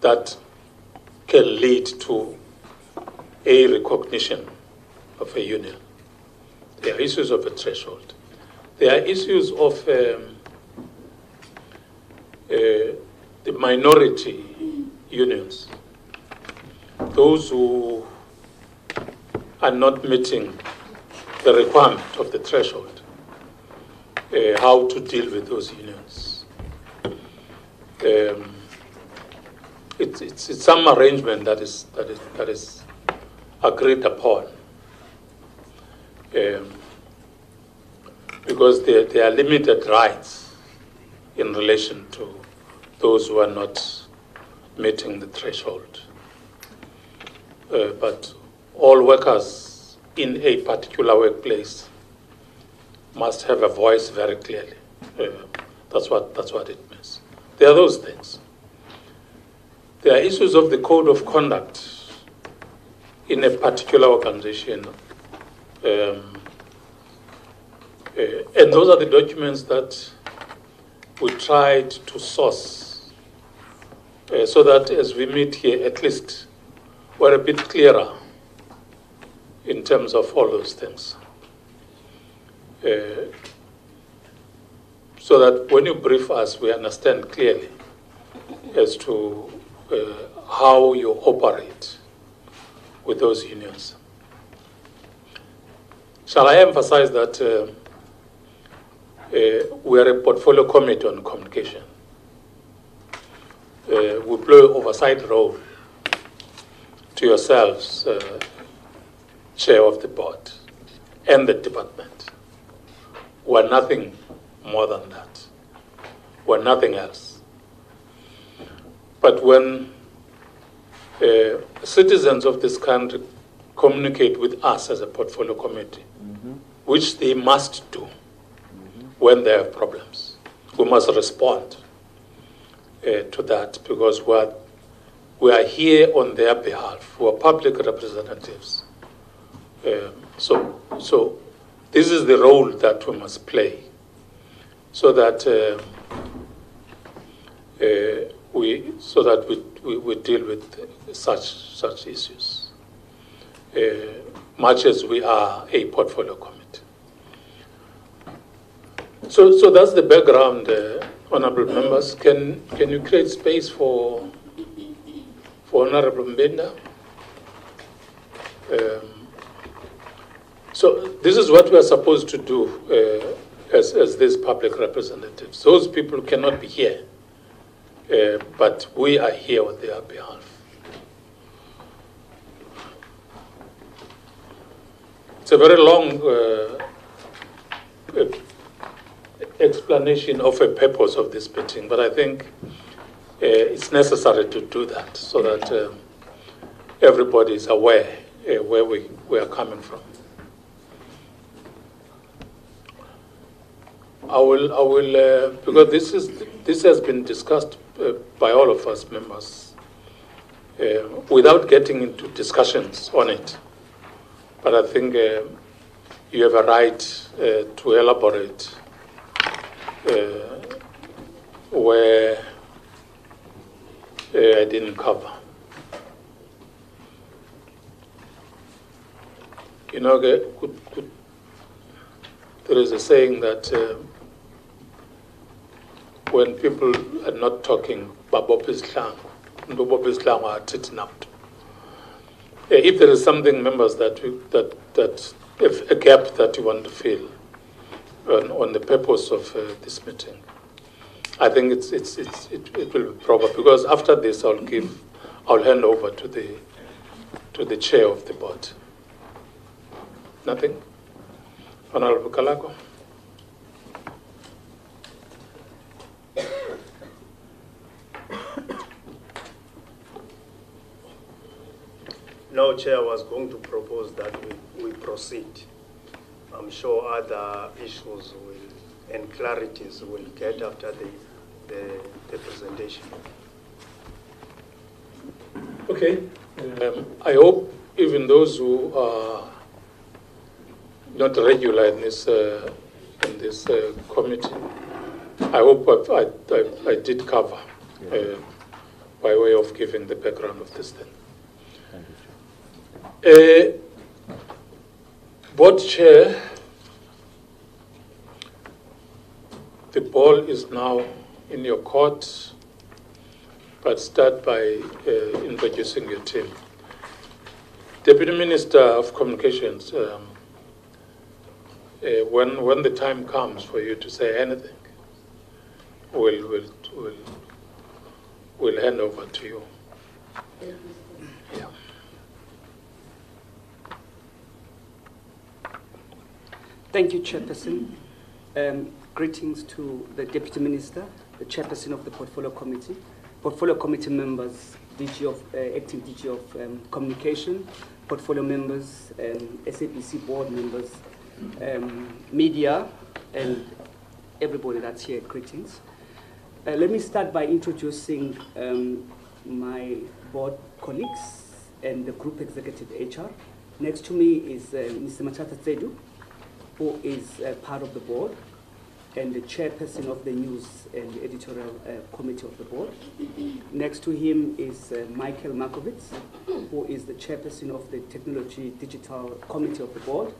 that can lead to a recognition of a union. There are issues of a threshold. There are issues of the minority unions, those who are not meeting the requirement of the threshold, how to deal with those unions. It's some arrangement that is agreed upon, because there are limited rights in relation to those who are not meeting the threshold. But all workers in a particular workplace must have a voice very clearly. That's what it means. There are those things. There are issues of the code of conduct in a particular organization. And those are the documents that we tried to source so that as we meet here, at least we're a bit clearer in terms of all those things. So that when you brief us, we understand clearly as to how you operate with those unions. Shall I emphasize that we are a portfolio committee on communication. We play an oversight role to yourselves, chair of the board, and the department. We're nothing more than that. We're nothing else. But when citizens of this country communicate with us as a portfolio committee, which they must do when they have problems, we must respond to that, because we are here on their behalf. We are public representatives. So this is the role that we must play, so that we deal with such issues, much as we are a portfolio committee. So that's the background, honourable members. Can you create space for Honourable Mbenda? So this is what we are supposed to do as these public representatives. Those people cannot be here, but we are here on their behalf. It's a very long explanation of a purpose of this meeting, but I think it's necessary to do that so that everybody is aware where we are coming from. I will because this has been discussed by all of us members without getting into discussions on it. But I think you have a right to elaborate where I didn't cover. You know, there is a saying that when people are not talking, if there is something, members, that if a gap that you want to fill on the purpose of this meeting, I think it will be proper, because after this I'll hand over to the chair of the board. Nothing? Honorable Kalako. No, Chair, I was going to propose that we proceed. I'm sure other issues and clarities will get after the presentation. Okay. I hope even those who are not regular in this committee, I hope I did cover by way of giving the background of this thing. Thank you, Chair. Board Chair, the ball is now in your court, but start by introducing your team. Deputy Minister of Communications, when the time comes for you to say anything, we'll hand over to you. Yeah. Thank you, Chairperson. Greetings to the Deputy Minister, the Chairperson of the Portfolio Committee members, Acting DG of Communication, Portfolio members, SABC board members, media, and everybody that's here, greetings. Let me start by introducing my board colleagues and the Group Executive HR. Next to me is Mr. Machata Tsedu, who is part of the board and the chairperson of the News and Editorial Committee of the board. Next to him is Michael Markovitz, who is the chairperson of the Technology Digital Committee of the board.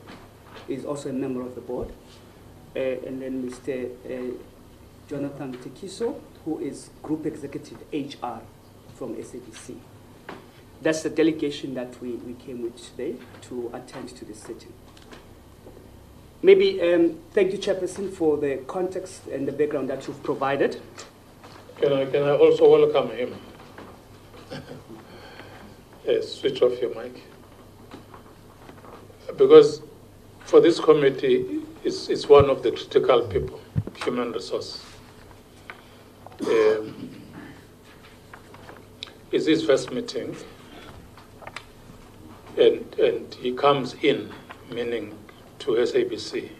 He's also a member of the board. And then Mr. Jonathan Tekiso, who is Group Executive HR from SABC. That's the delegation that we came with today to attend to this sitting. Maybe, thank you, Chairperson, for the context and the background that you've provided. Can I also welcome him? Switch off your mic. Because for this committee, it's one of the critical people, human resource. It's his first meeting, and he comes in, meaning to SABC,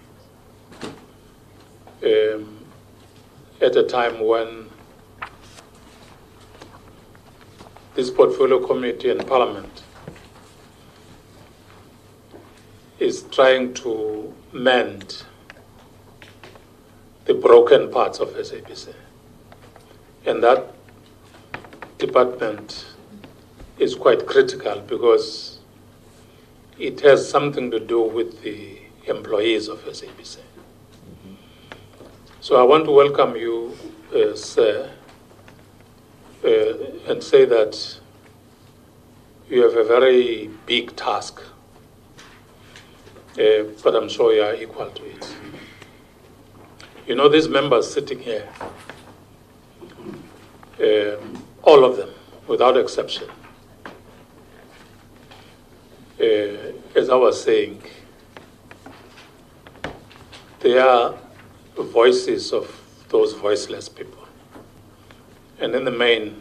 at a time when this portfolio committee and Parliament is trying to mend the broken parts of SABC. And that department is quite critical because it has something to do with the employees of SABC. So I want to welcome you, sir, and say that you have a very big task, but I'm sure you are equal to it. You know, these members sitting here, all of them, without exception, as I was saying, they are voices of those voiceless people. And in the main,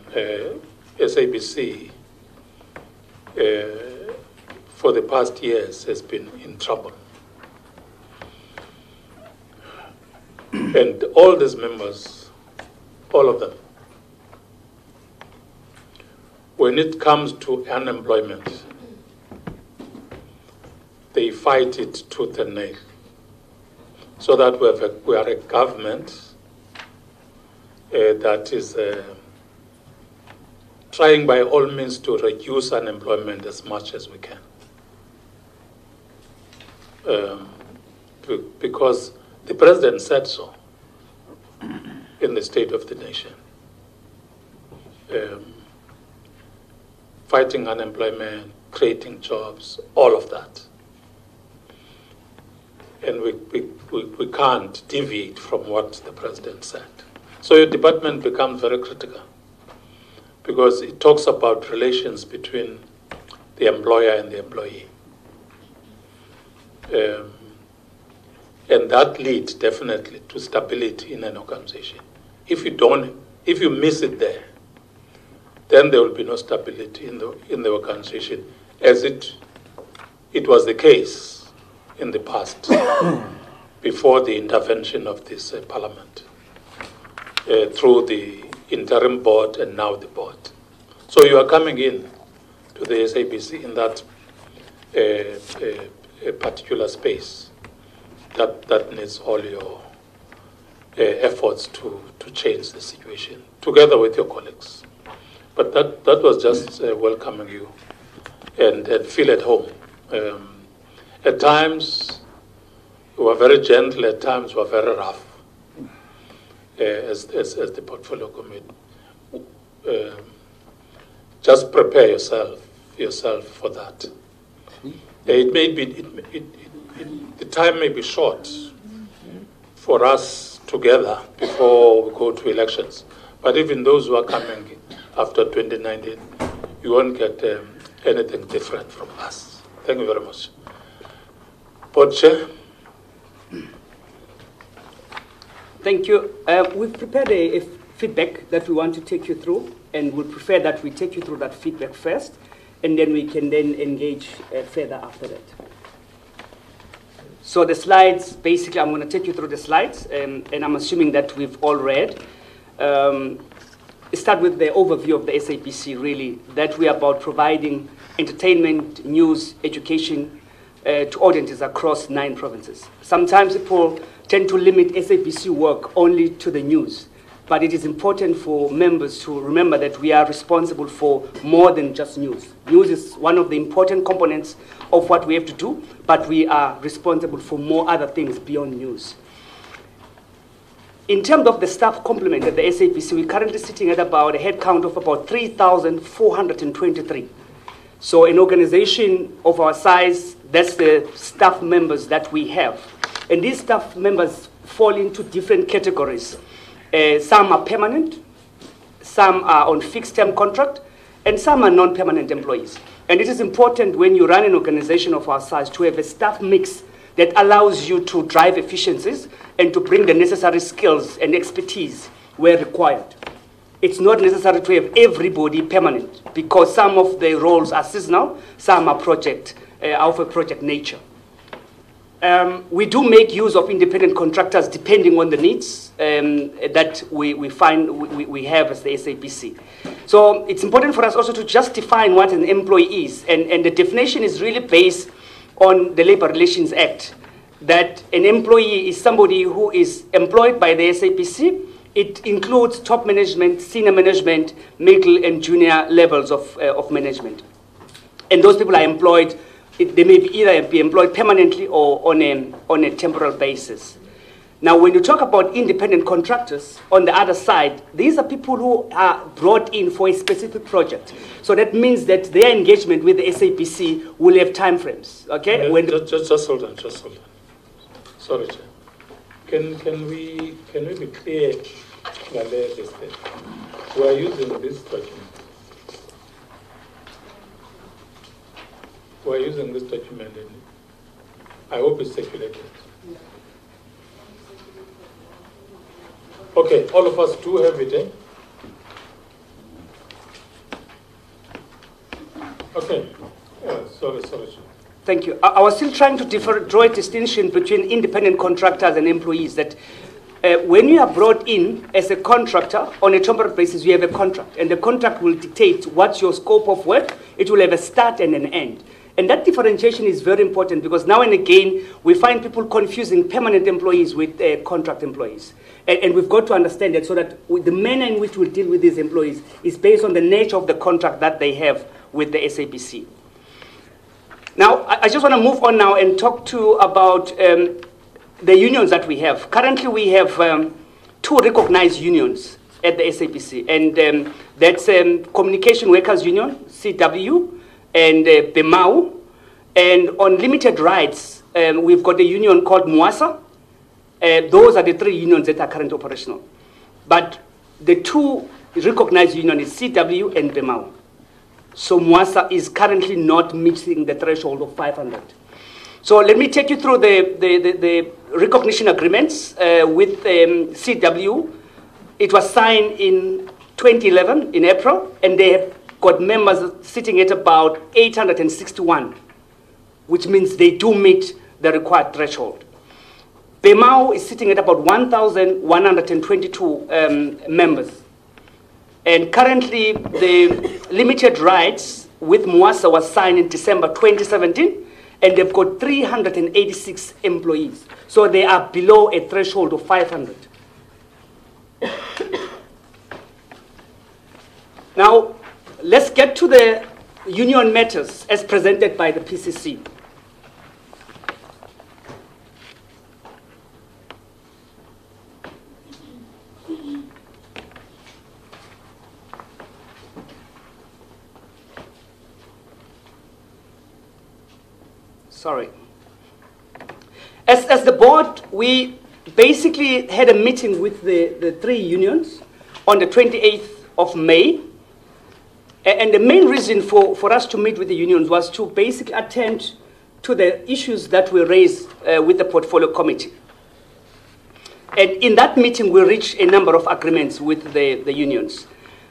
SABC, for the past years, has been in trouble. And all these members, all of them, when it comes to unemployment, they fight it tooth and nail. So that we are a government that is trying by all means to reduce unemployment as much as we can. Because the president said so in the State of the Nation. Fighting unemployment, creating jobs, all of that. And we can't deviate from what the president said. So your department becomes very critical because it talks about relations between the employer and the employee. And that leads definitely to stability in an organization. If you miss it there, then there will be no stability in the organization, as it was the case in the past, before the intervention of this Parliament, through the interim board and now the board. So you are coming in to the SABC in that particular space that needs all your efforts to change the situation, together with your colleagues. But that was just welcoming you and feel at home. At times, you were very gentle, at times, you were very rough as the portfolio committee. Just prepare yourself for that. It may be, the time may be short for us together before we go to elections. But even those who are coming after 2019, you won't get anything different from us. Thank you very much. Board Chair. Thank you. We've prepared a feedback that we want to take you through, and we'll prefer that we take you through that feedback first, and then we can then engage further after that. So the slides, basically, I'm going to take you through the slides, and I'm assuming that we've all read. Start with the overview of the SABC, really, that we are about providing entertainment, news, education to audiences across 9 provinces. Sometimes people tend to limit SABC work only to the news, but it is important for members to remember that we are responsible for more than just news. News is one of the important components of what we have to do, but we are responsible for more other things beyond news. In terms of the staff complement at the SABC, we're currently sitting at about a head count of about 3,423. So an organization of our size, that's the staff members that we have. And these staff members fall into different categories. Some are permanent, some are on fixed-term contract, and some are non-permanent employees. And it is important when you run an organization of our size to have a staff mix that allows you to drive efficiencies and to bring the necessary skills and expertise where required. It's not necessary to have everybody permanent because some of the roles are seasonal, some are of a project nature. We do make use of independent contractors depending on the needs that we find we have as the SABC. So it's important for us also to just define what an employee is. And the definition is really based on the Labor Relations Act, that an employee is somebody who is employed by the SABC. It includes top management, senior management, middle and junior levels of management. And those people are employed, they may either be employed permanently or on a temporal basis. Now, when you talk about independent contractors, on the other side, these are people who are brought in for a specific project. So that means that their engagement with the SABC will have time frames, okay? Just hold on, just hold on. Sorry, Chair. Can we be clear about this thing? We are using this document. We are using this document, and I hope it's circulated. Okay, all of us do have it, eh? Okay. Yeah, sorry. Thank you. I was still trying to draw a distinction between independent contractors and employees. That when you are brought in as a contractor on a temporary basis, you have a contract, and the contract will dictate what's your scope of work. It will have a start and an end. And that differentiation is very important because now and again, we find people confusing permanent employees with contract employees. And we've got to understand that so that the manner in which we deal with these employees is based on the nature of the contract that they have with the SABC. Now, I just want to move on now and talk to about the unions that we have. Currently, we have 2 recognized unions at the SABC, and that's Communication Workers Union, CW, and BEMAU. And on limited rights, we've got a union called MWASA. Those are the 3 unions that are currently operational. But the 2 recognized unions is CW and BEMAU. So MWASA is currently not meeting the threshold of 500. So let me take you through the recognition agreements with CW. It was signed in 2011 in April, and they have got members sitting at about 861, which means they do meet the required threshold. BEMAU is sitting at about 1,122 members. And currently, the limited rights with MWASA was signed in December 2017, and they've got 386 employees. So they are below a threshold of 500. Now, let's get to the union matters as presented by the PCC. Sorry. As the board, we basically had a meeting with the three unions on the 28th of May. And the main reason for us to meet with the unions was to basically attend to the issues that we raised with the portfolio committee. And in that meeting, we reached a number of agreements with the unions.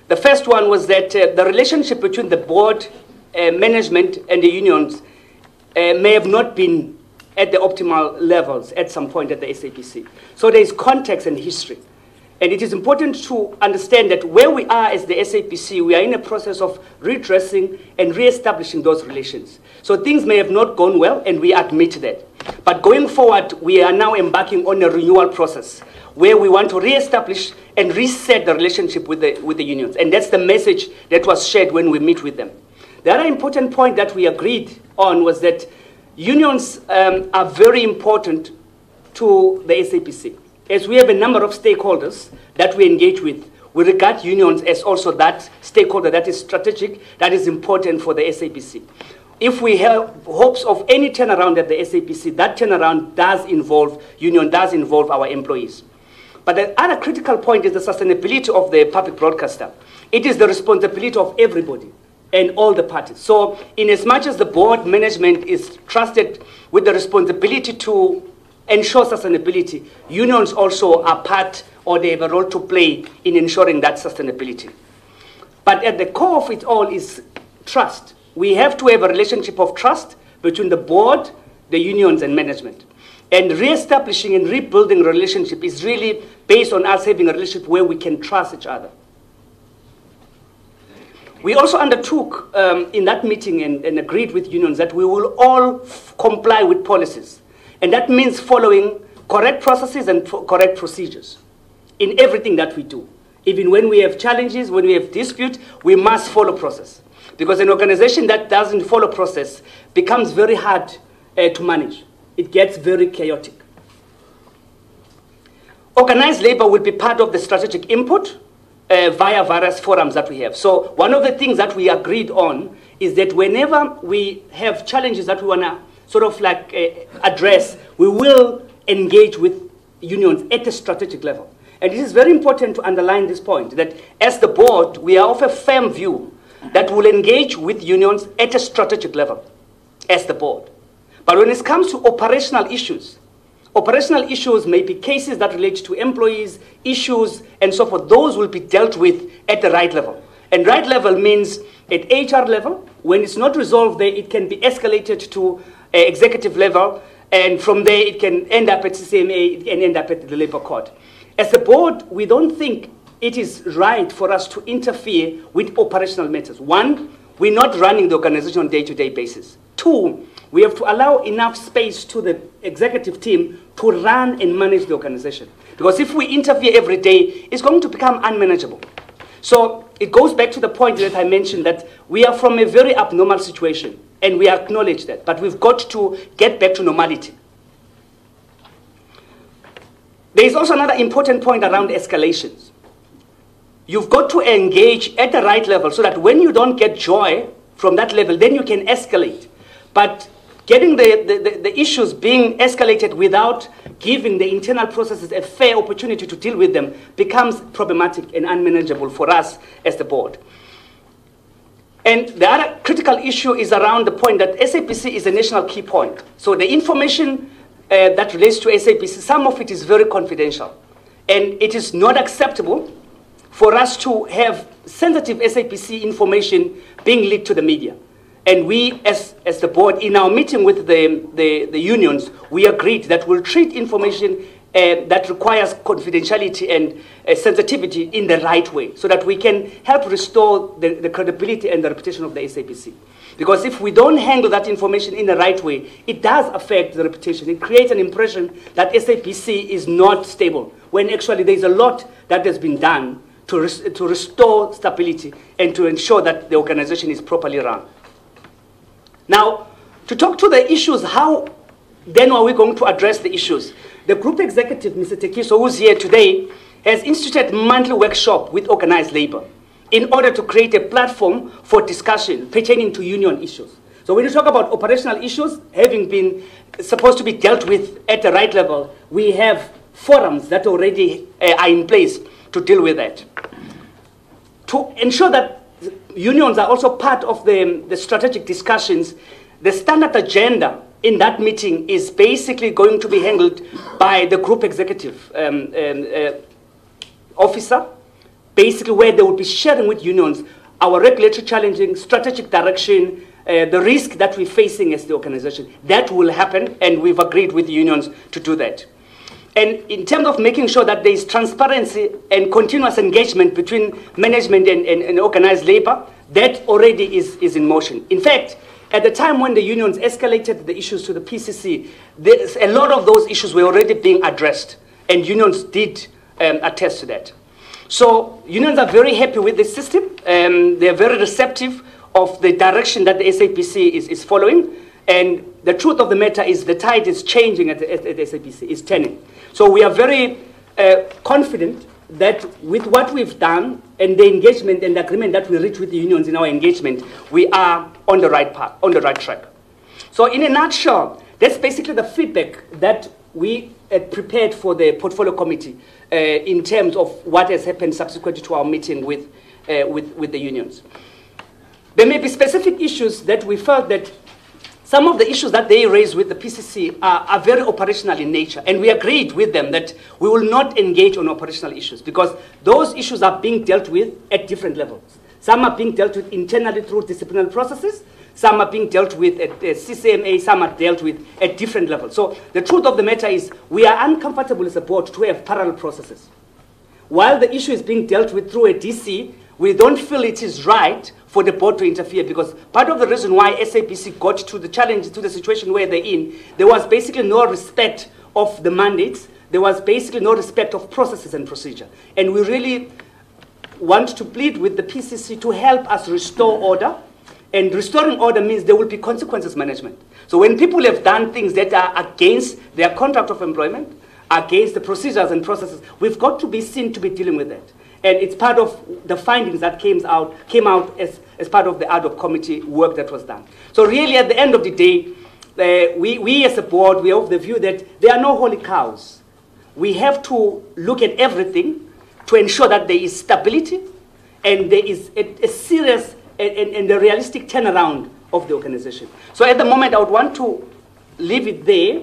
The first one was that the relationship between the board, management, and the unions may have not been at the optimal levels at some point at the SABC. So there is context and history. And it is important to understand that where we are as the SABC, we are in a process of redressing and re-establishing those relations. So things may have not gone well, and we admit that. But going forward, we are now embarking on a renewal process where we want to re-establish and reset the relationship with the unions. And that's the message that was shared when we meet with them. The other important point that we agreed on was that unions are very important to the SABC. As we have a number of stakeholders that we engage with, we regard unions as also that stakeholder that is strategic, that is important for the SABC. If we have hopes of any turnaround at the SABC, that turnaround does involve union, does involve our employees. But the other critical point is the sustainability of the public broadcaster. It is the responsibility of everybody and all the parties. So in as much as the board management is trusted with the responsibility to ensure sustainability, unions also are part, or they have a role to play in ensuring that sustainability. But at the core of it all is trust. We have to have a relationship of trust between the board, the unions, and management. And re-establishing and rebuilding a relationship is really based on us having a relationship where we can trust each other. We also undertook in that meeting and agreed with unions that we will all comply with policies. And that means following correct processes and correct procedures in everything that we do. Even when we have challenges, when we have dispute, we must follow process. Because an organization that doesn't follow process becomes very hard to manage. It gets very chaotic. Organized labor will be part of the strategic input via various forums that we have. So one of the things that we agreed on is that whenever we have challenges that we want to sort of like address, we will engage with unions at a strategic level. And it is very important to underline this point, that as the board, we are of a firm view that will engage with unions at a strategic level as the board. But when it comes to operational issues may be cases that relate to employees, issues, and so forth. Those will be dealt with at the right level. And right level means at HR level. When it's not resolved there, it can be escalated to executive level. And from there, it can end up at CCMA, it can end up at the Labour Court. As a board, we don't think it is right for us to interfere with operational matters. One, we're not running the organization on a day-to-day basis. Two, we have to allow enough space to the executive team to run and manage the organization. Because if we interfere every day, it's going to become unmanageable. So it goes back to the point that I mentioned, that we are from a very abnormal situation, and we acknowledge that, but we've got to get back to normality. There is also another important point around escalations. You've got to engage at the right level so that when you don't get joy from that level, then you can escalate. But getting the issues being escalated without giving the internal processes a fair opportunity to deal with them becomes problematic and unmanageable for us as the board. And the other critical issue is around the point that SABC is a national key point. So the information that relates to SABC, some of it is very confidential. And it is not acceptable for us to have sensitive SABC information being leaked to the media. And we, as the board, in our meeting with the unions, we agreed that we'll treat information that requires confidentiality and sensitivity in the right way, so that we can help restore the credibility and the reputation of the SABC. Because if we don't handle that information in the right way, it does affect the reputation. It creates an impression that SABC is not stable, when actually there's a lot that has been done to restore stability and to ensure that the organization is properly run. Now, to talk to the issues, how then are we going to address the issues? The group executive, Mr. Tekiso, who's here today, has instituted monthly workshop with organized labor in order to create a platform for discussion pertaining to union issues. So when you talk about operational issues having been supposed to be dealt with at the right level, we have forums that already are in place to deal with that. To ensure that unions are also part of the strategic discussions, the standard agenda in that meeting is basically going to be handled by the group executive officer, basically where they will be sharing with unions our regulatory challenging, strategic direction, the risk that we're facing as the organization. That will happen, and we've agreed with the unions to do that. And in terms of making sure that there is transparency and continuous engagement between management and organized labor, that already is in motion. In fact, at the time when the unions escalated the issues to the PCC, a lot of those issues were already being addressed, and unions did attest to that. So unions are very happy with this system. They're very receptive of the direction that the SABC is following. And the truth of the matter is the tide is changing at the SABC, is turning. So we are very confident that with what we've done and the engagement and the agreement that we reach with the unions in our engagement, we are on the right path, on the right track. So in a nutshell, that's basically the feedback that we had prepared for the portfolio committee in terms of what has happened subsequently to our meeting with the unions. There may be specific issues that we felt that some of the issues that they raised with the PCC are very operational in nature, and we agreed with them that we will not engage on operational issues because those issues are being dealt with at different levels. Some are being dealt with internally through disciplinary processes, some are being dealt with at CCMA, some are dealt with at different levels. So the truth of the matter is we are uncomfortable as a board to have parallel processes. While the issue is being dealt with through a DC, we don't feel it is right for the board to interfere because part of the reason why SABC got to the challenge, to the situation where they're in, there was basically no respect of the mandates. There was basically no respect of processes and procedure. And we really want to plead with the PCC to help us restore order. And restoring order means there will be consequences management. So when people have done things that are against their contract of employment, against the procedures and processes, we've got to be seen to be dealing with that. And it's part of the findings that came out as part of the ad hoc committee work that was done. So really, at the end of the day, we as a board, we have the view that there are no holy cows. We have to look at everything to ensure that there is stability and there is a serious and a realistic turnaround of the organization. So at the moment, I would want to leave it there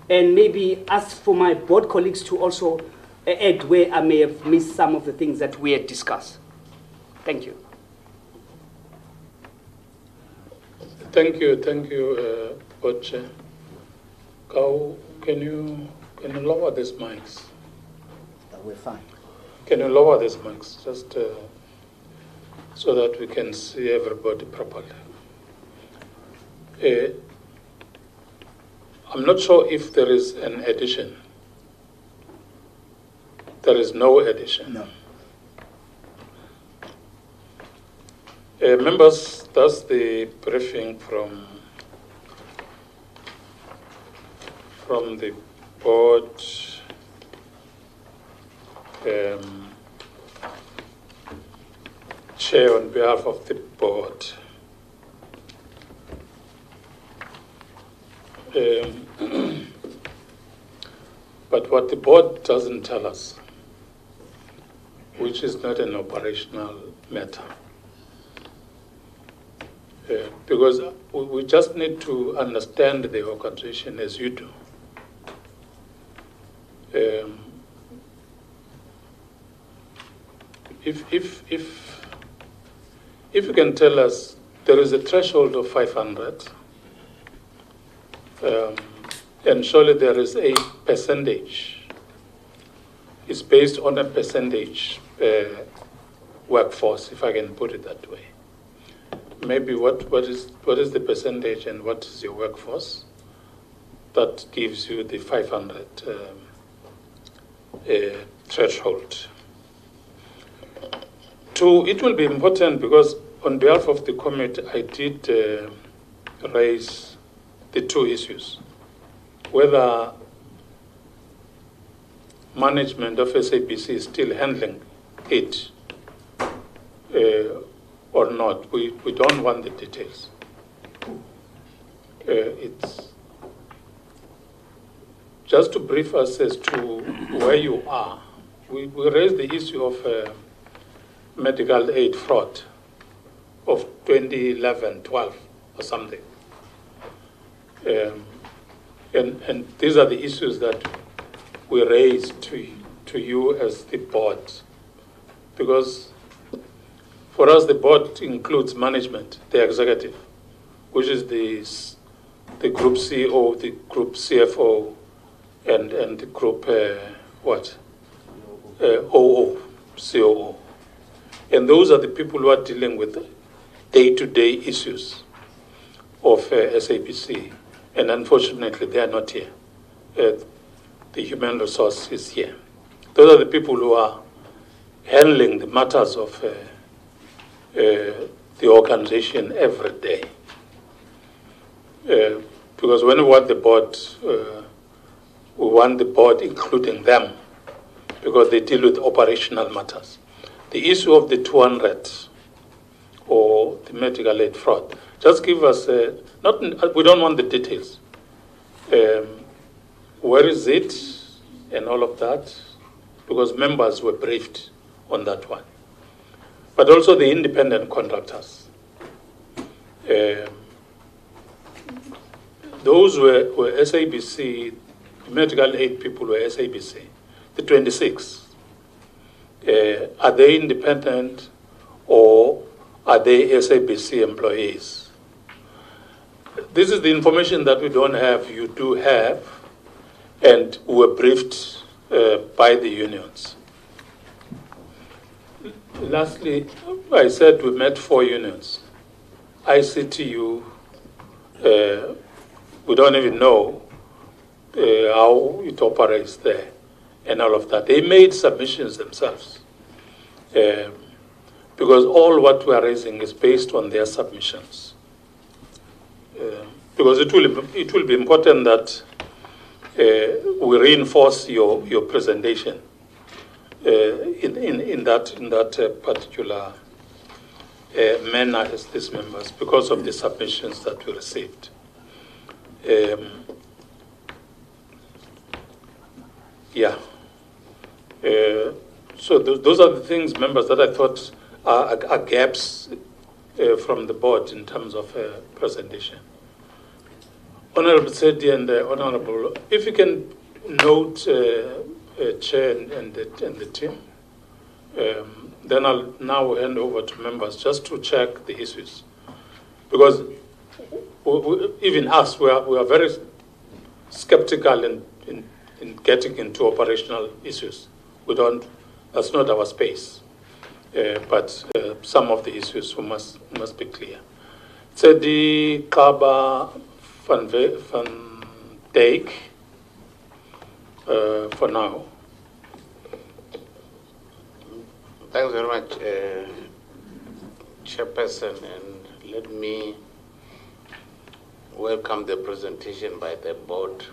and maybe ask for my board colleagues to also add where I may have missed some of the things that we had discussed. Thank you. Thank you, Boche. Can you lower these mics? We're fine. Can you lower these mics just so that we can see everybody properly? I'm not sure if there is an addition. There is no addition. No. Members, that's the briefing from the board. Chair on behalf of the board. But what the board doesn't tell us, which is not an operational matter, because we just need to understand the organization as you do. If you can tell us there is a threshold of 500, and surely there is a percentage. It's based on a percentage workforce, if I can put it that way. Maybe what is the percentage and what is your workforce that gives you the 500 threshold? It will be important because on behalf of the committee, I did raise the two issues. Whether management of SABC is still handling it or not. We don't want the details. It's just to brief us as to where you are. We raised the issue of medical aid fraud of 2011, 12 or something. And these are the issues that we raised to you as the board. Because for us, the board includes management, the executive, which is the group CEO, the group CFO, and the group, COO. And those are the people who are dealing with day-to-day issues of SABC. And unfortunately, they are not here. The human resource is here. Those are the people who are handling the matters of the organization every day. Because when we want the board, we want the board including them, because they deal with operational matters. The issue of the 200 or the medical aid fraud, just give us, we don't want the details. Where is it and all of that, because members were briefed on that one. But also the independent contractors. Those were SABC, the medical aid people were SABC, the 26. Are they independent or are they SABC employees? This is the information that we don't have, you do have, and we were briefed by the unions. Lastly, I said we met 4 unions. ICTU, we don't even know how it operates there and all of that. They made submissions themselves because all what we are raising is based on their submissions. Because it will be important that we reinforce your presentation in that particular manner as these members, because of the submissions that we received. So those are the things, members, that I thought are gaps from the board in terms of presentation. Honorable Sedi and Honorable, if you can note Chair and the team, then I'll now hand over to members just to check the issues. Because even us, we are very skeptical in getting into operational issues. That's not our space. But some of the issues must be clear. Sedi Kaba Van Dijk, for now. Thanks very much, Chairperson, and let me welcome the presentation by the board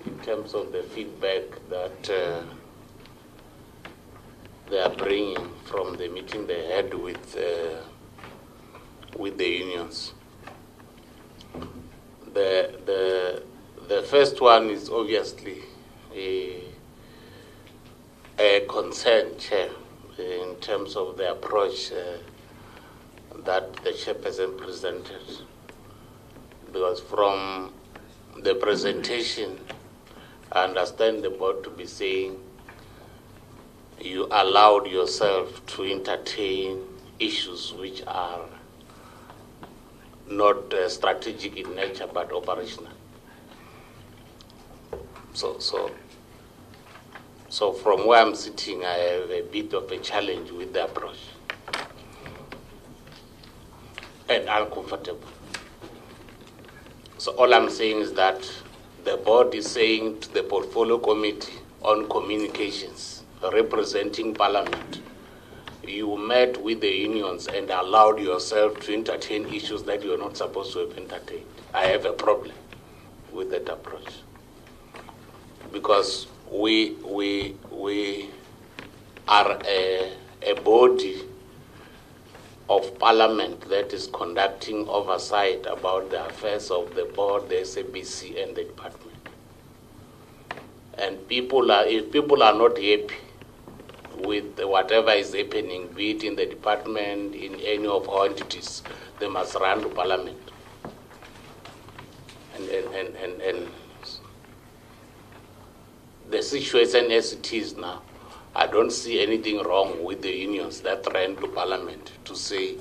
in terms of the feedback that they are bringing from the meeting they had with the unions. The first one is obviously a concern, Chair, in terms of the approach that the Chairperson presented. Because from the presentation, I understand the board to be saying you allowed yourself to entertain issues which are not strategic in nature but operational. So from where I'm sitting, I have a bit of a challenge with the approach and uncomfortable. So all I'm saying is that the board is saying to the portfolio committee on communications representing Parliament you met with the unions and allowed yourself to entertain issues that you're not supposed to have entertained. I have a problem with that approach. Because we are a body of parliament that is conducting oversight about the affairs of the board, the SABC, and the department. And if people are not happy with whatever is happening, be it in the department, in any of our entities, they must run to parliament. And the situation as it is now, I don't see anything wrong with the unions that ran to parliament to say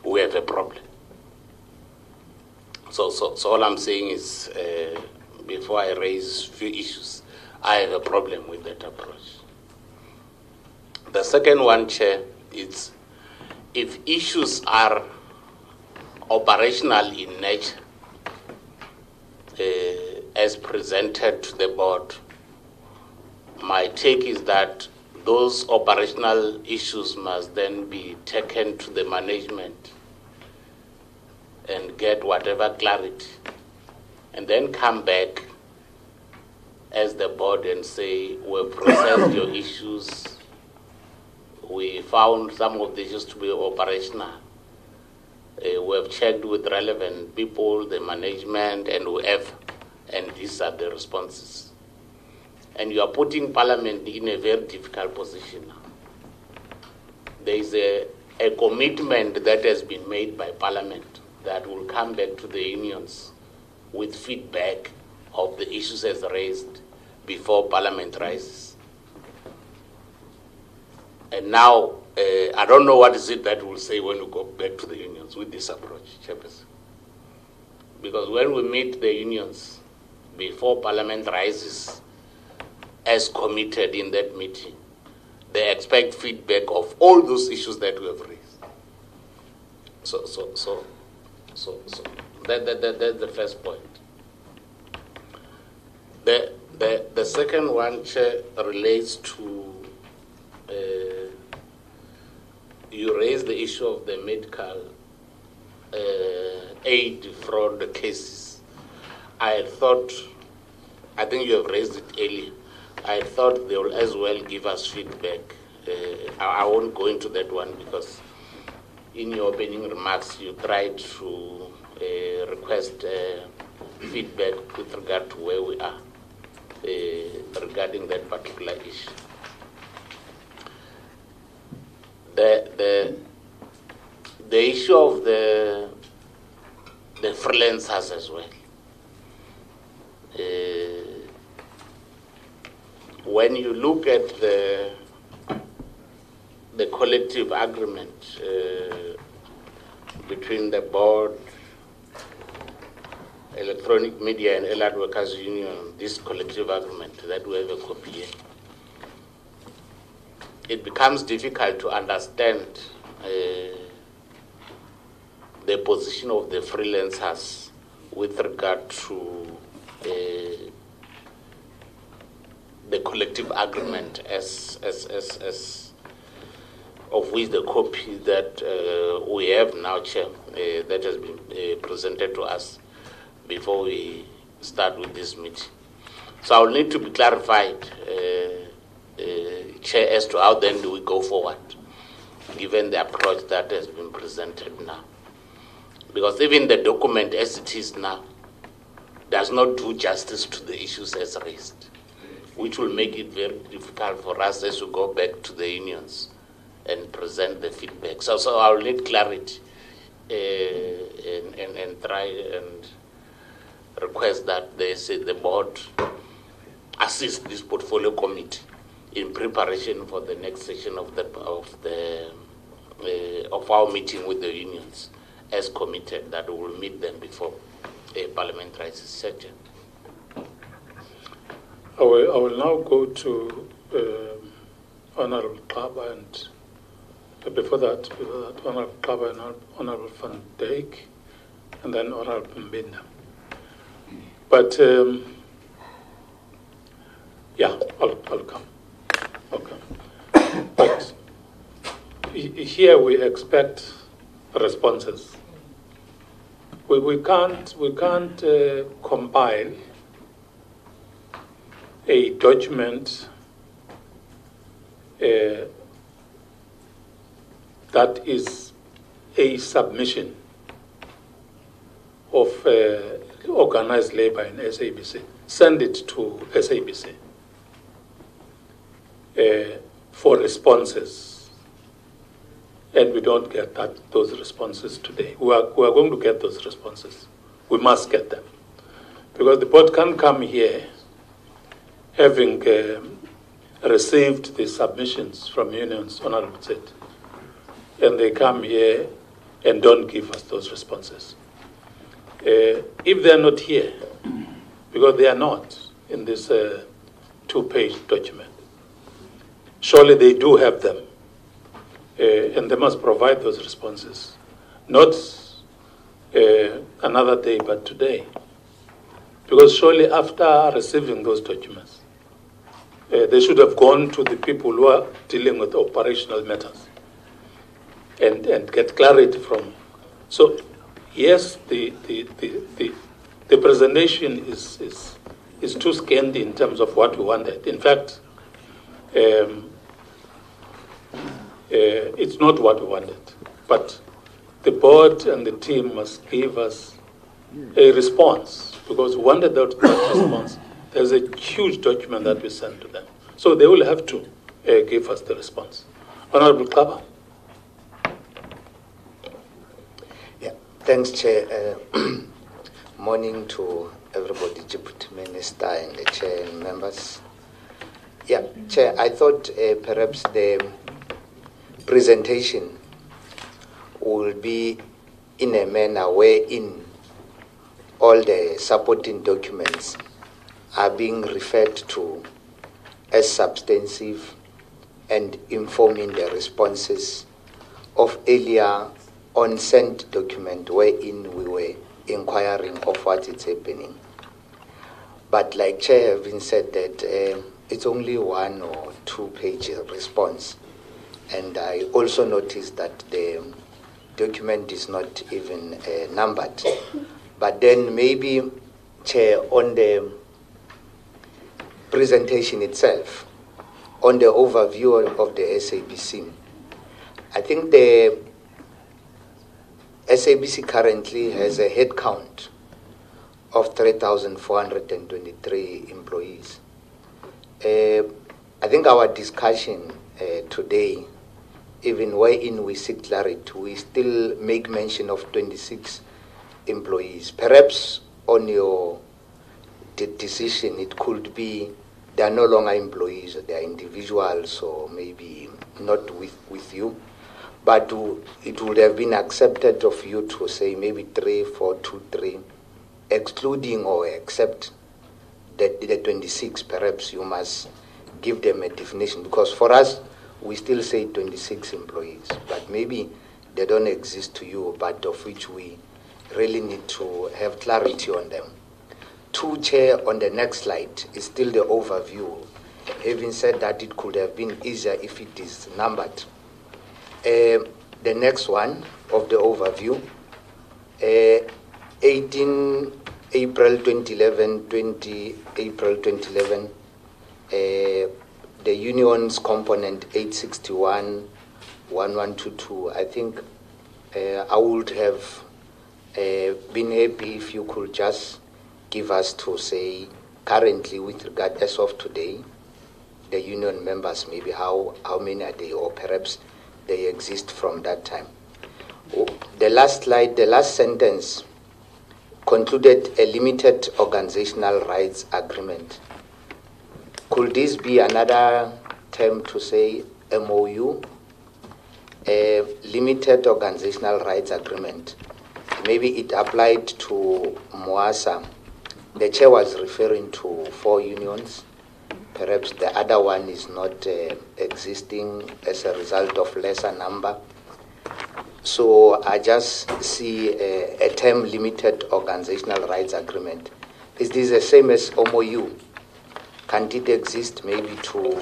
we have a problem. So all I'm saying is, before I raise few issues, I have a problem with that approach. The second one, Chair, is if issues are operational in nature, as presented to the board, my take is that those operational issues must then be taken to the management and get whatever clarity, and then come back as the board and say, we've processed your issues, we found some of the issues to be operational. We have checked with relevant people, the management, and whoever, and these are the responses. And you are putting Parliament in a very difficult position now. There is a commitment that has been made by Parliament that will come back to the unions with feedback of the issues as raised before Parliament rises. And now, I don't know what is it that we'll say when we go back to the unions with this approach, Chairperson. Because when we meet the unions before Parliament rises, as committed in that meeting, they expect feedback of all those issues that we have raised. So that's the first point. The second one, Chair, relates to you raised the issue of the medical aid fraud cases. I think you have raised it earlier. I thought they will as well give us feedback. I won't go into that one because in your opening remarks you tried to request feedback with regard to where we are regarding that particular issue. The issue of the freelancers as well. When you look at the collective agreement between the board, electronic media, and Allied Workers Union, this collective agreement that we have a copy here, it becomes difficult to understand the position of the freelancers with regard to the collective agreement as of which the copy that we have now, Chair, that has been presented to us before we start with this meeting. So I will need to be clarified, Chair, as to how then do we go forward, given the approach that has been presented now. Because even the document as it is now does not do justice to the issues as raised, which will make it very difficult for us as we go back to the unions and present the feedback. So I will need clarity and try and request that the board assist this portfolio committee in preparation for the next session of our meeting with the unions, as committed that we will meet them before a Parliament rises session. I will now go to Honourable Xaba, and before that, Honourable Xaba and Honourable Van Dijk, and then Honourable Mbinda. But yeah, I'll come. Okay. But here we expect responses. We can't compile a document that is a submission of organized labor in SABC. Send it to SABC for responses, and we don't get those responses today. We are going to get those responses. We must get them, because the board can't come here having received the submissions from unions, Honorable said, and they come here and don't give us those responses. If they're not here, because they are not in this two-page document, surely they do have them, and they must provide those responses, not another day, but today. Because surely after receiving those documents, they should have gone to the people who are dealing with operational matters and get clarity from. So, yes, the presentation is too scanty in terms of what we wanted. In fact, it's not what we wanted. But the board and the team must give us a response, because we wanted that response. There's a huge document that we sent to them. So they will have to give us the response. Honorable Kaba. Yeah, thanks, Chair. Morning to everybody, Deputy Minister and the Chair and members. Yeah, Chair, I thought perhaps the presentation will be in a manner wherein all the supporting documents are being referred to as substantive and informing the responses of earlier on sent document wherein we were inquiring of what is happening. But like Chair having said that it's only 1 or 2 page response. And I also noticed that the document is not even numbered. But then maybe, Chair, on the presentation itself, on the overview of the SABC, I think the SABC currently has a head count of 3,423 employees. I think our discussion today, even wherein we seek clarity, we still make mention of 26 employees. Perhaps on your decision, it could be they are no longer employees, they are individuals, or maybe not with you. But it would have been accepted of you to say maybe 3, 4, 2, 3, excluding or except the 26. Perhaps you must give them a definition, because for us, we still say 26 employees, but maybe they don't exist to you, but of which we really need to have clarity on them. 2, Chair, on the next slide is still the overview. Having said that, it could have been easier if it is numbered. The next one of the overview, 18 April 2011, 20 April 2011, the union's component 861, 1122. I think I would have been happy if you could just give us to say currently with regard as of today, the union members, maybe how many are they, or perhaps they exist from that time. The last slide, the last sentence concluded a limited organizational rights agreement. Could this be another term to say MOU? A limited organizational rights agreement. Maybe it applied to Moasa. The Chair was referring to 4 unions. Perhaps the other one is not existing as a result of lesser number. So I just see a term limited organizational rights agreement. Is this the same as MOU? Can't it exist maybe to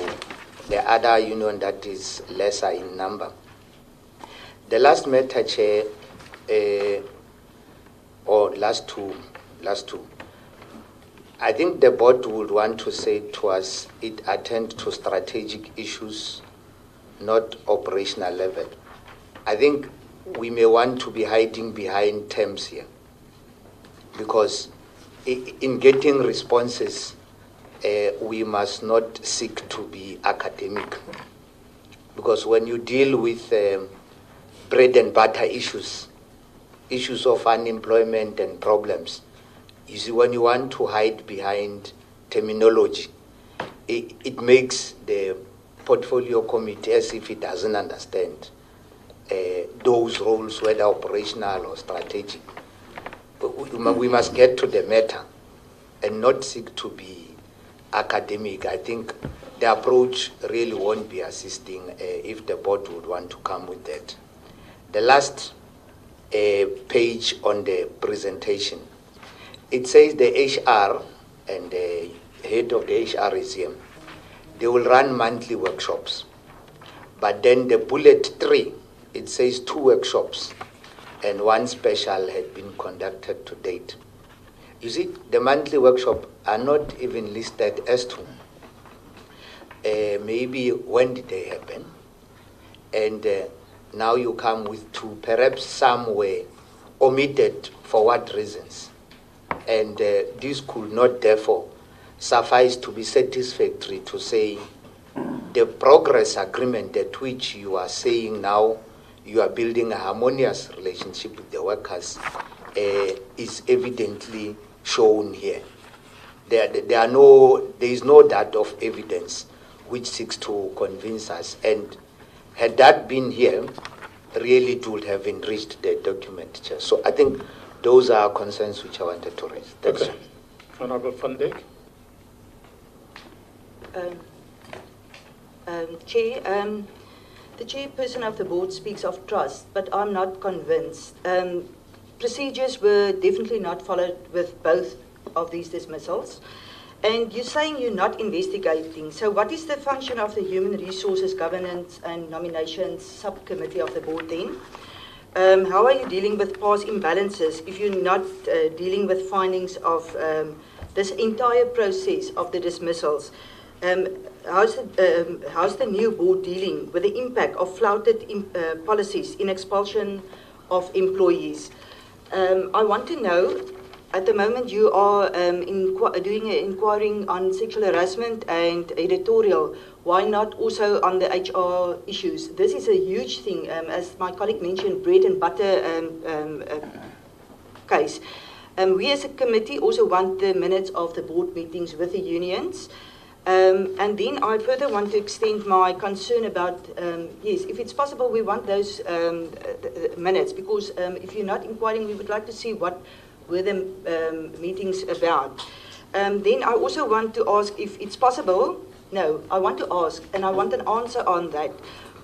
the other union that is lesser in number? The last matter, Chair, or last two, I think the board would want to say to us it attend to strategic issues, not operational level. I think we may want to be hiding behind terms here, because in getting responses, we must not seek to be academic. Because when you deal with bread and butter issues of unemployment and problems, you see, when you want to hide behind terminology, it makes the portfolio committee as if it doesn't understand those roles, whether operational or strategic. We must get to the matter and not seek to be academic. I think the approach really won't be assisting if the board would want to come with that. The last page on the presentation, it says the HR and the head of the HR is here. They will run monthly workshops. But then the bullet 3, it says 2 workshops and 1 special had been conducted to date. You see, the monthly workshop are not even listed as to maybe when did they happen, and now you come with 2. Perhaps some were omitted for what reasons, and this could not therefore suffice to be satisfactory to say the progress agreement at which you are saying now you are building a harmonious relationship with the workers is evidently shown here. There is no doubt of evidence which seeks to convince us, and had that been here, really it would have enriched the document, Chair. So I think those are concerns which I wanted to raise. Thanks. Okay. Honorable Van Dijk. Chair, the chairperson of the board speaks of trust, but I'm not convinced. Procedures were definitely not followed with both of these dismissals. And you're saying you're not investigating. So what is the function of the Human Resources Governance and Nominations Subcommittee of the board then? How are you dealing with past imbalances if you're not dealing with findings of this entire process of the dismissals? How's the new board dealing with the impact of flouted policies in expulsion of employees? I want to know, at the moment you are doing an inquiry on sexual harassment and editorial. Why not also on the HR issues? This is a huge thing, as my colleague mentioned, bread and butter case. We as a committee also want the minutes of the board meetings with the unions. And then I further want to extend my concern about, yes, if it's possible, we want those minutes, because if you're not inquiring, we would like to see what were the meetings about. Then I also want to ask if it's possible. No, I want to ask, and I want an answer on that.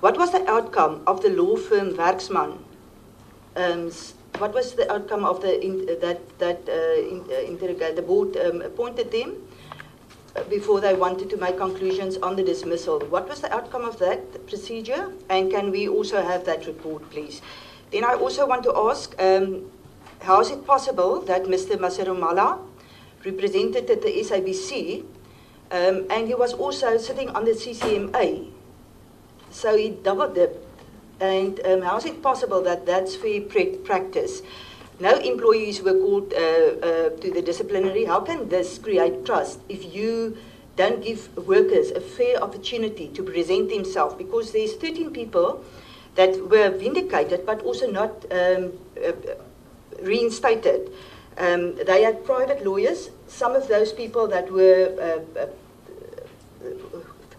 What was the outcome of the law firm Werksman? What was the outcome of the interrogate? The board appointed them before they wanted to make conclusions on the dismissal. What was the outcome of that procedure? And can we also have that report, please? Then I also want to ask, how is it possible that Mr. Maseromala represented at the SABC, and he was also sitting on the CCMA, so he double-dipped? And how is it possible that that's fair practice? No employees were called to the disciplinary. How can this create trust if you don't give workers a fair opportunity to present themselves? Because there's 13 people that were vindicated but also not reinstated. They had private lawyers. Some of those people that were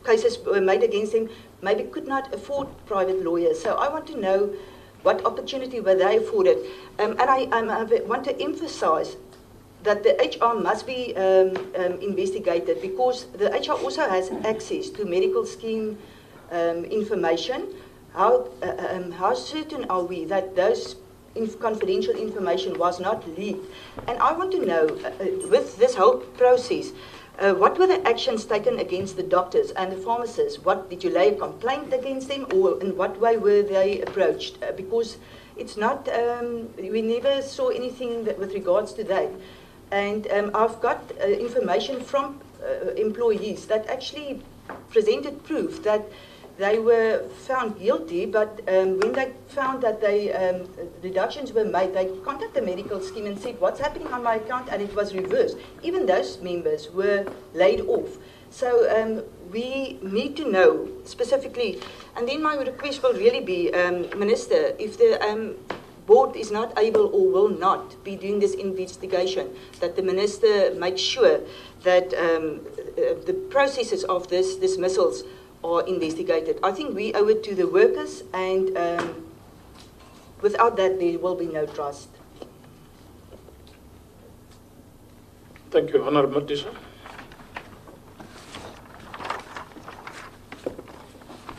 cases were made against them maybe could not afford private lawyers. So I want to know what opportunity were they afforded. And I want to emphasize that the HR must be investigated, because the HR also has access to medical scheme information. How certain are we that those confidential information was not leaked? And I want to know, with this whole process, What were the actions taken against the doctors and the pharmacists? What did you lay a complaint against them, or in what way were they approached? Because it's not, we never saw anything with regards to that. And I've got information from employees that actually presented proof that they were found guilty, but when they found that deductions were made, they contacted the medical scheme and said, what's happening on my account? And it was reversed. Even those members were laid off. So we need to know specifically. And then my request will really be, Minister, if the board is not able or will not be doing this investigation, that the Minister makes sure that the processes of this dismissals are investigated. I think we owe it to the workers, and without that, there will be no trust. Thank you, Honorable Madisha.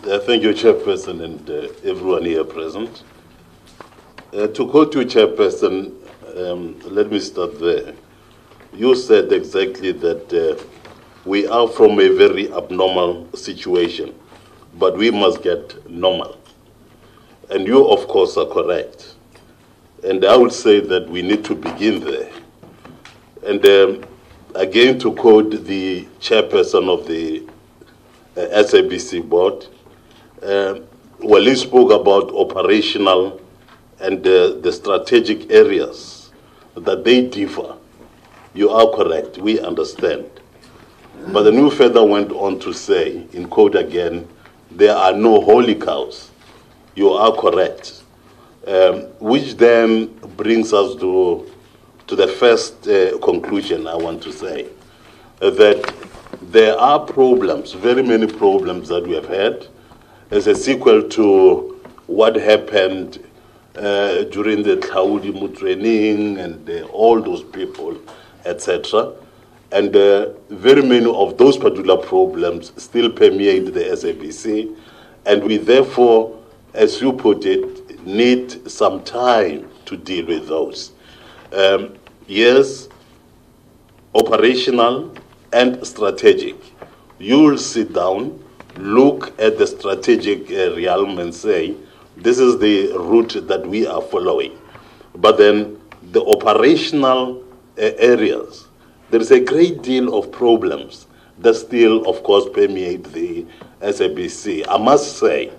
Thank you, Chairperson, and everyone here present. To quote you, Chairperson, let me start there. You said exactly that we are from a very abnormal situation, but we must get normal. And you, of course, are correct. And I would say that we need to begin there. And again, to quote the chairperson of the SABC board, well, he spoke about operational and the strategic areas that they differ. You are correct, we understand. But the new further went on to say, in quote again, there are no holy cows. You are correct. Which then brings us to the first conclusion I want to say, that there are problems, very many problems that we have had as a sequel to what happened during the Tlhaudi training and all those people, etc. And very many of those particular problems still permeate the SABC, and we therefore, as you put it, need some time to deal with those. Yes, operational and strategic. You will sit down, look at the strategic realm and say, this is the route that we are following. But then the operational areas, there is a great deal of problems that still, of course, permeate the SABC. I must say,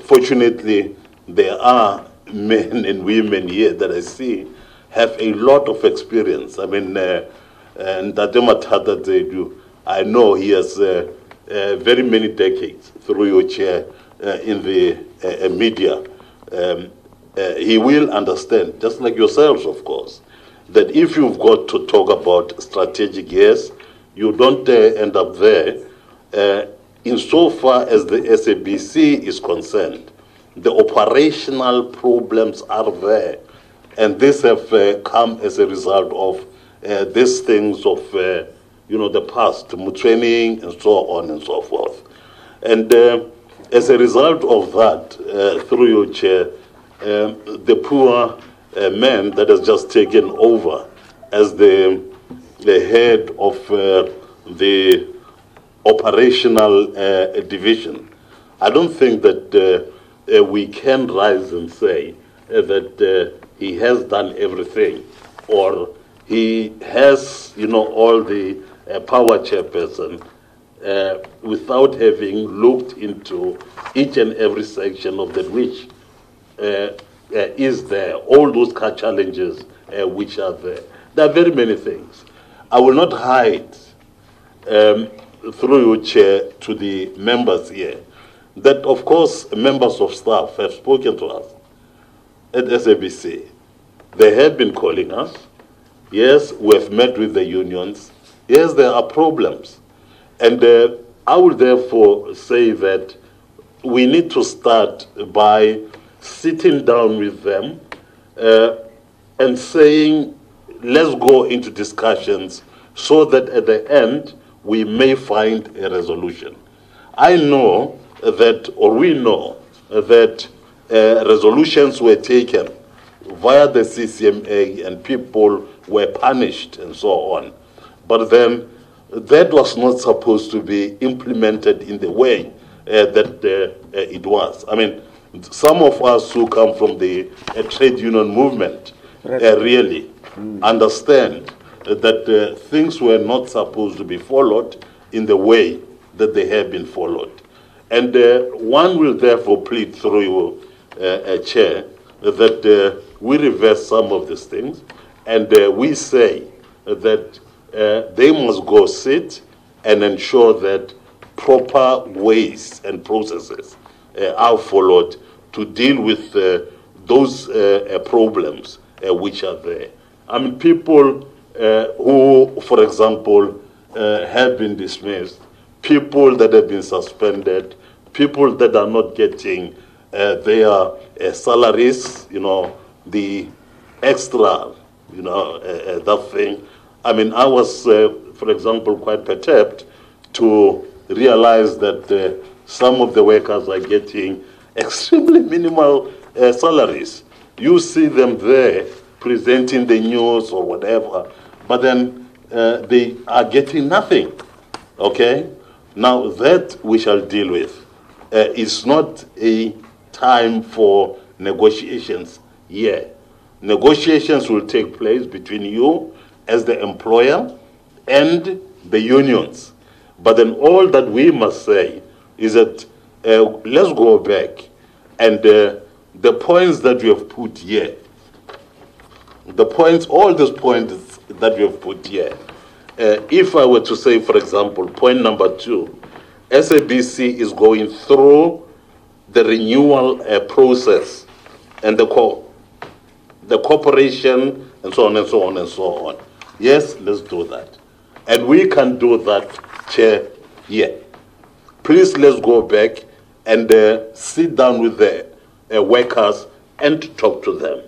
fortunately, there are men and women here that I see have a lot of experience. I mean, and I know he has very many decades through your chair in the media. He will understand, just like yourselves, of course, that if you've got to talk about strategic years, you don't end up there. Insofar as the SABC is concerned, the operational problems are there. And this have come as a result of these things of, the past, training and so on and so forth. And as a result of that, through your chair, the poor man that has just taken over as the head of the operational division, I don't think that we can rise and say that he has done everything, or he has, all the power, chairperson, without having looked into each and every section of that which is there, all those challenges which are there. There are very many things. I will not hide, through your chair, to the members here, that of course members of staff have spoken to us at SABC. They have been calling us. Yes, we have met with the unions. Yes, there are problems. And I would therefore say that we need to start by sitting down with them and saying, let's go into discussions so that at the end we may find a resolution. I know that, or we know that resolutions were taken via the CCMA and people were punished and so on. But then that was not supposed to be implemented in the way that it was. I mean, some of us who come from the trade union movement really understand that things were not supposed to be followed in the way that they have been followed. And one will therefore plead through you, Chair, that we reverse some of these things, and we say that they must go sit and ensure that proper ways and processes are followed to deal with those problems which are there. I mean, people who, for example, have been dismissed, people that have been suspended, people that are not getting their salaries, the extra, that thing. I mean, I was, for example, quite perturbed to realize that some of the workers are getting extremely minimal salaries. You see them there presenting the news or whatever, but then they are getting nothing, okay? Now, that we shall deal with. It's not a time for negotiations here. Negotiations will take place between you as the employer and the unions. But then all that we must say is that let's go back and the points that we have put here, all these points that we have put here, if I were to say, for example, point number 2, SABC is going through the renewal process and the corporation and so on and so on and so on. Yes, let's do that. And we can do that, Chair, here. Please, let's go back and sit down with the workers and talk to them.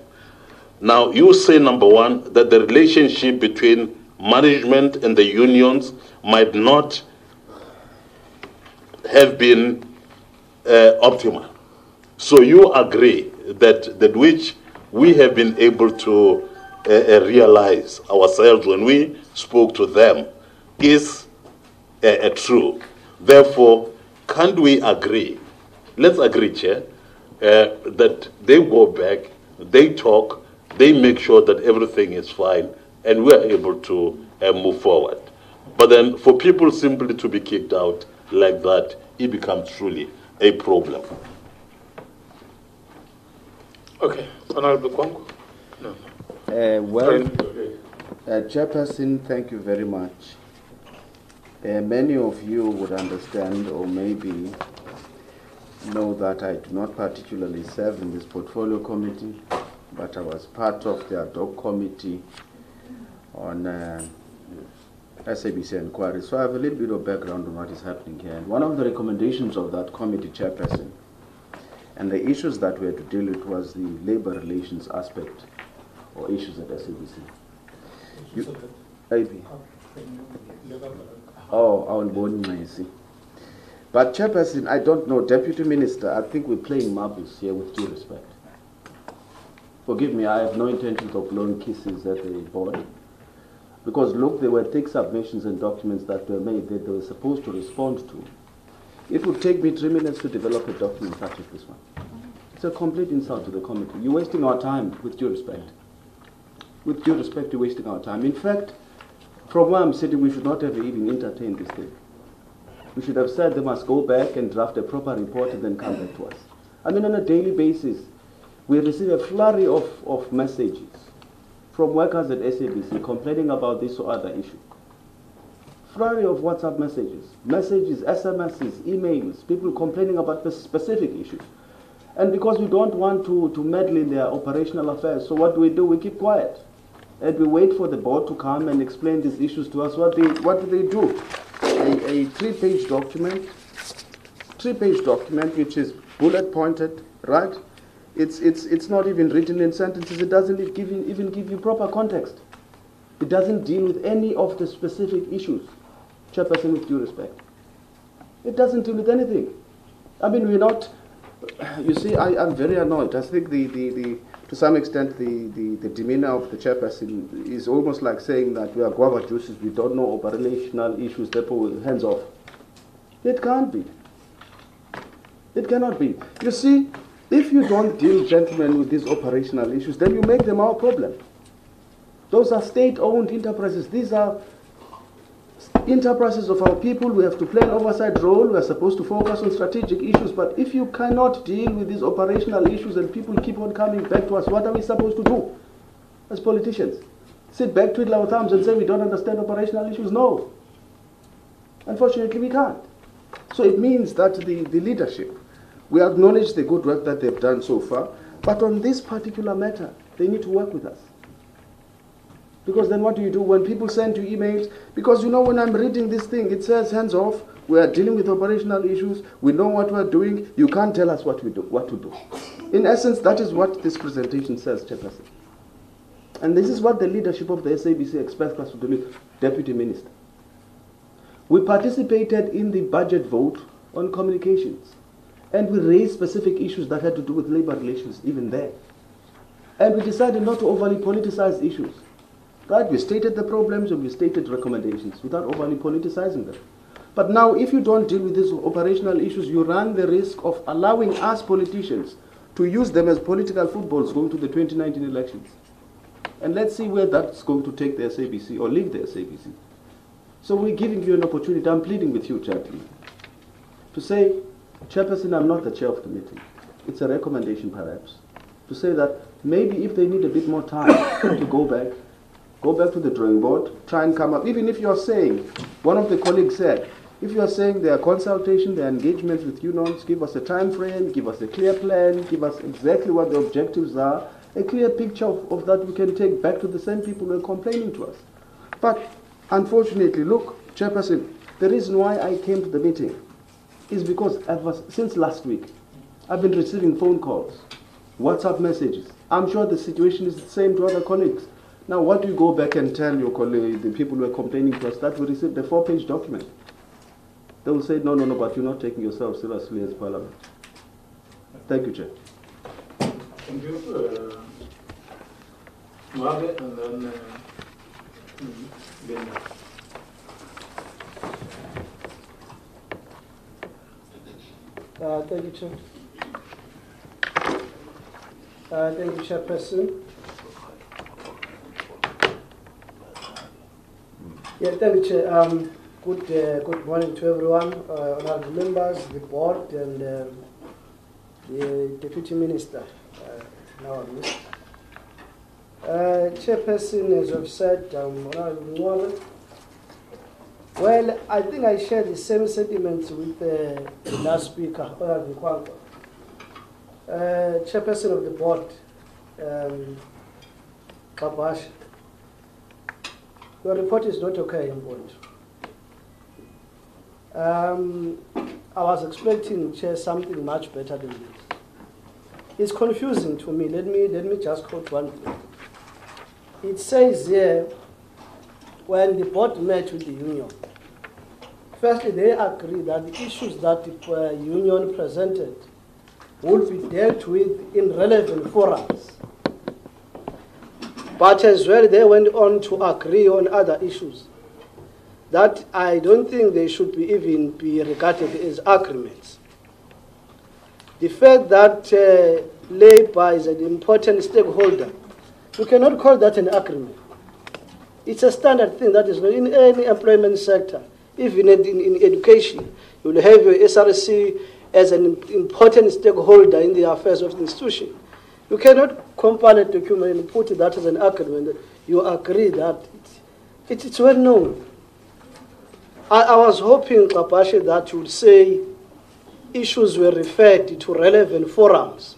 Now, you say, number 1, that the relationship between management and the unions might not have been optimal. So you agree that which we have been able to realize ourselves when we spoke to them is true. Therefore, can't we agree? Let's agree, Chair, that they go back, they talk, they make sure that everything is fine, and we're able to move forward. But then for people simply to be kicked out like that, it becomes truly a problem. Okay, Honorable Kwangu. No. Chairperson, thank you very much. Many of you would understand or maybe know that I do not particularly serve in this portfolio committee, but I was part of the ad hoc committee on SABC inquiry. So I have a little bit of background on what is happening here. And one of the recommendations of that committee, Chairperson, and the issues that we had to deal with was the labor relations aspect or issues at SABC. I see. But Chairperson, I don't know, Deputy Minister, I think we're playing marbles here with due respect. Forgive me, I have no intention of blowing kisses at the board. Because look, there were thick submissions and documents that were made that they were supposed to respond to. It would take me 3 minutes to develop a document such as this one. It's a complete insult to the committee. You're wasting our time, with due respect. With due respect, you're wasting our time. In fact, from where I'm sitting, we should not have even entertained this thing. We should have said they must go back and draft a proper report and then come back to us. I mean, on a daily basis, we receive a flurry of messages from workers at SABC complaining about this or other issue. Flurry of WhatsApp messages, SMSs, emails, people complaining about specific issues. And because we don't want to meddle in their operational affairs, so what do? We keep quiet. And we wait for the board to come and explain these issues to us. What do they do? A three-page document which is bullet pointed, right? It's not even written in sentences. It doesn't even give you proper context. It doesn't deal with any of the specific issues. Chairperson, with due respect, it doesn't deal with anything. I mean, we're not. You see, I'm very annoyed. I think the to some extent, the demeanor of the chairperson is almost like saying that we are guava juices, we don't know operational issues, therefore hands off. It can't be. It cannot be. You see, if you don't deal, gentlemen, with these operational issues, then you make them our problem. Those are state-owned enterprises. These are enterprises of our people. We have to play an oversight role. We are supposed to focus on strategic issues. But if you cannot deal with these operational issues and people keep on coming back to us, what are we supposed to do as politicians? Sit back, twiddle our thumbs and say we don't understand operational issues? No. Unfortunately, we can't. So it means that the leadership, we acknowledge the good work that they've done so far, but on this particular matter, they need to work with us. Because then what do you do when people send you emails? Because you know, when I'm reading this thing, it says hands off, we are dealing with operational issues, we know what we're doing, you can't tell us what to do. In essence, that is what this presentation says, Chairperson. And this is what the leadership of the SABC expects us to do, Deputy Minister. We participated in the budget vote on communications, and we raised specific issues that had to do with labor relations even there. And we decided not to overly politicize issues. Right? We stated the problems and we stated recommendations without overly politicizing them. But now, if you don't deal with these operational issues, you run the risk of allowing us politicians to use them as political footballs going to the 2019 elections. And let's see where that's going to take the SABC or leave the SABC. So we're giving you an opportunity. I'm pleading with you, gentlemen, to say, Chairperson, I'm not the chair of the meeting. It's a recommendation, perhaps, to say that maybe if they need a bit more time to go back to the drawing board, try and come up. Even if you're saying, one of the colleagues said, if you're saying there are consultation, there are engagements with unions, give us a time frame, give us a clear plan, give us exactly what the objectives are, a clear picture of that we can take back to the same people who are complaining to us. But unfortunately, look, Chairperson, the reason why I came to the meeting is because since last week, I've been receiving phone calls, WhatsApp messages. I'm sure the situation is the same to other colleagues. Now, what do you go back and tell your colleagues, the people who are complaining to us, that we received a 4-page document? They will say, no, but you're not taking yourself seriously as Parliament. Thank you, Chair. Thank you. Mabe, and then Benda. Thank you, Chair. Thank you, Chairperson. Yeah, thank you, Chair. Good morning to everyone, honorable members, the board, and the Deputy Minister. Now on list. Chairperson, as I've said, honorable. Well, I think I share the same sentiments with the last speaker, honorable Kwankwa. Chairperson of the board, Kabash. Your report is not okay, important. I was expecting, Chair, something much better than this. It's confusing to me. Let me just quote one thing. It says here, when the board met with the union, firstly, they agree that the issues that the union presented will be dealt with in relevant forums. But as well, they went on to agree on other issues that I don't think they should even be regarded as agreements. The fact that labor is an important stakeholder, you cannot call that an agreement. It's a standard thing that is in any employment sector, even in education. You will have your SRC as an important stakeholder in the affairs of the institution. You cannot compile a document and put that as an agreement. You agree that it's well known. I was hoping, Kapashi, that you would say issues were referred to relevant forums,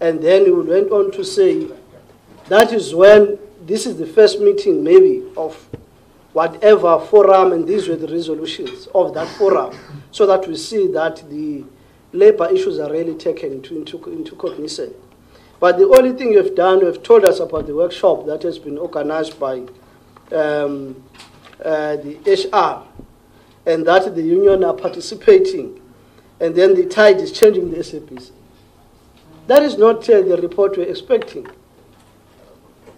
and then you went on to say that is when this is the first meeting maybe of whatever forum, and these were the resolutions of that forum, so that we see that the labor issues are really taken into cognizance. But the only thing you've done, you've told us about the workshop that has been organized by the HR, and that the union are participating, and then the tide is changing the SABC. That is not the report we're expecting.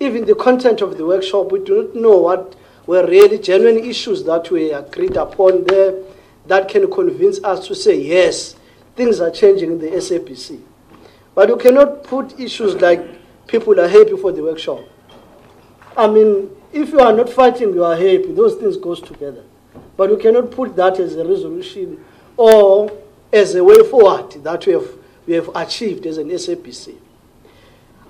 even the content of the workshop, we do not know what were really genuine issues that we agreed upon there that can convince us to say, yes, things are changing in the SABC. But you cannot put issues like people are happy for the workshop. I mean, if you are not fighting, you are happy. Those things goes together. But you cannot put that as a resolution or as a way forward that we have achieved as an SABC.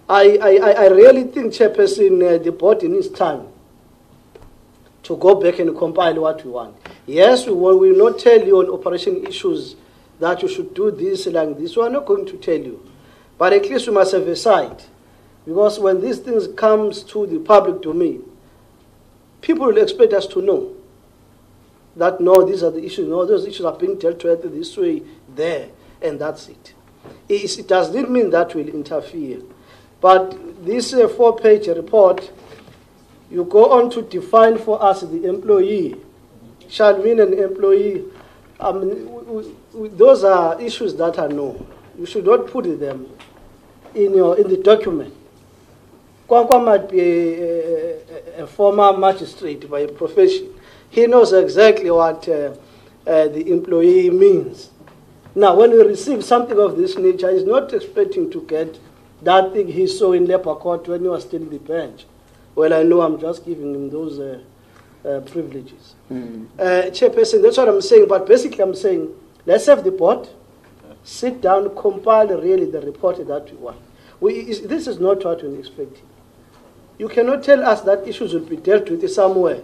I really think, Chairperson, the board in its time to go back and compile what we want. Yes, we will not tell you on operation issues that you should do this like this. We are not going to tell you. But at least we must have a side. Because when these things comes to the public domain, people will expect us to know that, no, these are the issues, no, those issues are being dealt with this way, there, and that's it. It does not mean that we'll interfere. But this 4-page report, you go on to define for us the employee. Shall mean an employee. I mean, those are issues that are known. You should not put them in the document. Kwankwa might be a former magistrate by profession. He knows exactly what the employee means. Now, when we receive something of this nature, he's not expecting to get that thing he saw in labor court when he was still in the bench. Well, I know I'm just giving him those privileges. Chairperson, that's what I'm saying. But basically, I'm saying, let's have the board sit down, compile really the report that we want. This is not what we're expecting. You cannot tell us that issues will be dealt with somewhere,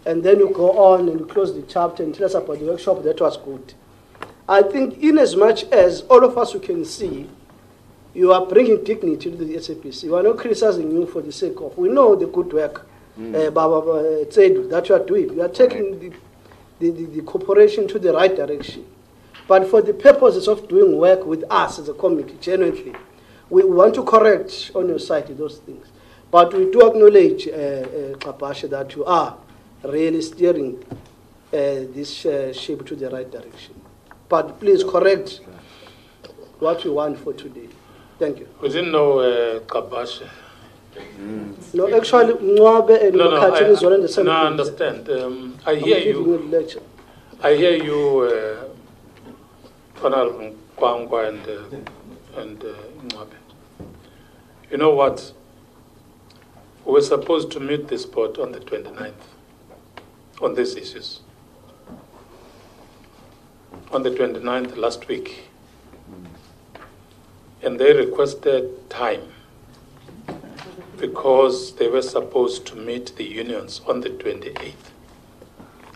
and then you go on and close the chapter and tell us about the workshop that was good. I think in as much as all of us who can see, you are bringing dignity to the SABC. We are not criticizing you for the sake of. We know the good work that you are doing. You are taking the corporation to the right direction. But for the purposes of doing work with us as a committee, genuinely, we want to correct on your side those things. But we do acknowledge, Kapasha, that you are really steering this ship to the right direction. But please correct what we want for today. Thank you. We didn't know Kapasha. No, actually, Mwabe and Makati is all in the same No, I place. understand. I hear you. I hear you, Honorable Kwangwa and Mwabe. You know what? We were supposed to meet this board on the 29th on these issues. On the 29th last week. And they requested time because they were supposed to meet the unions on the 28th,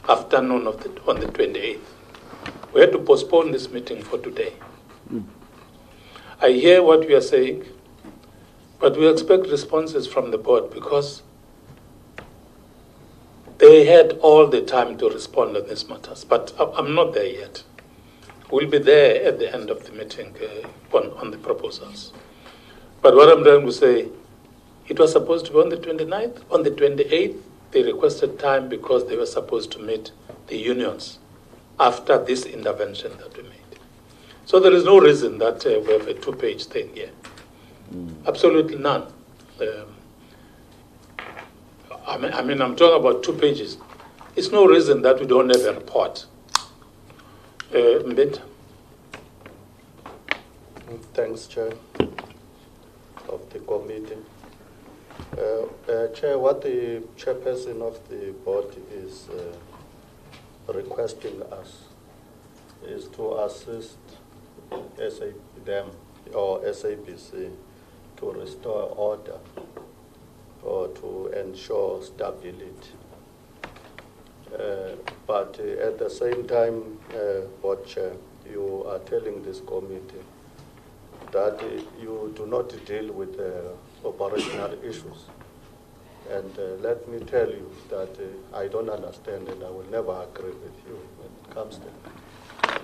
afternoon on the 28th. We had to postpone this meeting for today. I hear what you are saying, but we expect responses from the board because they had all the time to respond on these matters. But I'm not there yet. We'll be there at the end of the meeting on the proposals. But what I'm trying to say, it was supposed to be on the 29th. On the 28th, they requested time because they were supposed to meet the unions after this intervention that we made. So there is no reason that we have a 2-page thing here. Absolutely none. I mean, I'm talking about 2 pages. It's no reason that we don't have a report. Mbita. Thanks, Chair of the committee. Chair, what the chairperson of the board is requesting us is to assist SABC to restore order or to ensure stability. But at the same time, Board Chair, you are telling this committee that you do not deal with operational issues. And let me tell you that I don't understand and I will never agree with you when it comes to that.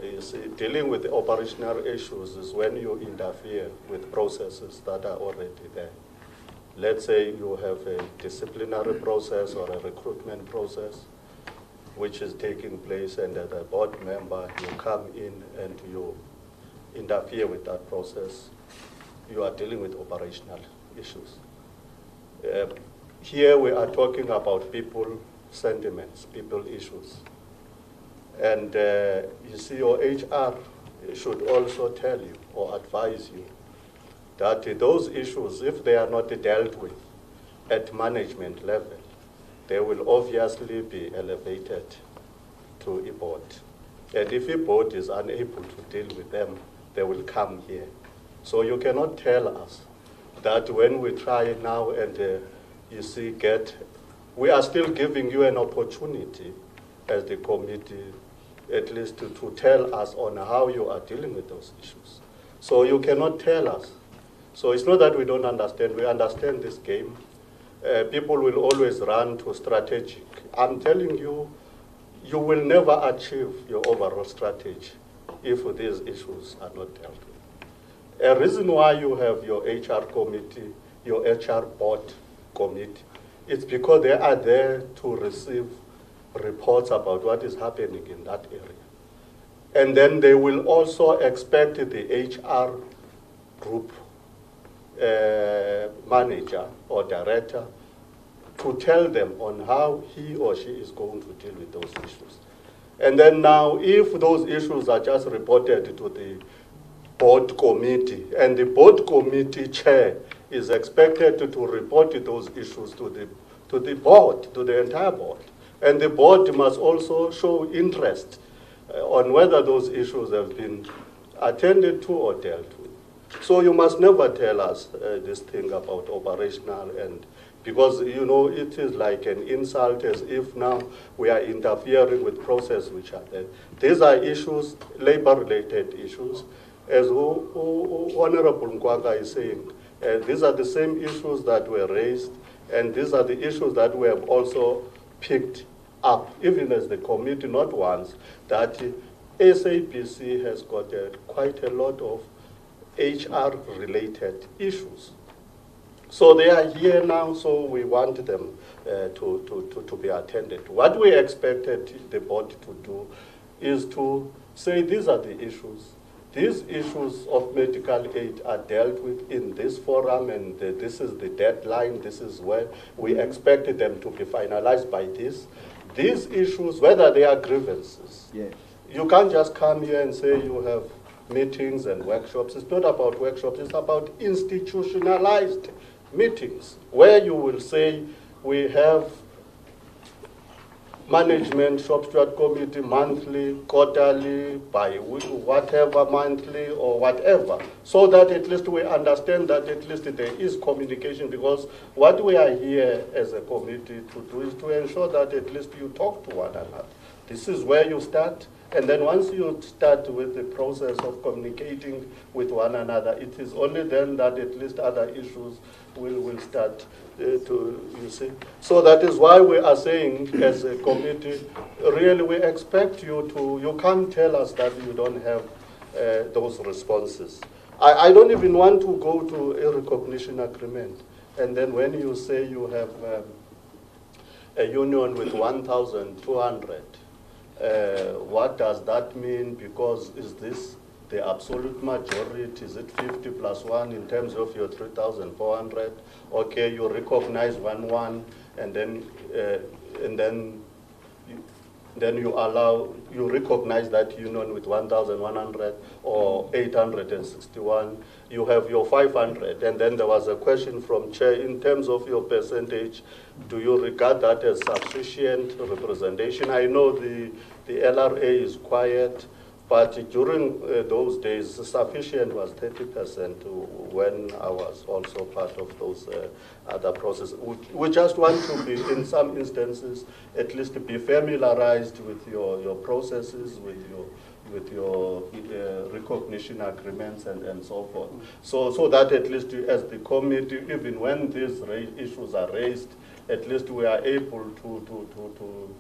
You see, dealing with the operational issues is when you interfere with processes that are already there. Let's say you have a disciplinary process or a recruitment process which is taking place, and as a board member, you come in and you interfere with that process. You are dealing with operational issues. Here we are talking about people sentiments, people issues. And you see, your HR should also tell you or advise you that those issues, if they are not dealt with at management level, they will obviously be elevated to a board. And if a board is unable to deal with them, they will come here. So you cannot tell us that when we try now and you see we are still giving you an opportunity as the committee at least to tell us on how you are dealing with those issues. So you cannot tell us. So it's not that we don't understand. We understand this game. People will always run to strategic. I'm telling you, you will never achieve your overall strategy if these issues are not dealt with. A reason why you have your HR committee, your HR board committee, it's because they are there to receive reports about what is happening in that area. And then they will also expect the HR group manager or director to tell them on how he or she is going to deal with those issues. And then now, if those issues are just reported to the board committee, and the board committee chair is expected to report those issues to the board, to the entire board. And the board must also show interest on whether those issues have been attended to or dealt with. So you must never tell us this thing about operational, and because, you know, it is like an insult, as if now we are interfering with process which are there. These are issues, labor-related issues, as Honorable Nkwaka is saying. These are the same issues that were raised, and these are the issues that we have also picked up, even as the committee, not once, that SABC has got quite a lot of HR-related issues. So they are here now, so we want them to be attended to. What we expected the board to do is to say these are the issues. These issues of medical aid are dealt with in this forum, and this is the deadline. This is where we expected them to be finalized by this. These issues, whether they are grievances, yes. You can't just come here and say you have meetings and workshops. It's not about workshops. It's about institutionalized meetings where you will say we have management shop steward committee monthly, quarterly, whatever, monthly or whatever, so that at least we understand that at least there is communication, because what we are here as a committee to do is to ensure that at least you talk to one another. This is where you start, and then once you start with the process of communicating with one another, it is only then that at least other issues will start you see. So that is why we are saying as a committee, really we expect you can't tell us that you don't have those responses. I don't even want to go to a recognition agreement. And then when you say you have a union with 1,200, what does that mean? Because is this the absolute majority? Is it 50 plus 1 in terms of your 3,400? Okay, you recognize 1-1, and then you recognize that union with 1,100 or 861. You have your 500, and then there was a question from Chair in terms of your percentage. Do you regard that as sufficient representation? I know the LRA is quiet, but during those days, sufficient was 30% when I was also part of those other processes. We just want to be, in some instances, at least be familiarized with your processes, with your recognition agreements and so forth. So that at least as the committee, even when these issues are raised, at least we are able to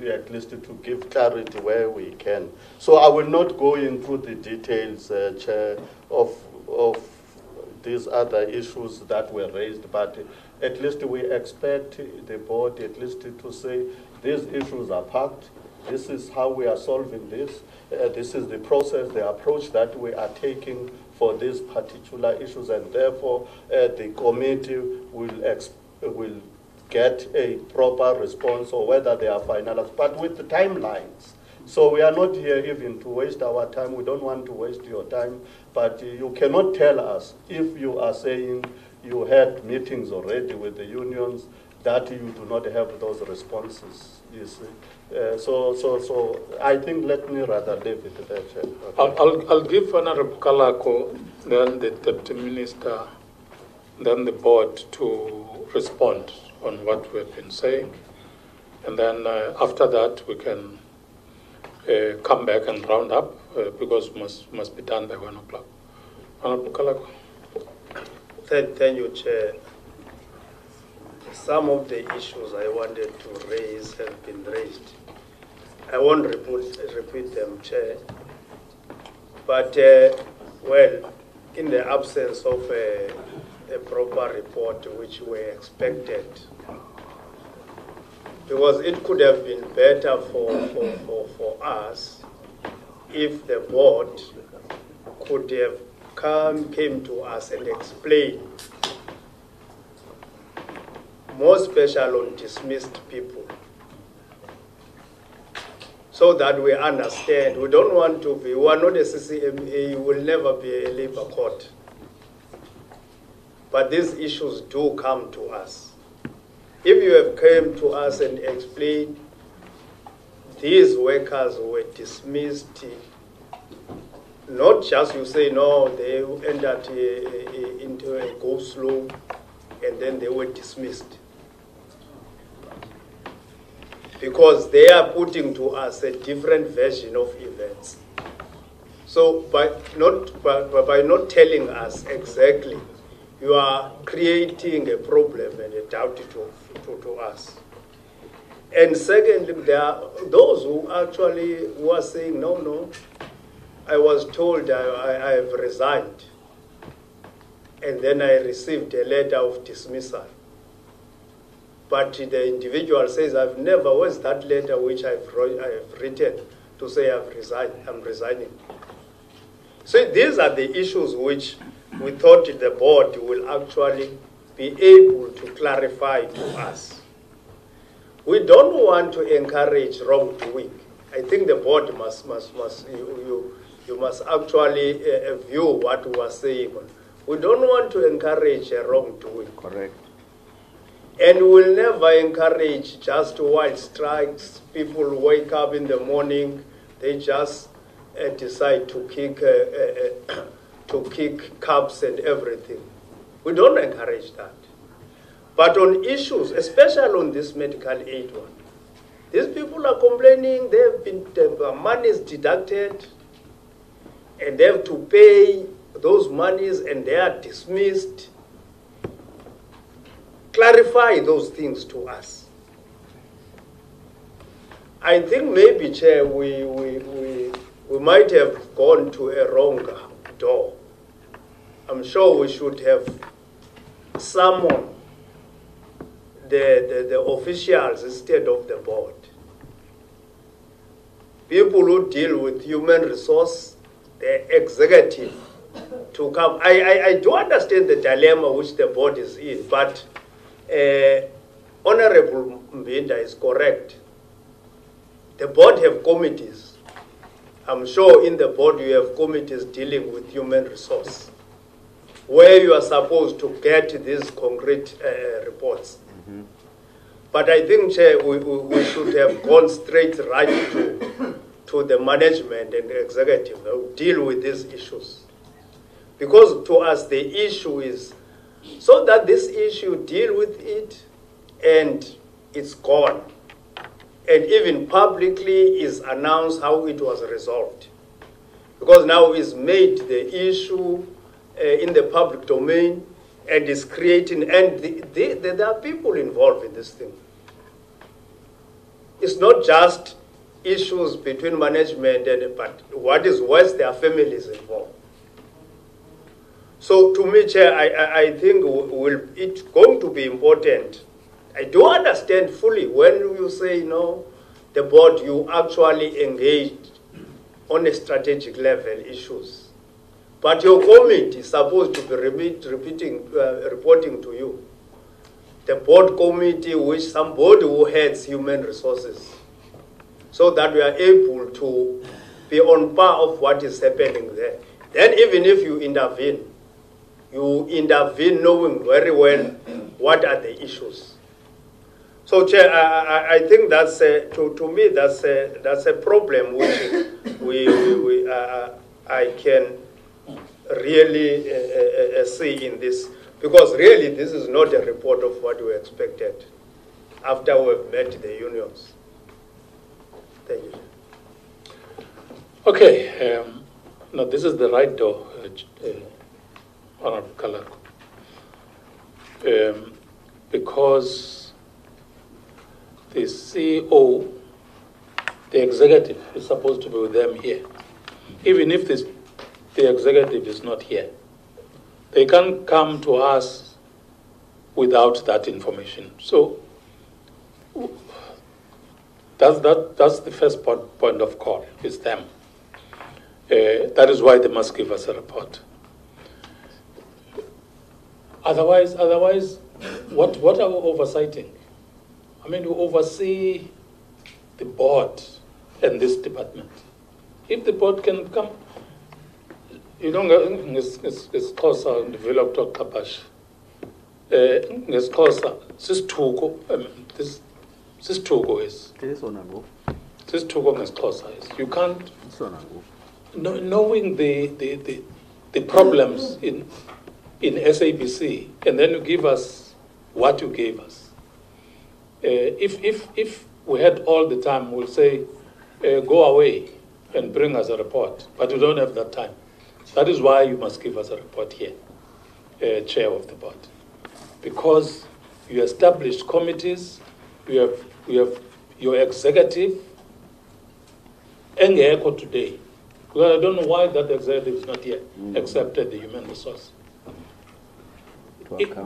at least to give clarity where we can. So I will not go into the details, Chair, of these other issues that were raised, but at least we expect the board at least to say these issues are parked. This is how we are solving this. This is the process, the approach that we are taking for these particular issues, and therefore the committee will get a proper response, or whether they are finalized, but with the timelines. So we are not here even to waste our time. We don't want to waste your time, but you cannot tell us if you are saying you had meetings already with the unions that you do not have those responses. You see? So I think let me rather leave it there. Okay. I'll give Honorable Kalako, then the Deputy Minister, then the board to respond on what we've been saying. And then after that, we can come back and round up because must be done by 1 o'clock. Honorable Kalako. Thank you, Chair. Some of the issues I wanted to raise have been raised. I won't repeat them, Chair. But, well, in the absence of a proper report which we expected, because it could have been better for us if the board could have came to us and explained, more special on dismissed people, so that we understand. We don't want to be, we are not a CCMA, we will never be a labor court. But these issues do come to us. If you have come to us and explained these workers were dismissed, not just you say, no, they entered into a go-slow and then they were dismissed. Because they are putting to us a different version of events. So by not telling us exactly, you are creating a problem and a doubt to us. And secondly, there are those who actually were saying, no, I was told I have resigned. And then I received a letter of dismissal. But the individual says, I've never, where's that letter which I've written to say I'm resigning? So these are the issues which we thought the board will actually be able to clarify to us. We don't want to encourage wrongdoing. I think the board you must actually view what we are saying. We don't want to encourage wrongdoing. Correct. And we'll never encourage just wild strikes. People wake up in the morning, they just decide to kick cups and everything. We don't encourage that. But on issues, especially on this medical aid one, these people are complaining, their money is deducted, and they have to pay those monies, and they are dismissed. Clarify those things to us. I think maybe, Chair, we might have gone to a wrong door. I'm sure we should have summoned the officials instead of the board. People who deal with human resource, the executive, to come. I do understand the dilemma which the board is in, but Honorable Mbinda is correct. The board have committees. I'm sure in the board you have committees dealing with human resource, where you are supposed to get these concrete reports. Mm-hmm. But I think, Chair, we should have gone straight right to the management and the executive who deal with these issues. Because to us the issue is, so that this issue deal with it and it's gone. And even publicly is announced how it was resolved. Because now it's made the issue in the public domain and is creating, and there are people involved in this thing. It's not just issues between management and, but what is worse, there are families involved. So to me, Chair, I think it's going to be important. I do understand fully when you say, no, the board, you actually engaged on a strategic level issues. But your committee is supposed to be reporting to you. The board committee, which somebody who heads human resources, so that we are able to be on par of what is happening there. Then even if you intervene knowing very well what are the issues. So, Chair, I think that's to me that's a problem which I can really see in this, because really this is not a report of what we expected after we've met the unions. Thank you. Okay, now this is the right door, Honorable Kalako. Because the CEO, the executive, is supposed to be with them here. Even if the executive is not here, they can't come to us without that information. So that's the first point of call, is them. That is why they must give us a report. Otherwise, what are we oversighting? I mean, we oversee the board and this department. If the board can come, you know, ngesixhosa developed okabash. Ngesixhosa sisithuko, this sisithuko is. Sisithuko ngesixhosa is. You can't, knowing the problems in SABC, and then you give us what you gave us. If we had all the time, we'll say, go away and bring us a report, but we don't have that time. That is why you must give us a report here, Chair of the Board. Because you established committees, we have your executive, engekho today. Because I don't know why that executive is not here, except the human resource.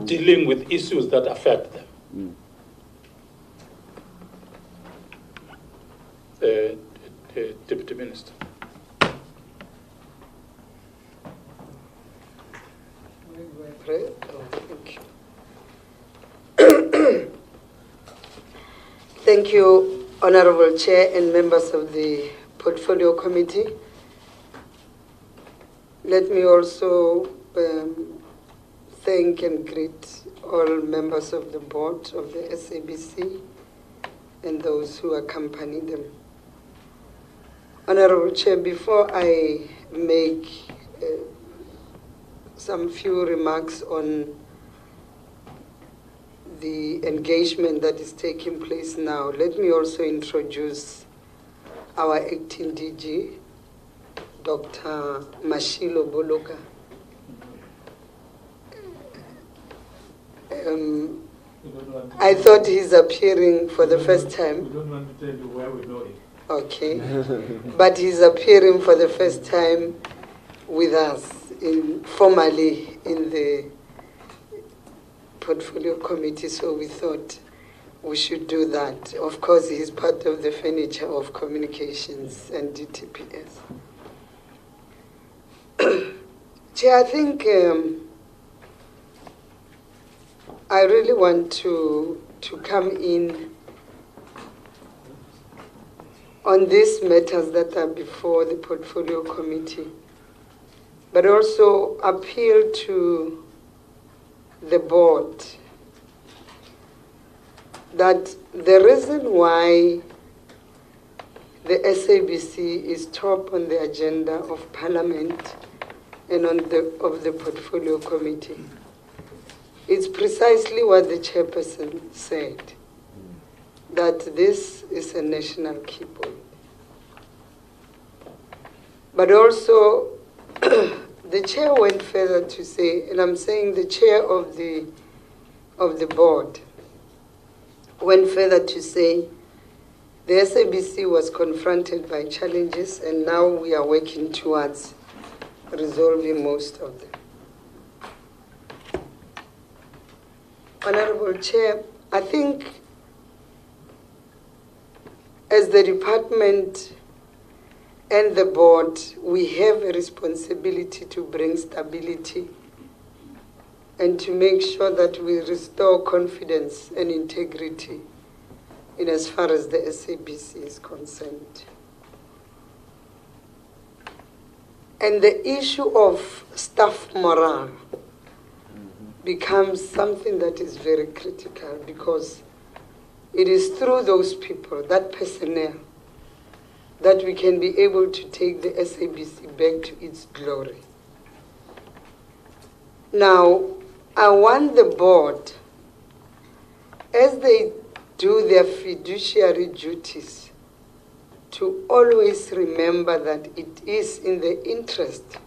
Dealing with issues that affect them. Deputy Minister. Thank you. Thank you, Honorable Chair and members of the Portfolio Committee. Let me also thank and greet all members of the board of the SABC and those who accompany them. Honorable Chair, before I make some few remarks on the engagement that is taking place now, let me also introduce our acting DG, Dr. Mashilo Boloka. I thought he's appearing for the first time. We don't want to tell you where we know him. Okay. But he's appearing for the first time with us formally in the Portfolio Committee, so we thought we should do that. Of course, he's part of the furniture of communications and DTPS. Chair, I think I really want to come in on these matters that are before the Portfolio Committee, but also appeal to the board that the reason why the SABC is top on the agenda of Parliament and of the Portfolio Committee, it's precisely what the chairperson said, that this is a national key point. But also, the chair went further to say, and I'm saying the chair of the board went further to say, the SABC was confronted by challenges, and now we are working towards resolving most of them. Honorable Chair, I think as the department and the board, we have a responsibility to bring stability and to make sure that we restore confidence and integrity in as far as the SABC is concerned. And the issue of staff morale becomes something that is very critical, because it is through those people, that personnel, that we can be able to take the SABC back to its glory. Now, I want the board, as they do their fiduciary duties, to always remember that it is in the interest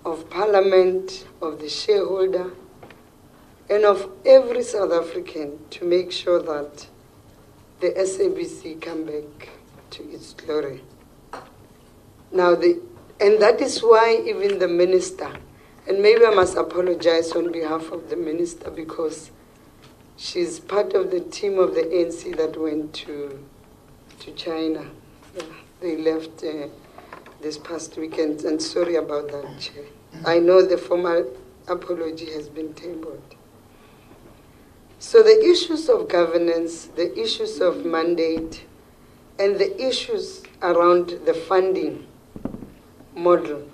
of Parliament, of the shareholder, and of every South African to make sure that the SABC come back to its glory. Now, and that is why even the minister, and maybe I must apologize on behalf of the minister, because she's part of the team of the ANC that went to China. Yeah, they left this past weekend, and sorry about that, Chair. I know the formal apology has been tabled. So the issues of governance, the issues of mandate, and the issues around the funding model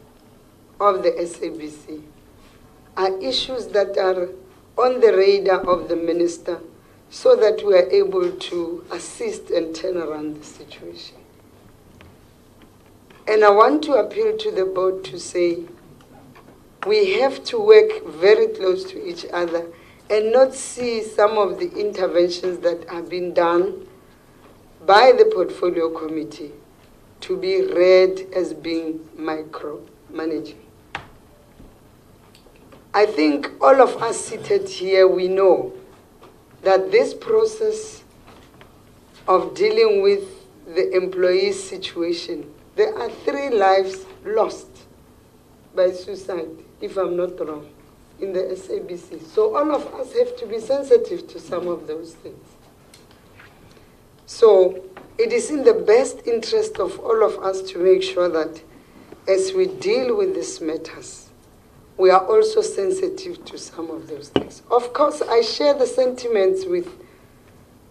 of the SABC are issues that are on the radar of the minister, so that we are able to assist and turn around the situation. And I want to appeal to the board to say, we have to work very close to each other and not see some of the interventions that have been done by the portfolio committee to be read as being micromanaging. I think all of us seated here, we know that this process of dealing with the employee's situation, there are 3 lives lost by suicide, if I'm not wrong, in the SABC. So all of us have to be sensitive to some of those things. So it is in the best interest of all of us to make sure that as we deal with these matters, we are also sensitive to some of those things. Of course, I share the sentiments with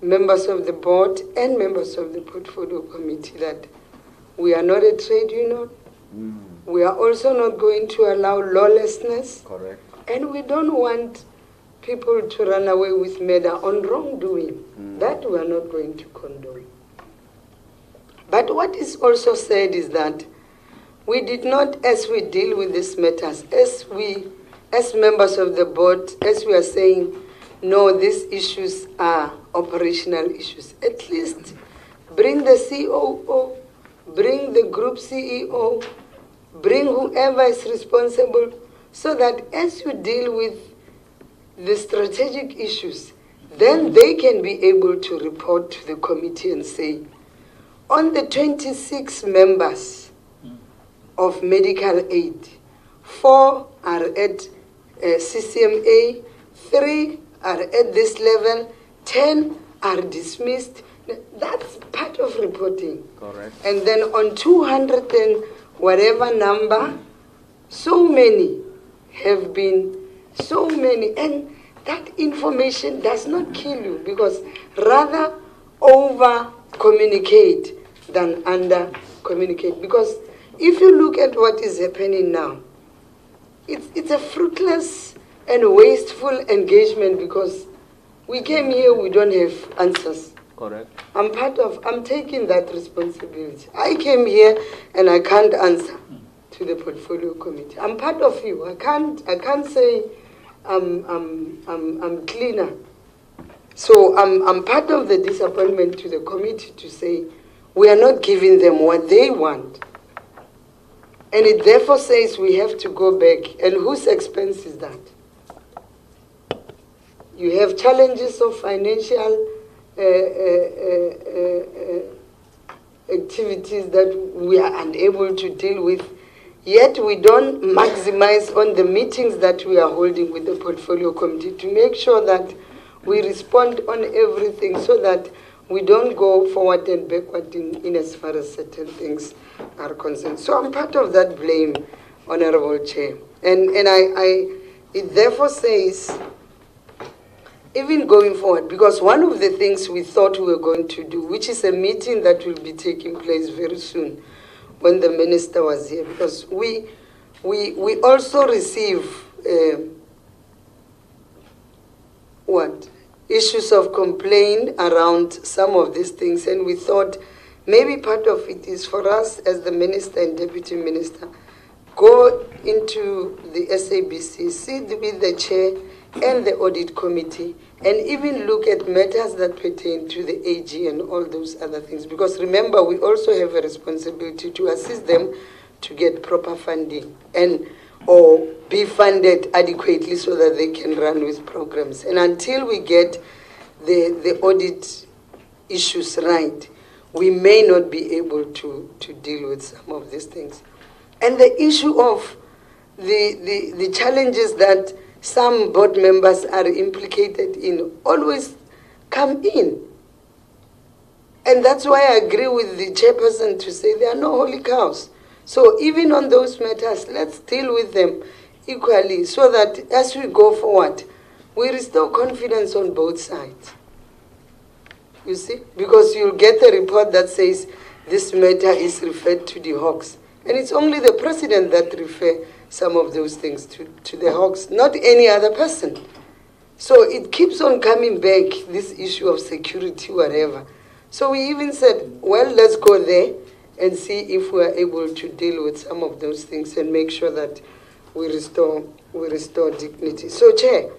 members of the board and members of the portfolio committee that we are not a trade union. We are also not going to allow lawlessness. Correct. And we don't want people to run away with murder on wrongdoing. That we are not going to condone. But what is also said is that we did not, as we deal with these matters, as members of the board, as we are saying, no, these issues are operational issues. At least bring the COO, bring the group CEO, bring whoever is responsible, so that as you deal with the strategic issues, then they can be able to report to the committee and say, on the 26 members of medical aid, 4 are at CCMA, 3 are at this level, 10 are dismissed. That's part of reporting. Correct. And then on 200 and whatever number, so many have been, so many. And that information does not kill you, because rather over-communicate than under-communicate. Because if you look at what is happening now, it's a fruitless and wasteful engagement, because we came here, we don't have answers. Correct. I'm taking that responsibility. I came here and I can't answer to the portfolio committee. I'm part of you. I can't say I'm cleaner. So I'm part of the disappointment to the committee to say we are not giving them what they want. And it therefore says we have to go back. And whose expense is that? You have challenges of financial activities that we are unable to deal with, yet we don't maximize on the meetings that we are holding with the portfolio committee to make sure that we respond on everything, so that we don't go forward and backward in as far as certain things are concerned. So I'm part of that blame, Honorable Chair. And it therefore says, even going forward, because one of the things we thought we were going to do, which is a meeting that will be taking place very soon when the minister was here, because we also receive issues of complaint around some of these things, and we thought maybe part of it is for us as the minister and deputy minister, go into the SABC, sit with the chair and the audit committee, and even look at matters that pertain to the AG and all those other things. Because remember, we also have a responsibility to assist them to get proper funding or be funded adequately so that they can run with programs. And until we get the audit issues right, we may not be able to deal with some of these things. And the issue of the challenges that some board members are implicated in always come in. And that's why I agree with the chairperson to say there are no holy cows. So even on those matters, let's deal with them equally so that as we go forward, we restore confidence on both sides. You see? Because you'll get a report that says this matter is referred to the Hawks. And it's only the president that refers some of those things to the Hawks, not any other person. So it keeps on coming back, this issue of security, whatever. So we even said, well, let's go there and see if we are able to deal with some of those things and make sure that we restore dignity. So, Chair,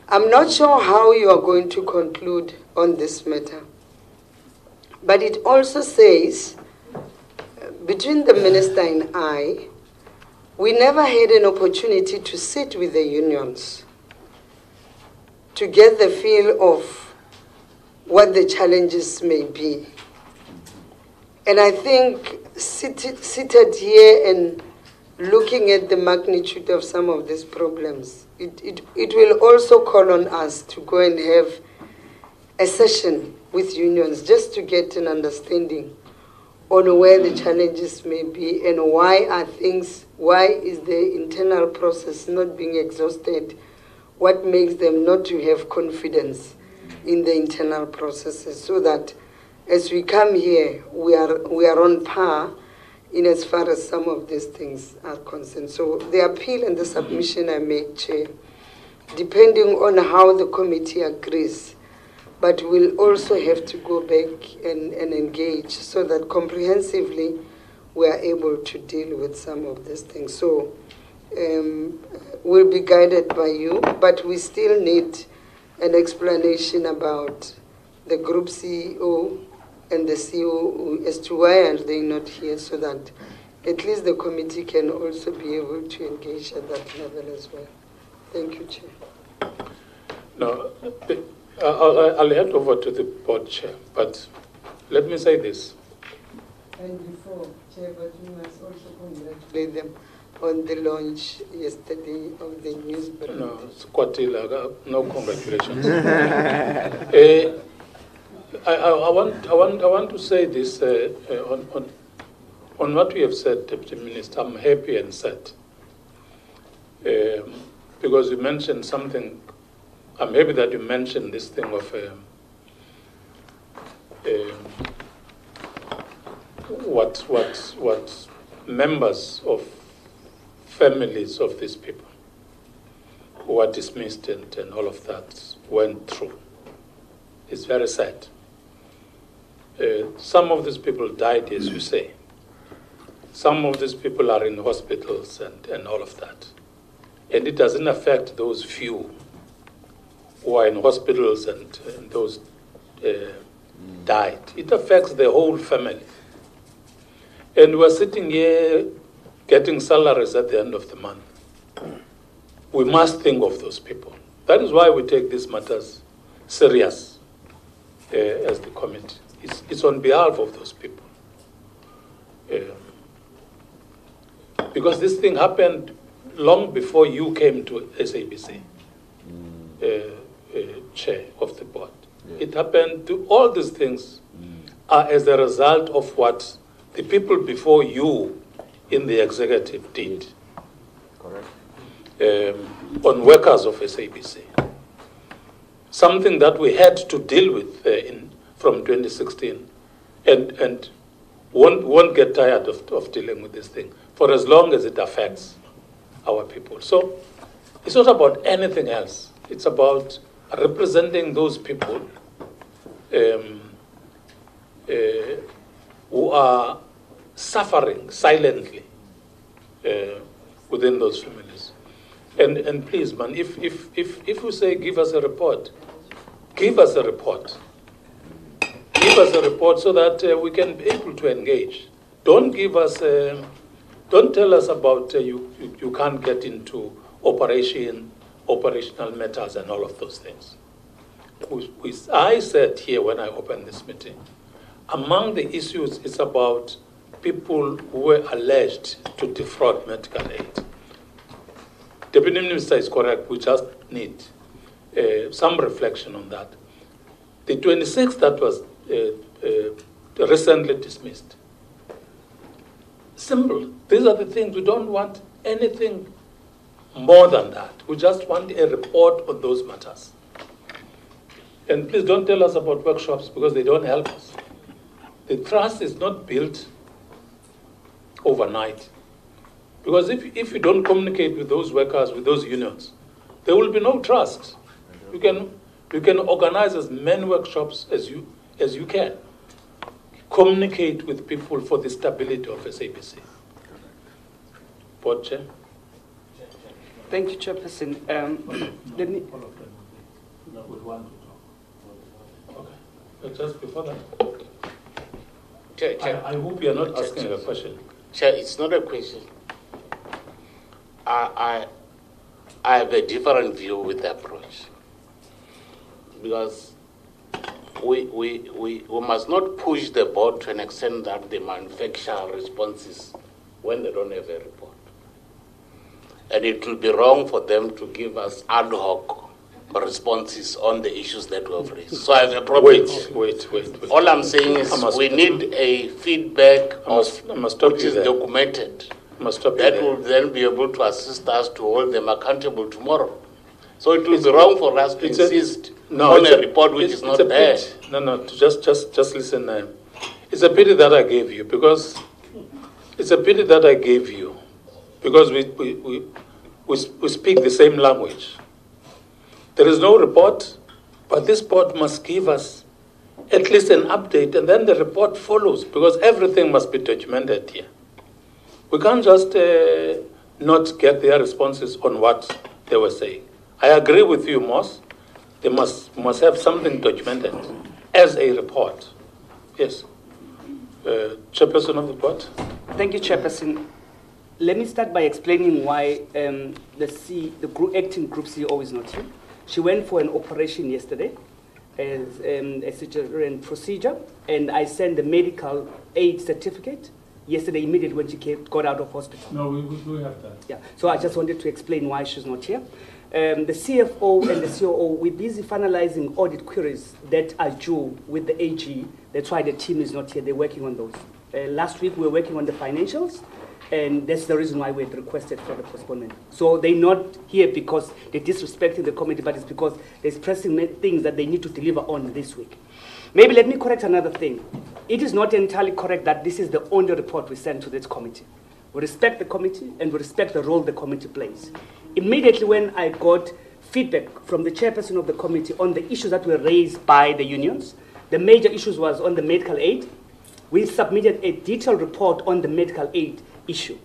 I'm not sure how you are going to conclude on this matter. But it also says, between the minister and I, we never had an opportunity to sit with the unions to get the feel of what the challenges may be. And I think seated here and looking at the magnitude of some of these problems, it will also call on us to go and have a session with unions just to get an understanding on where the challenges may be and why is the internal process not being exhausted, what makes them not to have confidence in the internal processes, so that as we come here, we are on par in as far as some of these things are concerned. So the appeal and the submission I make, Chair, depending on how the committee agrees, but we'll also have to go back and engage so that comprehensively we are able to deal with some of these things. So we'll be guided by you, but we still need an explanation about the group CEO and the CEO as to why are they not here, so that at least the committee can also be able to engage at that level as well. Thank you, Chair. No, I'll hand over to the board chair, but let me say this. And before, Chair, but you must also congratulate them on the launch yesterday of the news bulletin. No, Squatila, no congratulations. I want to say this on what we have said, Deputy Minister. I'm happy and sad because you mentioned something. I'm happy that you mentioned this thing of what members of families of these people who are dismissed and all of that went through. It's very sad. Some of these people died, as you say. Some of these people are in hospitals and all of that. And it doesn't affect those few who are in hospitals and those died. It affects the whole family. And we're sitting here getting salaries at the end of the month. We must think of those people. That is why we take these matters serious as the committee. It's on behalf of those people. Because this thing happened long before you came to SABC, chair of the board. It happened to all these things are as a result of what the people before you in the executive did. Correct. On workers of SABC. Something that we had to deal with from 2016 and won't get tired of dealing with this thing for as long as it affects our people. So it's not about anything else. It's about representing those people who are suffering silently within those families. And please, man, if you say give us a report, give us a report. Give us a report so that we can be able to engage. Don't give us, don't tell us about you can't get into operational matters and all of those things. I said here when I opened this meeting, among the issues is about people who were alleged to defraud medical aid. Deputy Minister is correct. We just need some reflection on that. The 26th that was recently dismissed. Simple. These are the things. We don't want anything more than that. We just want a report on those matters. And please don't tell us about workshops because they don't help us. The trust is not built overnight. Because if you don't communicate with those workers, with those unions, there will be no trust. You can organize as many workshops as you can. Communicate with people for the stability of SABC. Board Chair. Thank you, Chairperson. Let me. Okay. But just before that, Chair, I hope you are not asking a question. Chair, it's not a question. I have a different view with the approach. Because we must not push the board to an extent that they manufacture responses when they don't have a report. And it will be wrong for them to give us ad hoc responses on the issues that we have raised. So I have a problem. Wait. All I'm saying is we need a feedback which is documented that will then be able to assist us to hold them accountable tomorrow. So it will be wrong for us to insist on a report which is not there. No, just listen. It's a pity that I gave you because we speak the same language. There is no report, but this board must give us at least an update, and then the report follows because everything must be documented here. We can't just not get their responses on what they were saying. I agree with you, Moss. They must have something documented as a report. Yes. Chairperson of the board. Thank you, Chairperson. Let me start by explaining why the acting group CEO is not here. She went for an operation yesterday as a cesarean procedure, and I sent the medical aid certificate yesterday immediately when she got out of hospital. No, we do have that. Yeah, so I just wanted to explain why she's not here. The CFO and the COO, we're busy finalizing audit queries that are due with the AG. That's why the team is not here. They're working on those. Last week, we were working on the financials, and that's the reason why we had requested for the postponement. So they're not here because they're disrespecting the committee, but it's because there's pressing things that they need to deliver on this week. Maybe let me correct another thing. It is not entirely correct that this is the only report we send to this committee. We respect the committee and we respect the role the committee plays. Immediately when I got feedback from the chairperson of the committee on the issues that were raised by the unions, the major issues was on the medical aid. We submitted a detailed report on the medical aid issue.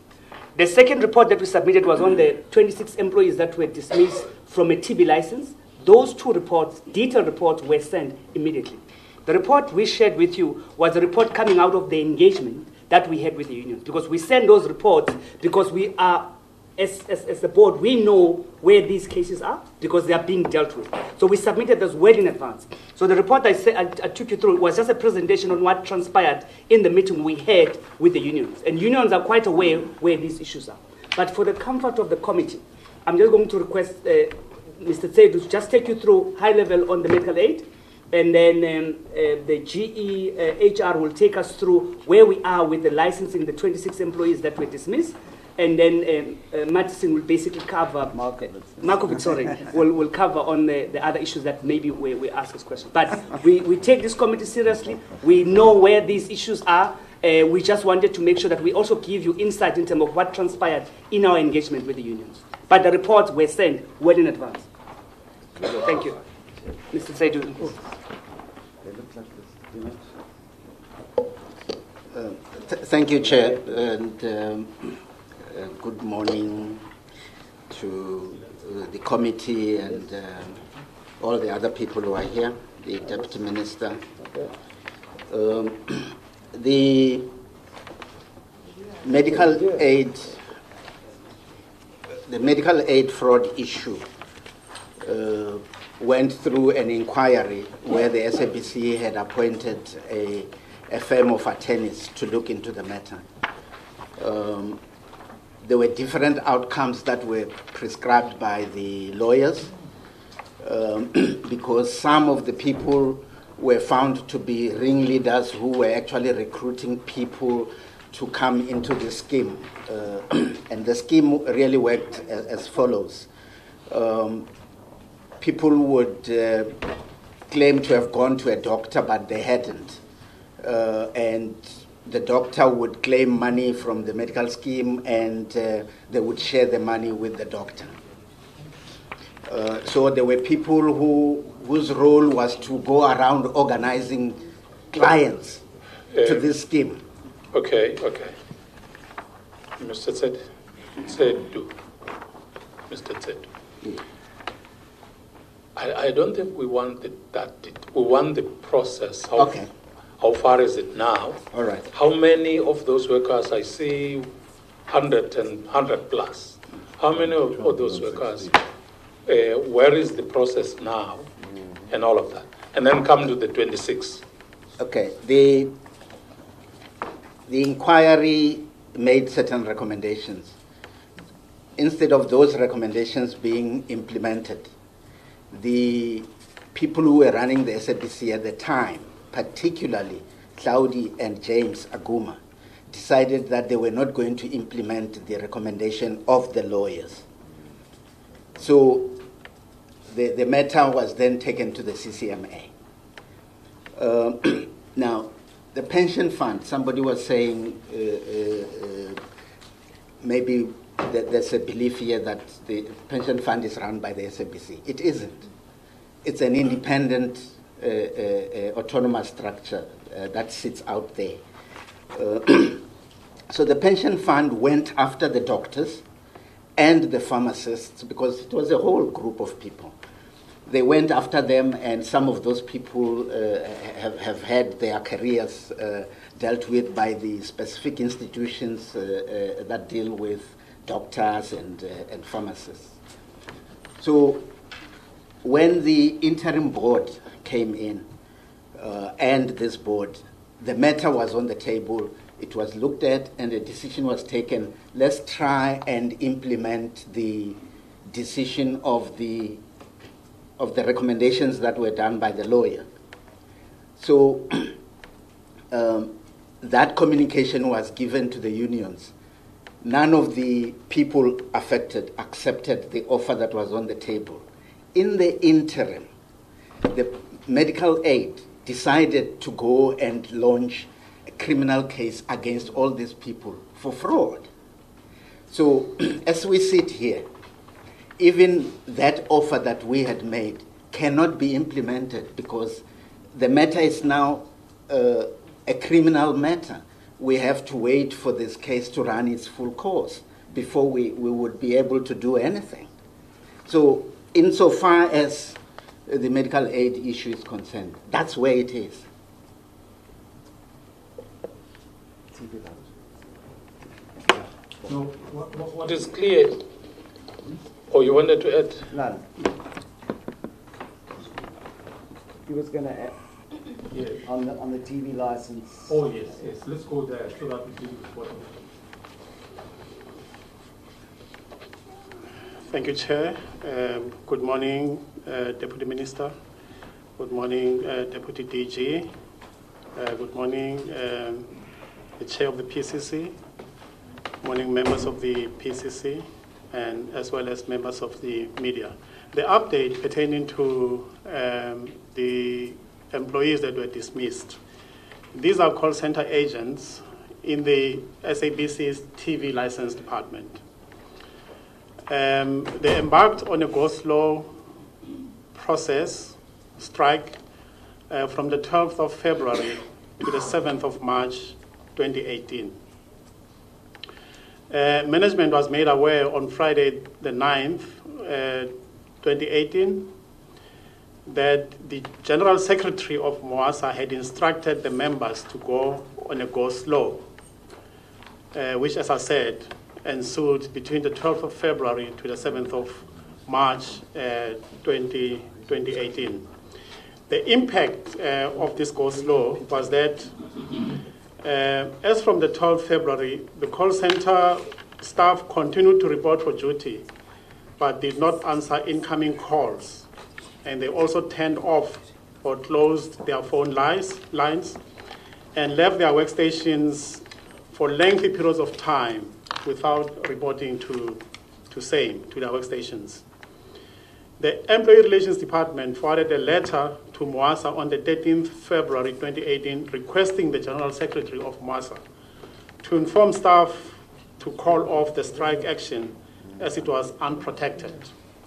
The second report that we submitted was on the 26 employees that were dismissed from a TB license. Those two reports, detailed reports, were sent immediately. The report we shared with you was a report coming out of the engagement that we had with the unions, because we send those reports because we are, as the board, we know where these cases are because they are being dealt with. So we submitted those well in advance. So the report I took you through was just a presentation on what transpired in the meeting we had with the unions. And unions are quite aware where these issues are. But for the comfort of the committee, I'm just going to request Mr. Tsedu to just take you through high level on the medical aid. And then the GE HR will take us through where we are with the licensing the 26 employees that were dismissed. And then Mattison will basically cover, Markovic, sorry, will cover on the other issues that maybe we ask us questions. But we take this committee seriously. We know where these issues are. We just wanted to make sure that we also give you insight in terms of what transpired in our engagement with the unions. But the reports were sent well in advance. Thank you. Mr. Saidu. Thank you, Chair, and good morning to the committee and all the other people who are here, the Deputy Minister. The medical aid fraud issue went through an inquiry where the SABC had appointed a firm of attorneys to look into the matter. There were different outcomes that were prescribed by the lawyers because some of the people were found to be ringleaders who were actually recruiting people to come into the scheme. And the scheme really worked as follows. People would claim to have gone to a doctor, but they hadn't. And the doctor would claim money from the medical scheme, and they would share the money with the doctor. So there were people whose role was to go around organizing clients to this scheme. Okay. Mr. Tsedu. Mr. Tsedu. Yeah. I don't think we want that. We want the process. Okay. How far is it now? All right. How many of those workers? I see 100 plus. How many of those workers? Where is the process now? And all of that. And then come to the 26. Okay. The inquiry made certain recommendations. Instead of those recommendations being implemented, the people who were running the SABC at the time, particularly Claudi and James Aguma, decided that they were not going to implement the recommendation of the lawyers. So the matter was then taken to the CCMA. Now, the pension fund, somebody was saying maybe there's a belief here that the pension fund is run by the SABC. It isn't. It's an independent autonomous structure that sits out there. So the pension fund went after the doctors and the pharmacists because it was a whole group of people. They went after them, and some of those people have had their careers dealt with by the specific institutions that deal with doctors and pharmacists. So when the interim board came in and this board, the matter was on the table, it was looked at, and a decision was taken. Let's try and implement the decision of the recommendations that were done by the lawyer. So that communication was given to the unions. None of the people affected accepted the offer that was on the table. In the interim, the medical aid decided to go and launch a criminal case against all these people for fraud. So as we sit here, even that offer that we had made cannot be implemented because the matter is now a criminal matter. We have to wait for this case to run its full course before we would be able to do anything. So insofar as the medical aid issue is concerned, that's where it is. No, what is clear, or you wanted to add? None. He was going to add on the TV license. Oh, yes. Let's go there so that we do what. Thank you, Chair. Good morning, Deputy Minister. Good morning, Deputy DG. Good morning, the Chair of the PCC. Good morning, members of the PCC, and as well as members of the media. The update pertaining to the employees that were dismissed. These are call center agents in the SABC's TV license department. They embarked on a go-slow process, strike, from the 12th of February to the 7th of March 2018. Management was made aware on Friday the 9th, 2018, that the General Secretary of MOASA had instructed the members to go on a go-slow, which, as I said, ensued between the 12th of February to the 7th of March 2018. The impact of this go-slow was that as from the 12th February, the call center staff continued to report for duty, but did not answer incoming calls. And they also turned off or closed their phone lines and left their workstations for lengthy periods of time without reporting to SAME, to their workstations. The Employee Relations Department forwarded a letter to MOASA on the 13th February 2018 requesting the General Secretary of MOASA to inform staff to call off the strike action as it was unprotected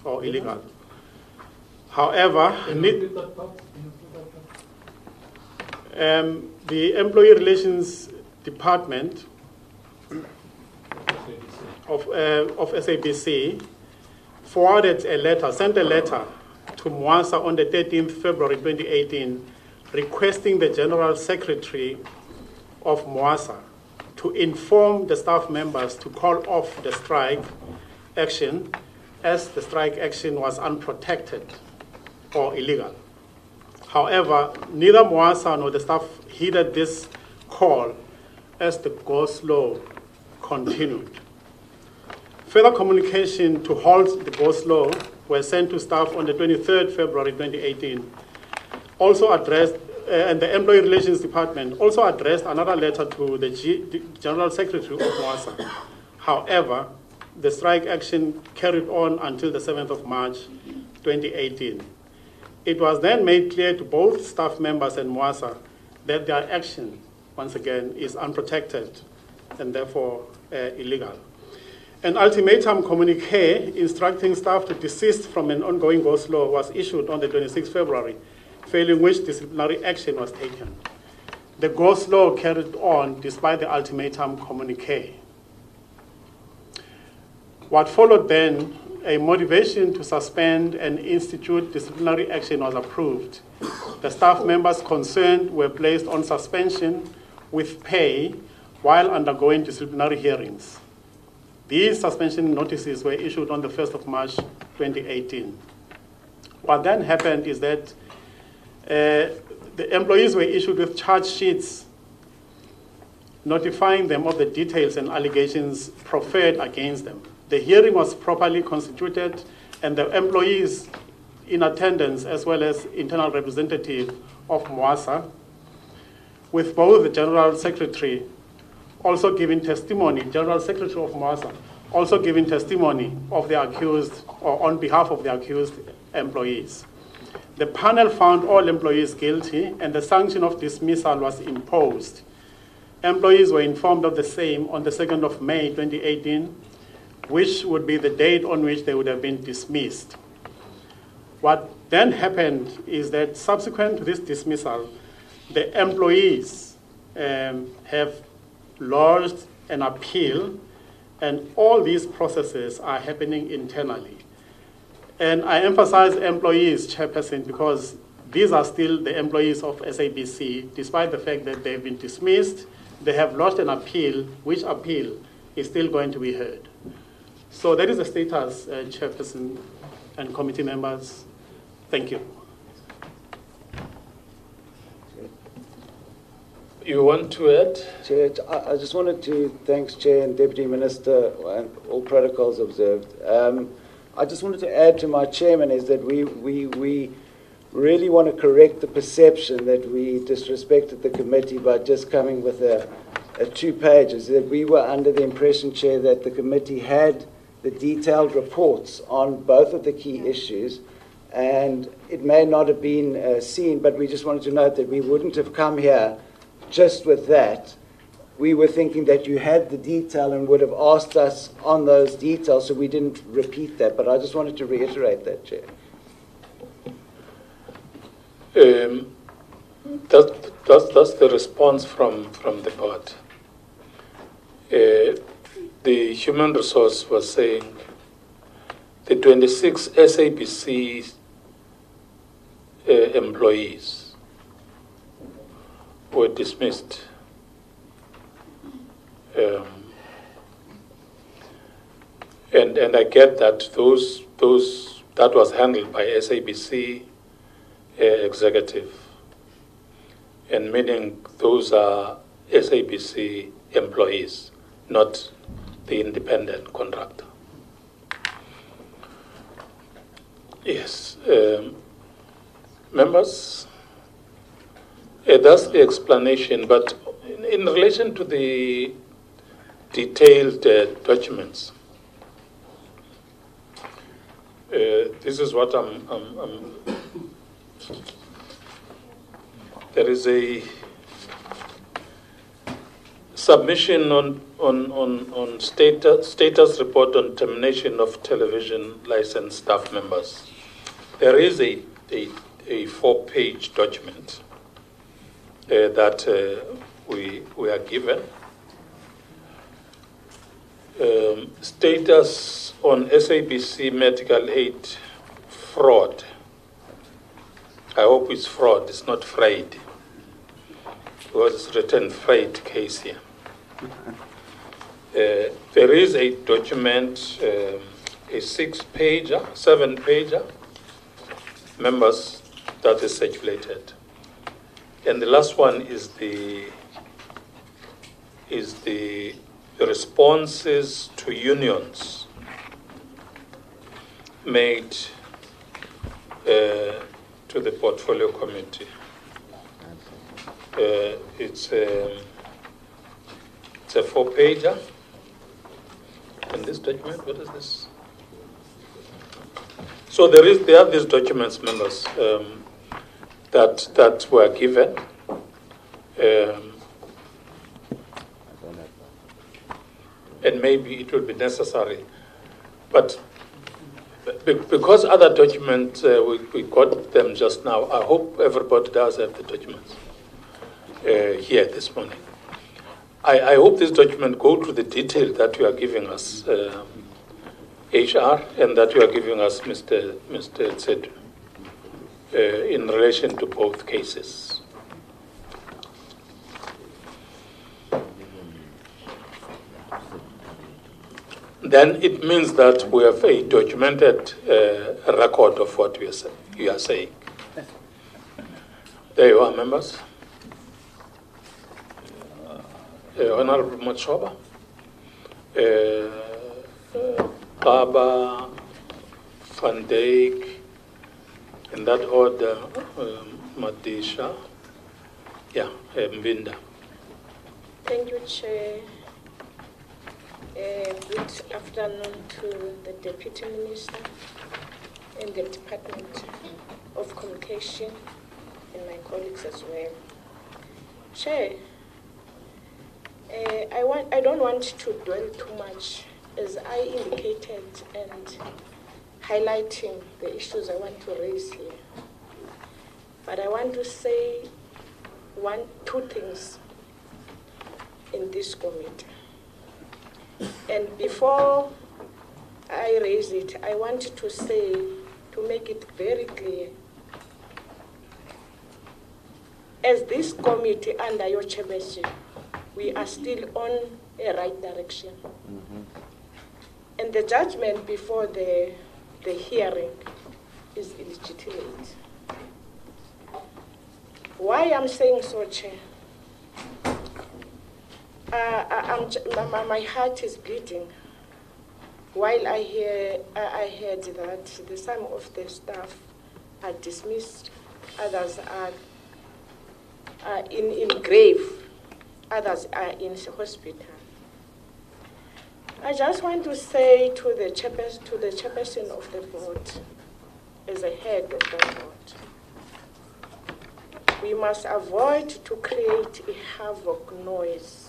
or illegal. However, the Employee Relations Department of SABC sent a letter to MOASA on the 13th February 2018 requesting the General Secretary of MOASA to inform the staff members to call off the strike action as the strike action was unprotected or illegal. However, neither MOASA nor the staff heeded this call as the go-slow continued. Further communication to halt the go-slow were sent to staff on the 23rd February 2018. Also addressed, and the Employee Relations Department also addressed another letter to the General Secretary of MOASA. However, the strike action carried on until the 7th of March 2018. It was then made clear to both staff members and MOASA that their action, once again, is unprotected and therefore illegal. An ultimatum communique instructing staff to desist from an ongoing go-slow was issued on the 26th February, failing which disciplinary action was taken. The go-slow carried on despite the ultimatum communique. What followed then, a motivation to suspend and institute disciplinary action was approved. The staff members concerned were placed on suspension with pay while undergoing disciplinary hearings. These suspension notices were issued on the 1st of March 2018. What then happened is that the employees were issued with charge sheets notifying them of the details and allegations proffered against them. The hearing was properly constituted, and the employees in attendance, as well as internal representative of MOASA, with both the General Secretary also giving testimony, General Secretary of MOASA also giving testimony of the accused or on behalf of the accused employees. The panel found all employees guilty, and the sanction of dismissal was imposed. Employees were informed of the same on the 2nd of May 2018, which would be the date on which they would have been dismissed. What then happened is that subsequent to this dismissal, the employees have lodged an appeal, and all these processes are happening internally. And I emphasize employees, Chairperson, because these are still the employees of SABC, despite the fact that they've been dismissed. They have lodged an appeal, which appeal is still going to be heard. So that is the status, Chairperson and committee members. Thank you. You want to add? Chair, I just wanted to thank Chair and Deputy Minister and all protocols observed. I just wanted to add to my chairman is that we really want to correct the perception that we disrespected the committee by just coming with a 2-pager. That we were under the impression, Chair, that the committee had the detailed reports on both of the key issues, and it may not have been seen, but we just wanted to note that we wouldn't have come here just with that. We were thinking that you had the detail and would have asked us on those details, so we didn't repeat that. But I just wanted to reiterate that, Chair. That's the response from the board. The human resource was saying the 26 SABC employees were dismissed. And I get that that was handled by SABC executive, and meaning those are SABC employees, not the independent contractor. Yes, members, that's the explanation, but in relation to the detailed documents, this is what there is a submission on status report on termination of television licensed staff members. There is a 4-page document that we are given. Status on SABC medical aid fraud. I hope it's fraud, it's not fraud, because it's written fraud case here. There is a document, a 6-pager, 7-pager, members, that is circulated. And the last one is the responses to unions made to the portfolio committee. It's a 4-pager. And this document, what is this? So there are these documents, members, that were given. And maybe it will be necessary. But because other documents, we got them just now, I hope everybody does have the documents here this morning. I hope this document go to the detail that you are giving us, HR, and that you are giving us, Mr. Tsedu, in relation to both cases. Then it means that we have a documented record of what you are saying. There you are, members. Honorable Matshoba, Baba, Van Dijk, in that order, Madisha, Mbinda. Thank you, Chair. Good afternoon to the Deputy Minister and the Department of Communication and my colleagues as well. Chair, I don't want to dwell too much, as I indicated and highlighting the issues I want to raise here. But I want to say two things in this committee. And before I raise it, I want to say, to make it very clear, as this committee under your chairmanship, we are still on a right direction. Mm-hmm. And the judgment before the hearing is illegitimate. Why I'm saying so, Chair? My heart is bleeding while I heard that some of the staff are dismissed others are in grave, others are in hospital. I just want to say to the chairperson of the board, as a head of the board, we must avoid to create a havoc noise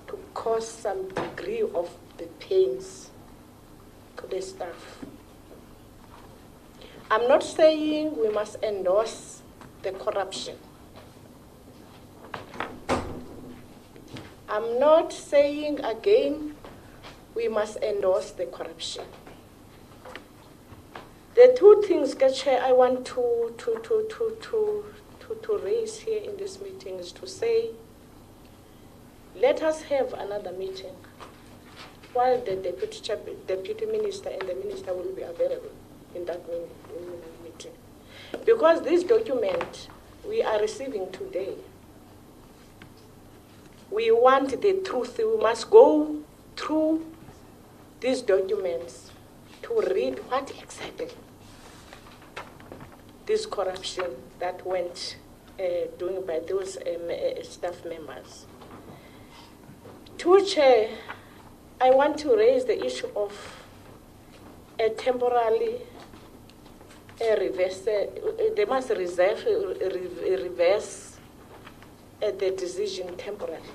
to cause some degree of the pains to the staff. I'm not saying we must endorse the corruption. I'm not saying again we must endorse the corruption. The two things, Chair, I want to raise here in this meeting is to say, let us have another meeting while the deputy minister and the minister will be available in that meeting. Because this document we are receiving today, we want the truth. We must go through these documents to read what exactly this corruption that went doing by those staff members. To Chair, I want to raise the issue of a temporarily reverse. They must reverse the decision temporarily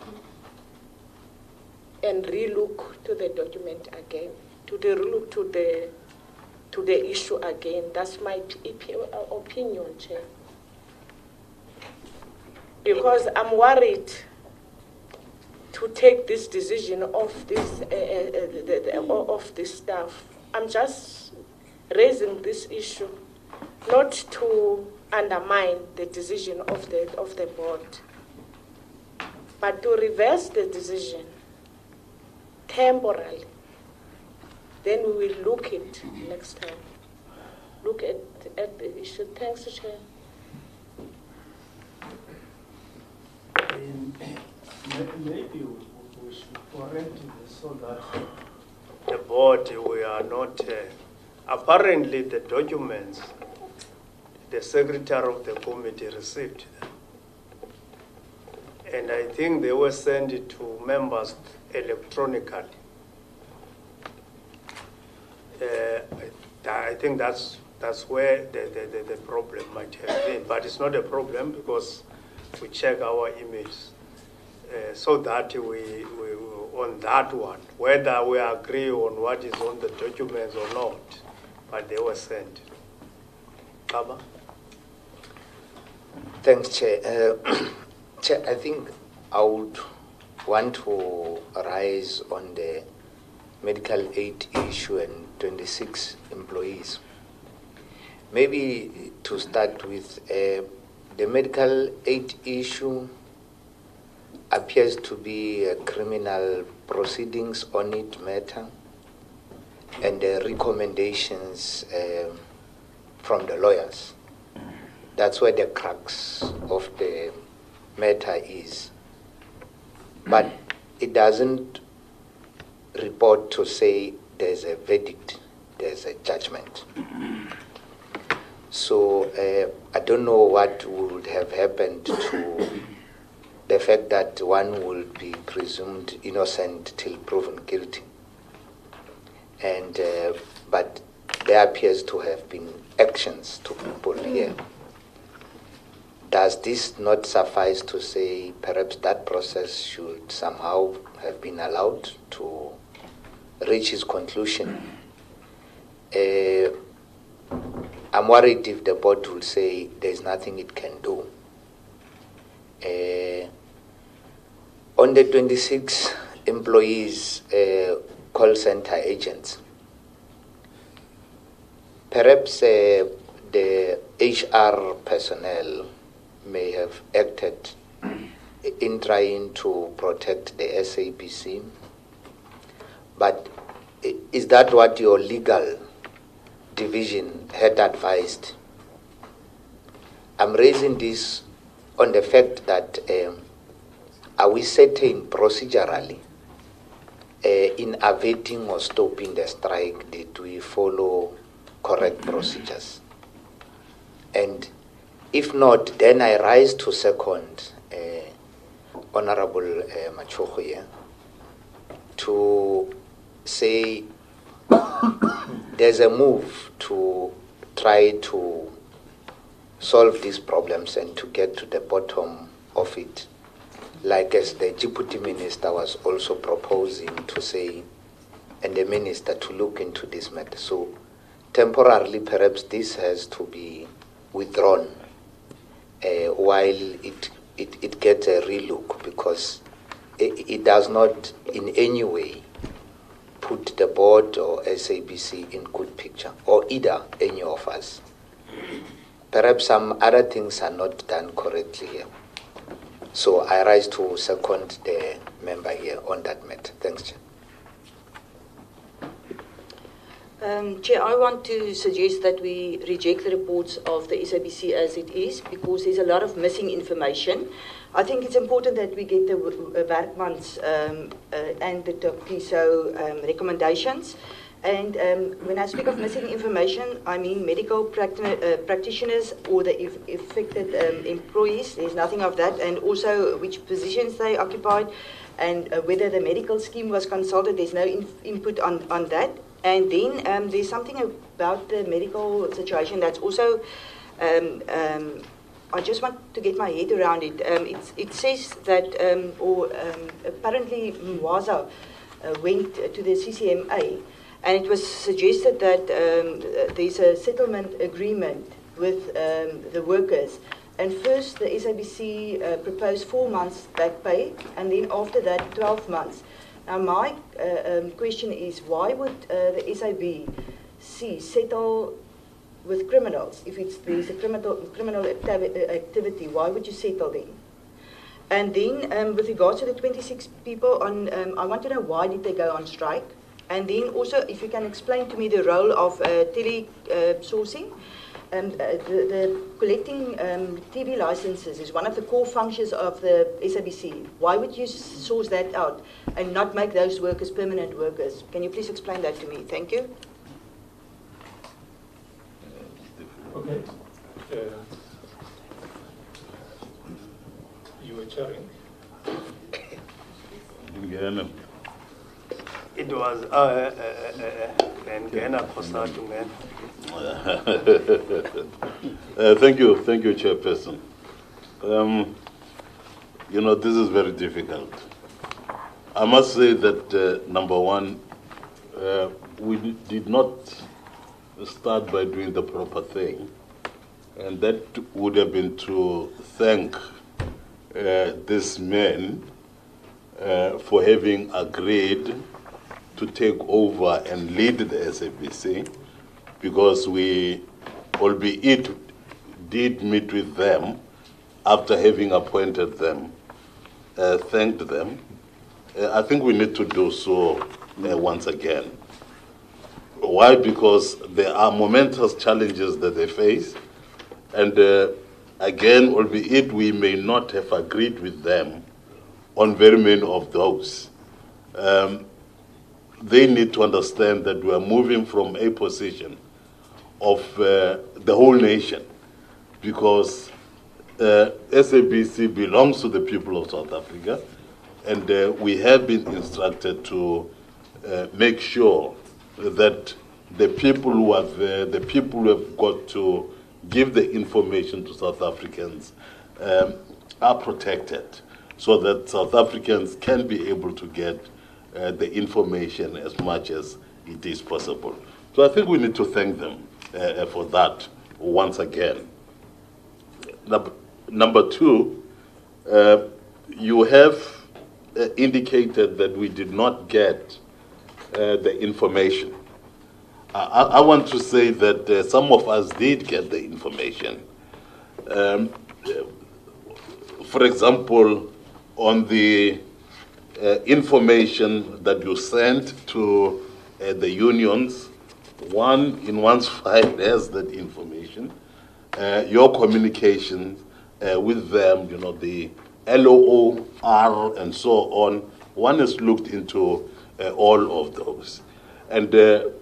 and relook to the document again, to the issue again. That's my opinion, Chair. Because I'm worried to take this decision of this staff. I'm just raising this issue not to undermine the decision of the board, but to reverse the decision temporarily. Then we will look at next time. Look at the issue. Thanks, Chair. Maybe we should correct this so that the board, we are not, apparently the documents, the secretary of the committee received them. And I think they were sent to members electronically. I think that's where the problem might have been. But it's not a problem because we check our emails. So that we on that one, whether we agree on what is on the documents or not, but they were sent. Kaba? Thanks, Chair. Chair, I think I would want to rise on the medical aid issue and 26 employees. Maybe to start with, the medical aid issue appears to be criminal proceedings on it matter and recommendations from the lawyers. That's where the crux of the matter is. But it doesn't report to say there's a verdict, there's a judgment. So I don't know what would have happened to the fact that one will be presumed innocent till proven guilty. And but there appears to have been actions to people here. Does this not suffice to say perhaps that process should somehow have been allowed to reach its conclusion? I'm worried if the board will say there's nothing it can do. On the 26 employees, call center agents, perhaps the HR personnel may have acted in trying to protect the SABC, but is that what your legal division had advised? I'm raising this on the fact that are we certain procedurally in averting or stopping the strike, did we follow correct procedures? And If not, then I rise to second Honorable Machokoye to say there's a move to try to solve these problems and to get to the bottom of it, like as the Deputy Minister was also proposing to say, and the Minister to look into this matter. So temporarily, perhaps this has to be withdrawn while it gets a relook, because it does not in any way put the board or SABC in good picture, or either any of us. Perhaps some other things are not done correctly here. So I rise to second the member here on that matter. Thanks, Chair. Chair, I want to suggest that we reject the reports of the SABC as it is, because there's a lot of missing information. I think it's important that we get the Werkmans and the TOPISO recommendations. And when I speak of missing information, I mean medical practitioners or the affected employees. There's nothing of that. And also which positions they occupied, and whether the medical scheme was consulted. There's no input on that. And then there's something about the medical situation that's also, I just want to get my head around it. It says that, apparently Mwaza went to the CCMA, and it was suggested that there's a settlement agreement with the workers. And first the SABC proposed 4 months back pay, and then after that 12 months. Now my question is, why would the SABC settle with criminals? If there's a criminal activity, why would you settle them? And then with regards to the 26 people, I want to know why did they go on strike? And then also, if you can explain to me the role of tele-sourcing. The collecting TV licenses is one of the core functions of the SABC. Why would you source that out and not make those workers permanent workers? Can you please explain that to me? Thank you. Okay. You were chairing. It was Ngena Kosatu, man. Thank you, Chairperson. This is very difficult. I must say that, number one, we did not start by doing the proper thing, and that would have been to thank this man for having agreed to take over and lead the SABC, because we, albeit did meet with them after having appointed them, thanked them. I think we need to do so once again. Why? Because there are momentous challenges that they face, and again, albeit we may not have agreed with them on very many of those, they need to understand that we are moving from a position of the whole nation, because SABC belongs to the people of South Africa, and we have been instructed to make sure that the people who are there, the people who have got to give the information to South Africans are protected, so that South Africans can be able to get the information as much as it is possible. So I think we need to thank them for that once again. Number two, you have indicated that we did not get the information. I want to say that some of us did get the information. For example, on the information that you sent to the unions, in one's file has that information. Your communication with them, the LOR and so on, one has looked into all of those. And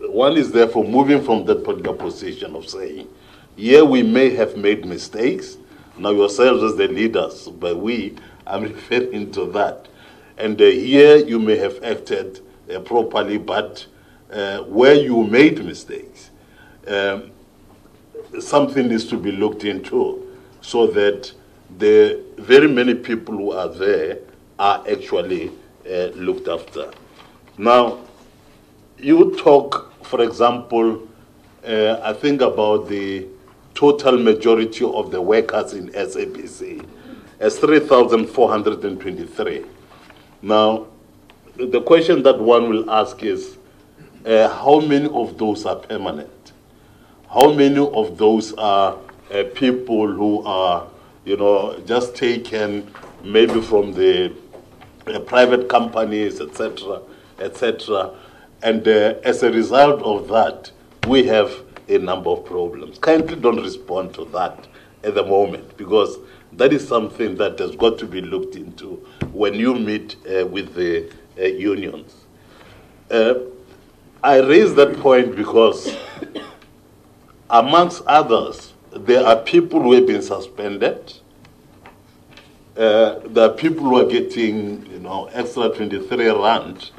one is therefore moving from that particular position of saying, yeah, we may have made mistakes, Now yourselves as the leaders, by we, I'm referring to that. And here you may have acted properly, but where you made mistakes, something needs to be looked into so that the very many people who are there are actually looked after. Now, you talk, for example, I think about the total majority of the workers in SABC as 3,423. Now, the question that one will ask is, how many of those are permanent? How many of those are people who are, just taken maybe from the private companies, etc., etc., and as a result of that, we have a number of problems. Kindly don't respond to that at the moment, because that is something that has got to be looked into when you meet with the unions. I raise that point because, amongst others, there are people who have been suspended. There are people who are getting, extra 23 rand,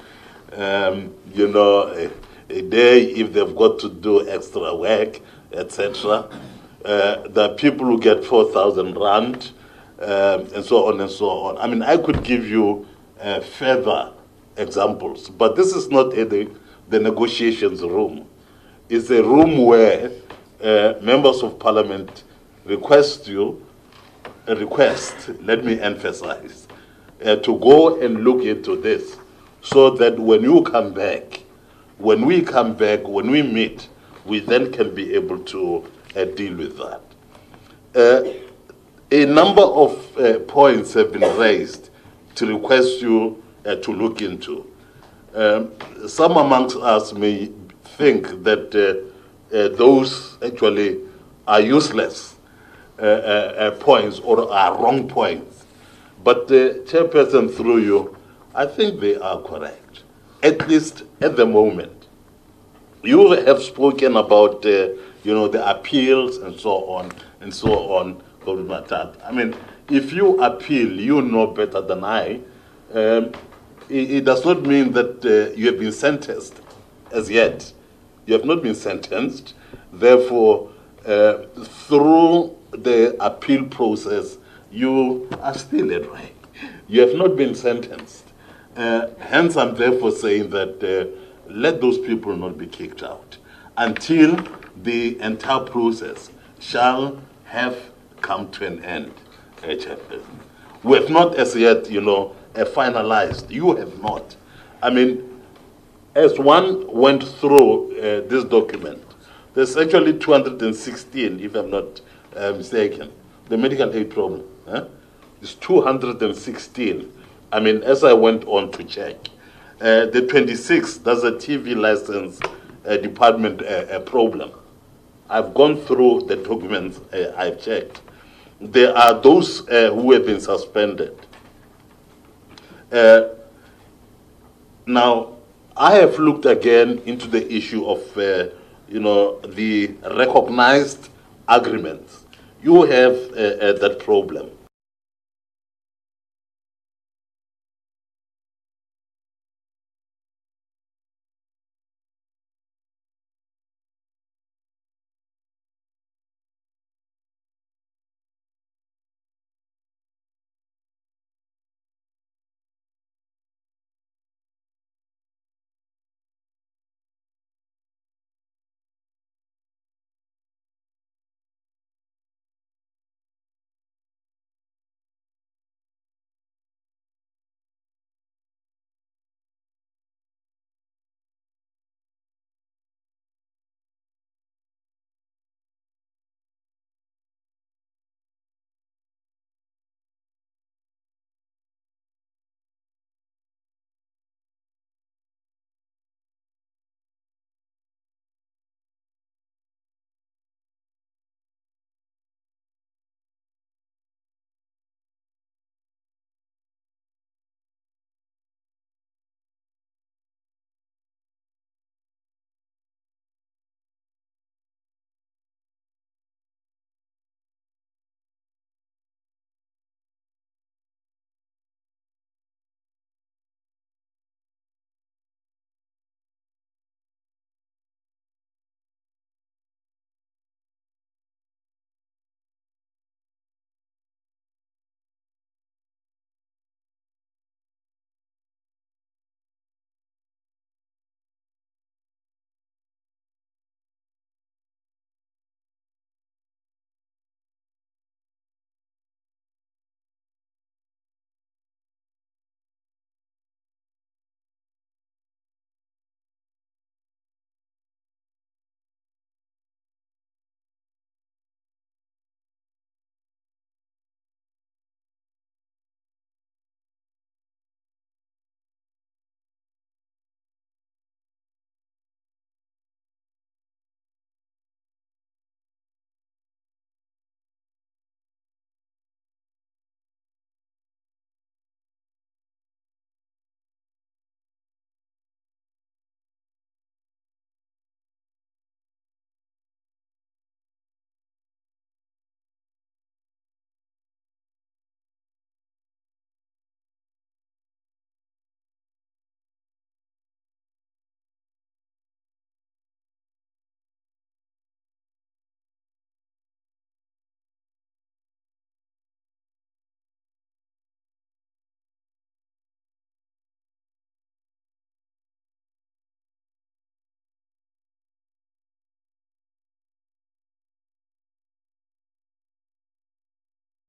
a day if they've got to do extra work, etc. There are people who get 4,000 rand, and so on and so on. I mean, I could give you further examples, but this is not the negotiations room. It's a room where members of parliament request, let me emphasize, to go and look into this so that when you come back, when we meet, we then can be able to deal with that. A number of points have been raised to request you to look into. Some amongst us may think that those actually are useless points or are wrong points. But Chairperson, through you, I think they are correct, at least at the moment. You have spoken about the appeals and so on and so on. I mean, if you appeal, you know better than I. It does not mean that you have been sentenced as yet. You have not been sentenced. Therefore, through the appeal process, you are still at right. You have not been sentenced. Hence, I'm therefore saying that let those people not be kicked out until the entire process shall have come to an end. We have not as yet, finalized. You have not. I mean, as one went through this document, there's actually 216, if I'm not mistaken, the medical aid problem. It's 216. I mean, as I went on to check, the 26, that's a TV license department problem. I've gone through the documents I've checked. There are those who have been suspended. Now, I have looked again into the issue of, the recognized agreements. You have that problem.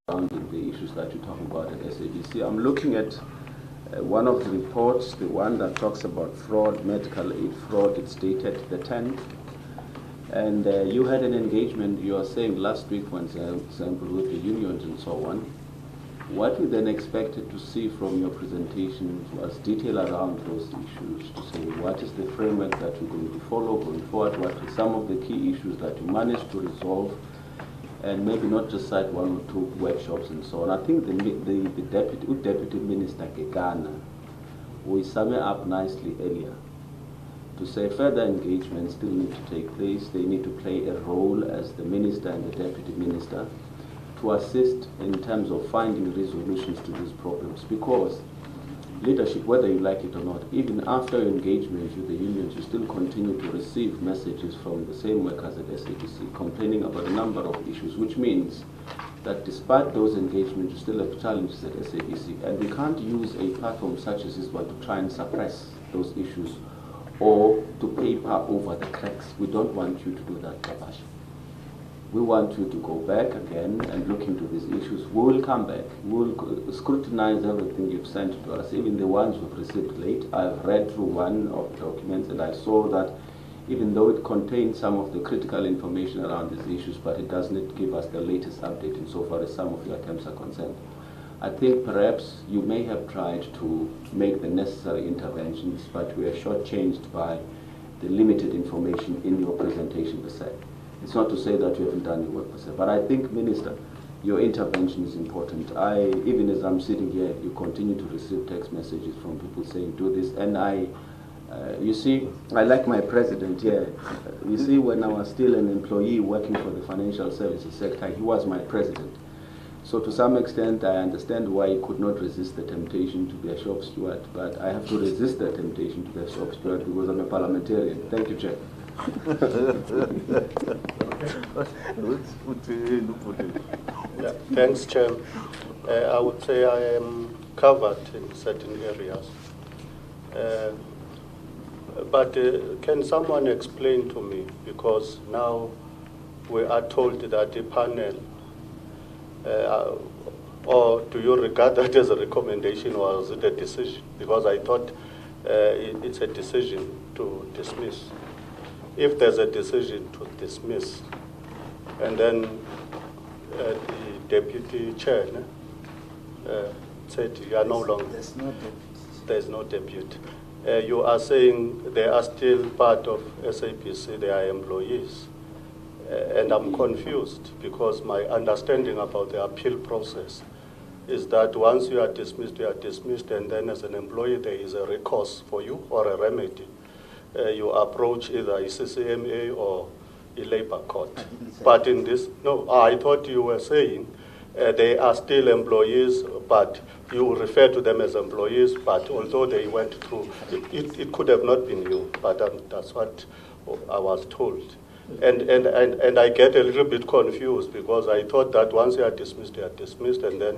surrounding the issues that you're talking about at SABC. I'm looking at one of the reports, the one that talks about fraud, medical aid fraud. It's dated the 10th. And you had an engagement, you are saying last week, for example, with the unions and so on. What we then expected to see from your presentation was detail around those issues, to say what is the framework that you're going to follow going forward, what are some of the key issues that you managed to resolve, and maybe not just cite one or two workshops and so on. I think the Deputy Minister Gegana, we sum it up nicely earlier, to say further engagements still need to take place. They need to play a role as the Minister and the Deputy Minister to assist in terms of finding resolutions to these problems, because leadership, whether you like it or not, even after engagement with the unions, you still continue to receive messages from the same workers at SABC complaining about a number of issues, which means that despite those engagements, you still have challenges at SABC, and we can't use a platform such as this one to try and suppress those issues or to paper over the cracks. We don't want you to do that, Kabash. We want you to go back again and look into these issues. We will come back. We will scrutinize everything you've sent to us, even the ones we've received late. I've read through one of the documents and I saw that even though it contains some of the critical information around these issues, but it does not give us the latest update insofar as some of your attempts are concerned. I think perhaps you may have tried to make the necessary interventions, but we are shortchanged by the limited information in your presentation per se. It's not to say that you haven't done your work per se, but I think, Minister, your intervention is important. Even as I'm sitting here, you continue to receive text messages from people saying, do this, and you see, I like my president here. You see, when I was still an employee working for the financial services sector, he was my president. So to some extent, I understand why he could not resist the temptation to be a shop steward, but I have to resist the temptation to be a shop steward because I'm a parliamentarian. Thank you, Chair. Yeah, thanks, Chair. I would say I am covered in certain areas. But can someone explain to me, because now we are told that a panel, or do you regard that as a recommendation or is it a decision? Because I thought it's a decision to dismiss. If there's a decision to dismiss, and then the deputy chair said you are no longer. There's no deputy. You are saying they are still part of SABC, they are employees. And I'm confused because my understanding about the appeal process is that once you are dismissed, and then as an employee there is a recourse for you or a remedy. You approach either a CCMA or a labor court. But in this, no, I thought you were saying they are still employees, but you refer to them as employees, but although they went through, it could have not been you, but that's what I was told. And I get a little bit confused because I thought that once you are dismissed, and then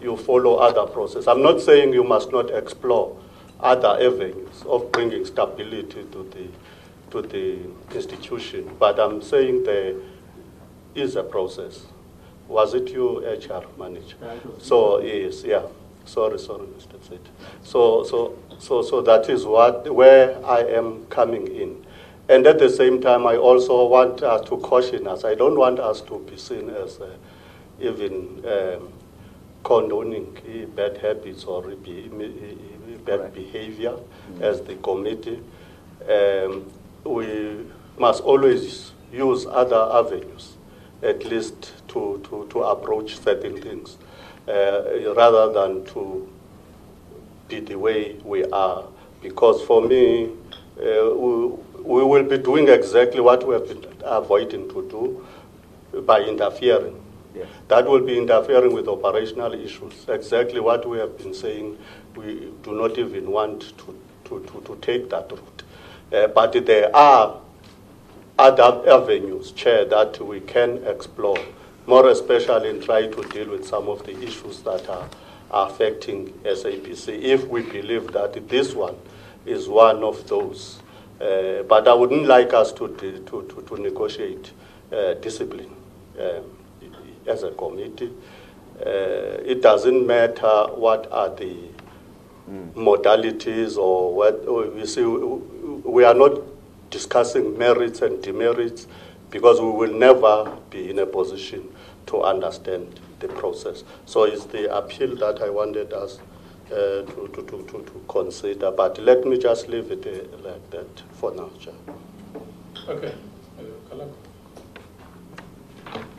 you follow other process. I'm not saying you must not explore other avenues of bringing stability to the institution, but I'm saying there is a process. Was it you, HR manager? So yes, yeah. Sorry, Mr. Zed. So that is where I am coming in. And at the same time, I also want us to caution us. I don't want us to be seen as even condoning bad habits or bad behavior as the committee. We must always use other avenues, at least to approach certain things, rather than to be the way we are. Because for me, we will be doing exactly what we have been avoiding to do by interfering. Yes. That will be interfering with operational issues. Exactly what we have been saying, we do not even want to take that route. But there are other avenues, Chair, that we can explore, more especially in trying to deal with some of the issues that are affecting SABC, if we believe that this one is one of those. But I wouldn't like us to negotiate discipline as a committee. it doesn't matter what are the modalities or what, you see, we are not discussing merits and demerits because we will never be in a position to understand the process. So it's the appeal that I wanted us to consider, but let me just leave it like that for now, Chair. Okay.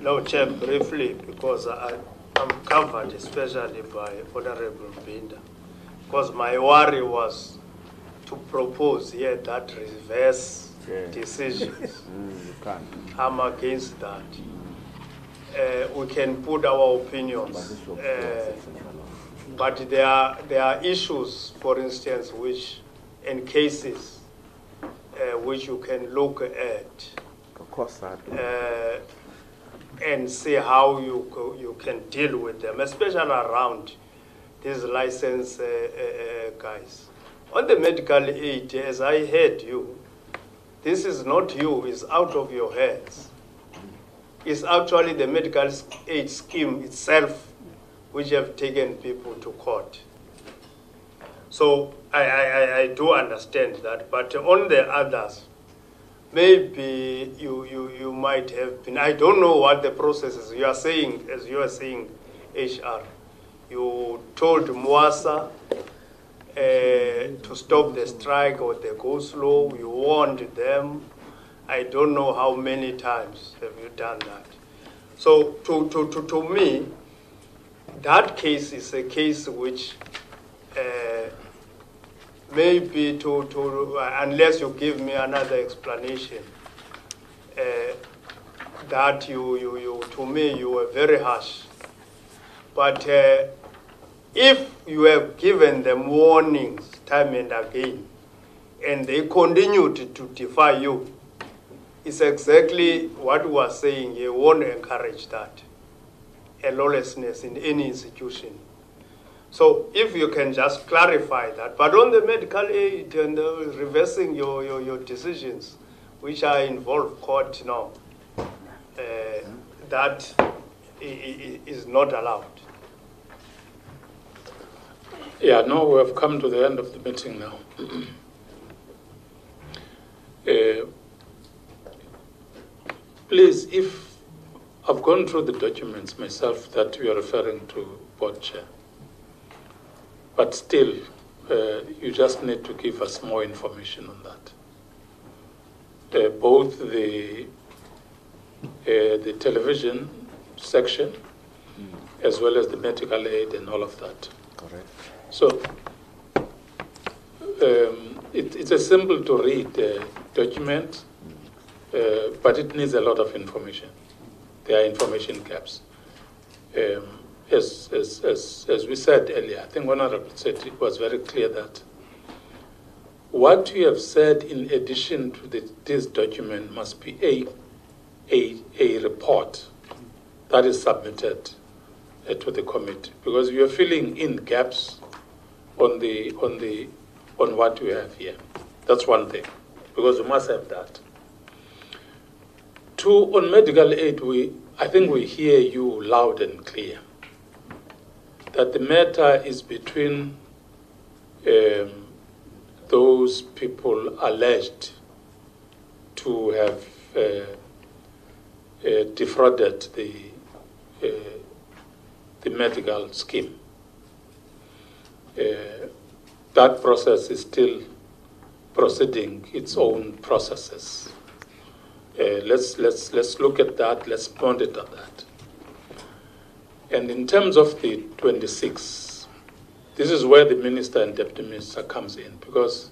No, Chair, briefly, because I'm covered, especially by Honorable Binda, because my worry was to propose here that reverse decisions. I'm against that. We can put our opinions, but there are issues, for instance, which, in cases, which you can look at and see how you can deal with them, especially around these license guys. On the medical aid, as I heard you, this is not you, it's out of your heads. It's actually the medical aid scheme itself which have taken people to court. So I do understand that, but on the others, maybe you might have been, I don't know what the process is. You are saying, as you are saying, HR, you told Mwasa to stop the strike or the go slow, you warned them. I don't know how many times have you done that. So to me, that case is a case which maybe unless you give me another explanation, that to me you were very harsh. But if you have given them warnings time and again, and they continued to defy you, it's exactly what we are saying. You won't encourage that, a lawlessness in any institution. So if you can just clarify that. But on the medical aid and reversing your decisions, which are involved court now, that is not allowed. Yeah, no, we have come to the end of the meeting now. Please, if I've gone through the documents myself that you are referring to, Board Chair, but still, you just need to give us more information on that. Both the television section, as well as the medical aid and all of that. Correct. So, it's a simple to read document, but it needs a lot of information. There are information gaps. As we said earlier, I think Honorable said it was very clear that what you have said in addition to this document must be a report that is submitted to the committee, because you are filling in gaps on what we have here. That's one thing, because we must have that. Two, on medical aid, I think we hear you loud and clear that the matter is between those people alleged to have defrauded the medical scheme. That process is still proceeding its own processes. Let's look at that. Let's monitor that. And in terms of the 26, this is where the minister and deputy minister comes in, because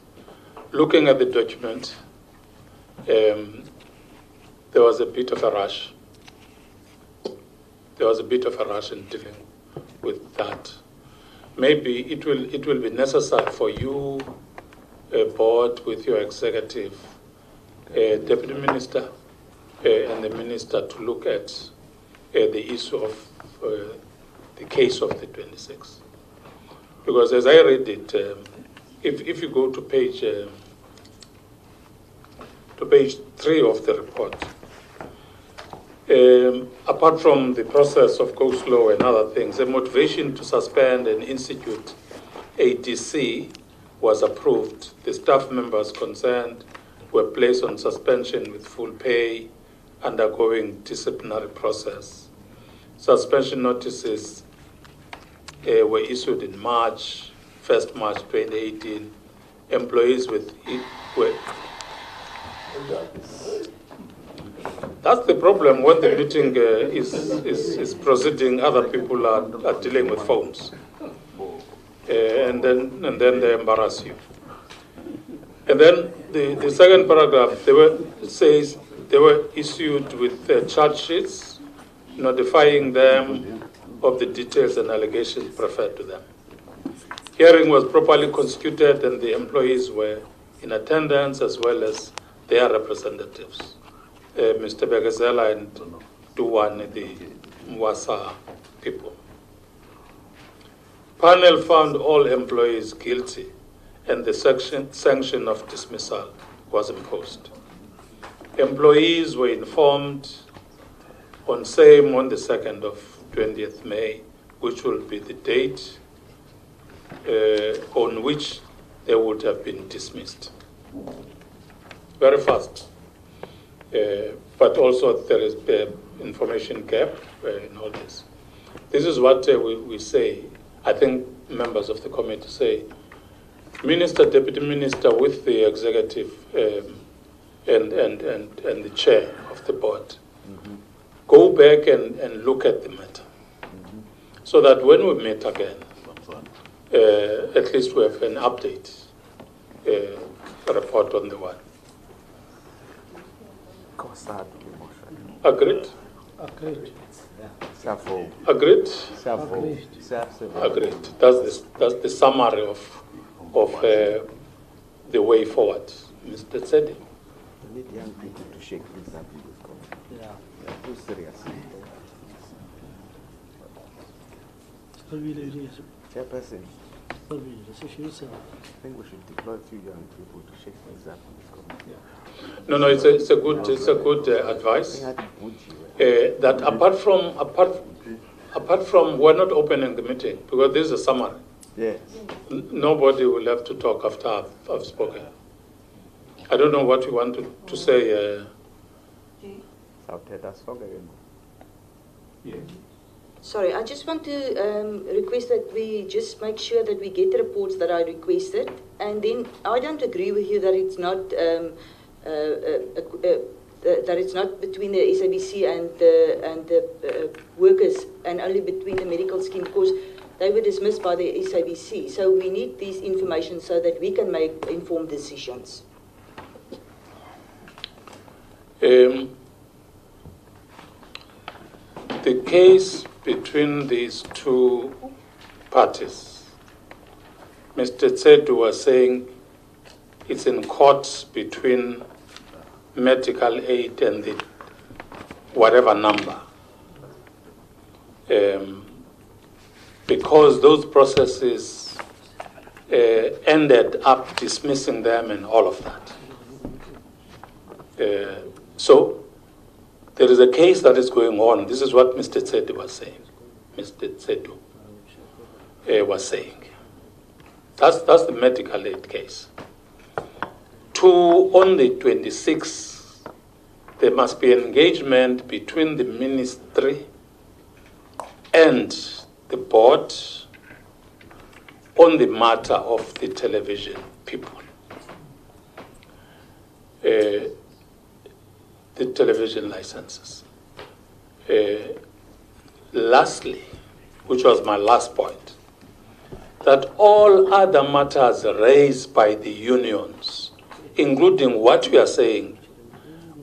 looking at the document, there was a bit of a rush. There was a bit of a rush in dealing with that. Maybe it will be necessary for you, board, with your executive, deputy minister, and the minister to look at the issue of the case of the 26. Because as I read it, if you go to page 3 of the report, Apart from the process of go slow and other things, the motivation to suspend and institute ADC was approved. The staff members concerned were placed on suspension with full pay, undergoing disciplinary process. Suspension notices were issued in March, 1st March 2018. Employees were. That's the problem when the meeting is proceeding, other people are dealing with phones. And then they embarrass you. And then the second paragraph, says they were issued with charge sheets notifying them of the details and allegations preferred to them. Hearing was properly constituted and the employees were in attendance as well as their representatives. Mr. Begazela and Duwane, the Mwasa people. Panel found all employees guilty and the sanction of dismissal was imposed. Employees were informed on the 2nd of 20th May, which will be the date on which they would have been dismissed. Very fast. But also there is information gap in all this. This is what we say. I think members of the committee say, Minister, Deputy Minister with the executive and the chair of the board, go back and look at the matter so that when we meet again, at least we have an update, report on the one. Agreed? Agreed. Agreed? Agreed. That's the summary of the way forward. Mr. Tsedi? We need young people to shake things up in this country. Yeah. They're too serious. Chairperson, I think we should deploy a few young people to shake things up in this country. No, it's a good advice. That apart from we're not opening the meeting because this is a summary. Yes. Nobody will have to talk after I've spoken. I don't know what you want to say. Sorry, I just want to request that we just make sure that we get the reports that I requested, and then I don't agree with you that it's not that it's not between the SABC and the workers, and only between the medical scheme, because they were dismissed by the SABC. So we need this information so that we can make informed decisions. The case between these two parties, Mr. Tsedu was saying it's in court between medical aid and the whatever number. Because those processes ended up dismissing them and all of that. So there is a case that is going on. This is what Mr. Tsedu was saying. Mr. Tsedu was saying. That's the medical aid case. On the 26th, there must be an engagement between the ministry and the board on the matter of the television people. The television licenses. Lastly, which was my last point, that all other matters raised by the unions, including what we are saying,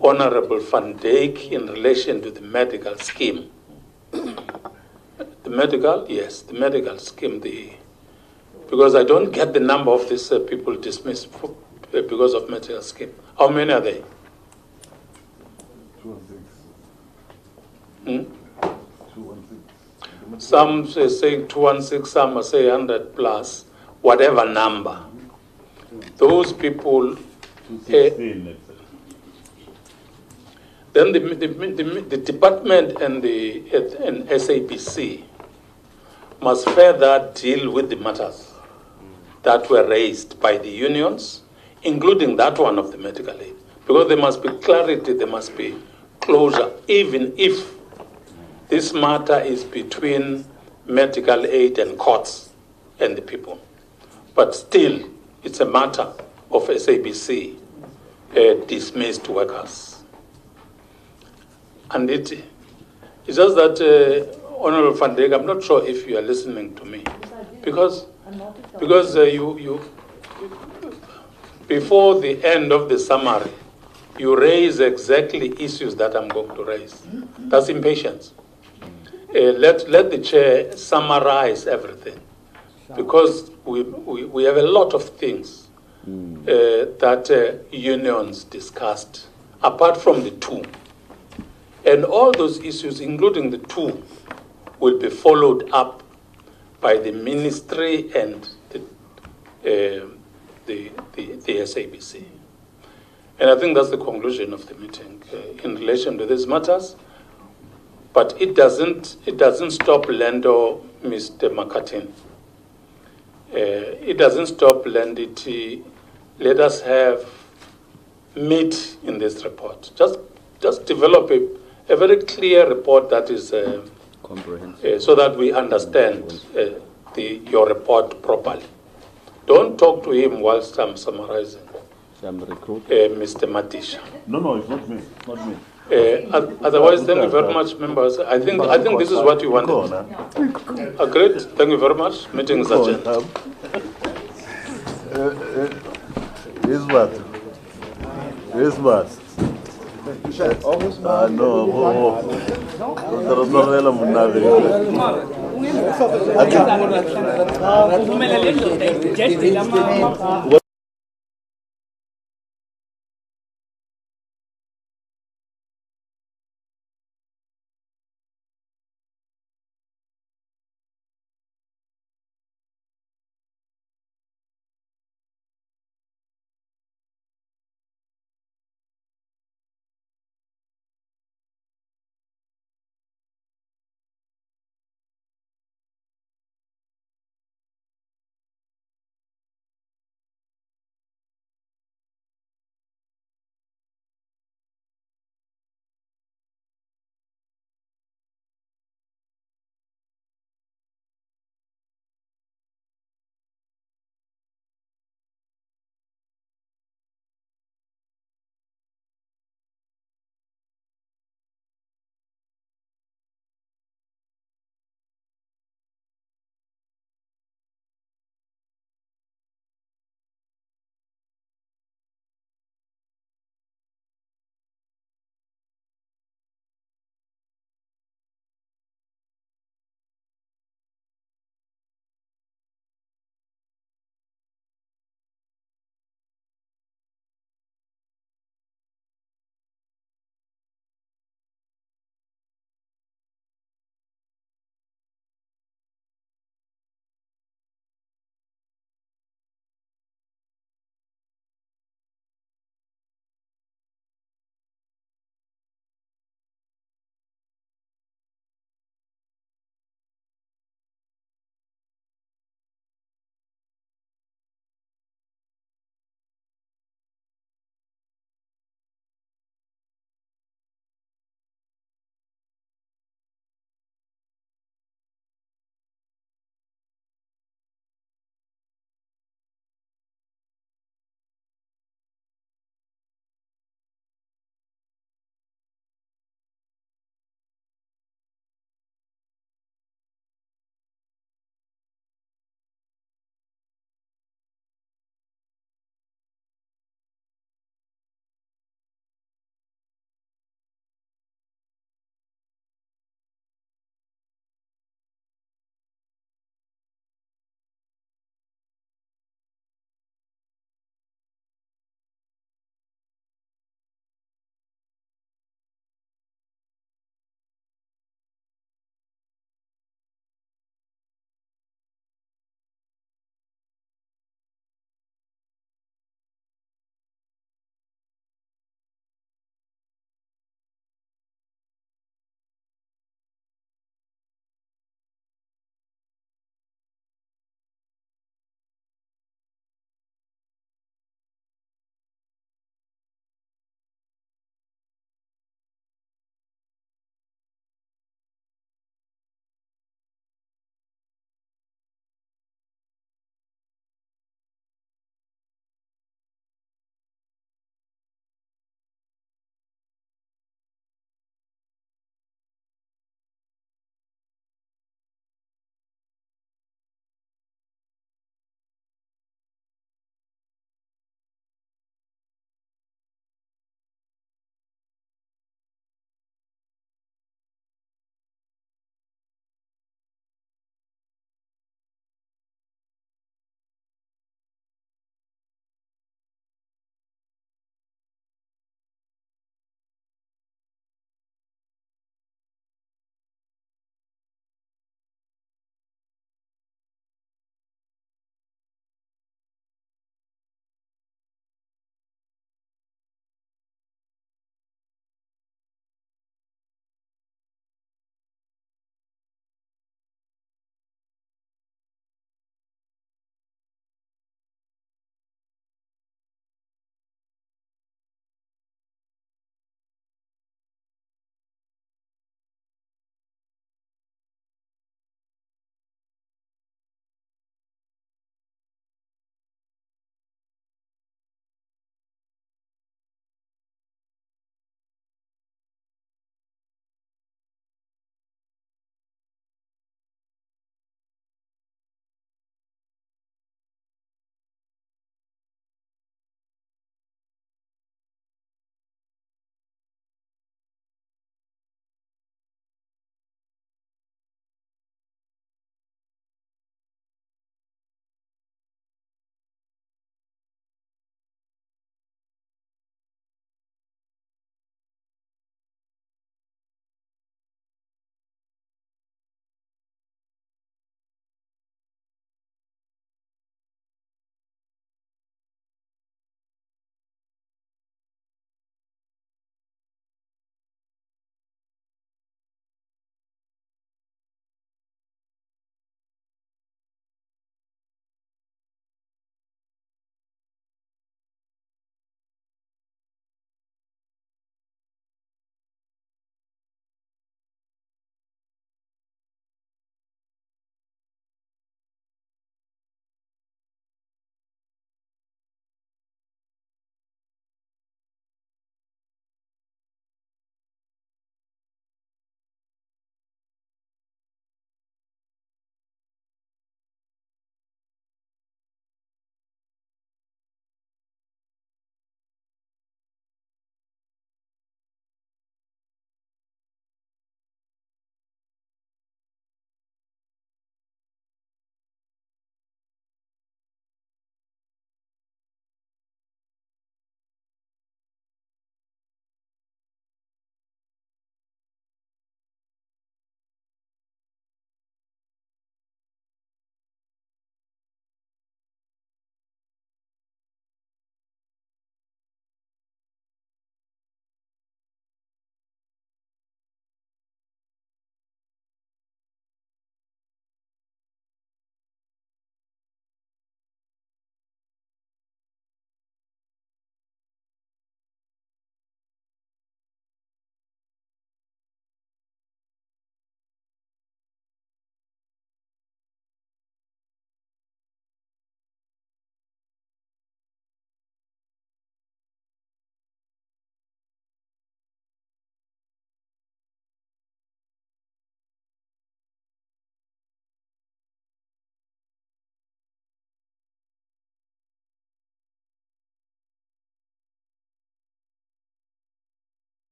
Honorable Van Dijk, in relation to the medical scheme. The medical, yes, the medical scheme, because I don't get the number of these people dismissed because of medical scheme. How many are they? 216. Some say saying 216, some are saying 100 plus, whatever number. Those people, Then the department and SABC must further deal with the matters that were raised by the unions, including that one of the medical aid. Because there must be clarity, there must be closure, even if this matter is between medical aid and courts and the people. But still, it's a matter of SABC dismissed workers. And it's just that, Honorable Van Dijk, I'm not sure if you are listening to me. Because you before the end of the summary, you raise exactly issues that I'm going to raise. That's impatience. Let the chair summarize everything, because we have a lot of things that unions discussed, apart from the two. And all those issues, including the two, will be followed up by the ministry and the SABC. And I think that's the conclusion of the meeting in relation to these matters. But it doesn't stop Lendo, Mr. Makatin. It doesn't stop Lendity. Let us have meat in this report. Just develop a very clear report that is comprehensive, so that we understand your report properly. Don't talk to him whilst I'm summarizing. Mr. Matisha. No, it's not me. Not me. Otherwise, thank you very much, members. I think this is what you wanted. Agreed. Thank you very much. Meeting is adjourned. Is what? Is what? No.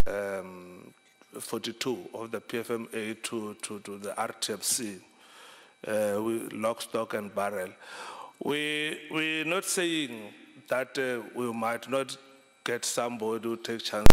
42 of the PFMA to the RTFC, lock, stock and barrel. We're not saying that we might not get somebody who takes chance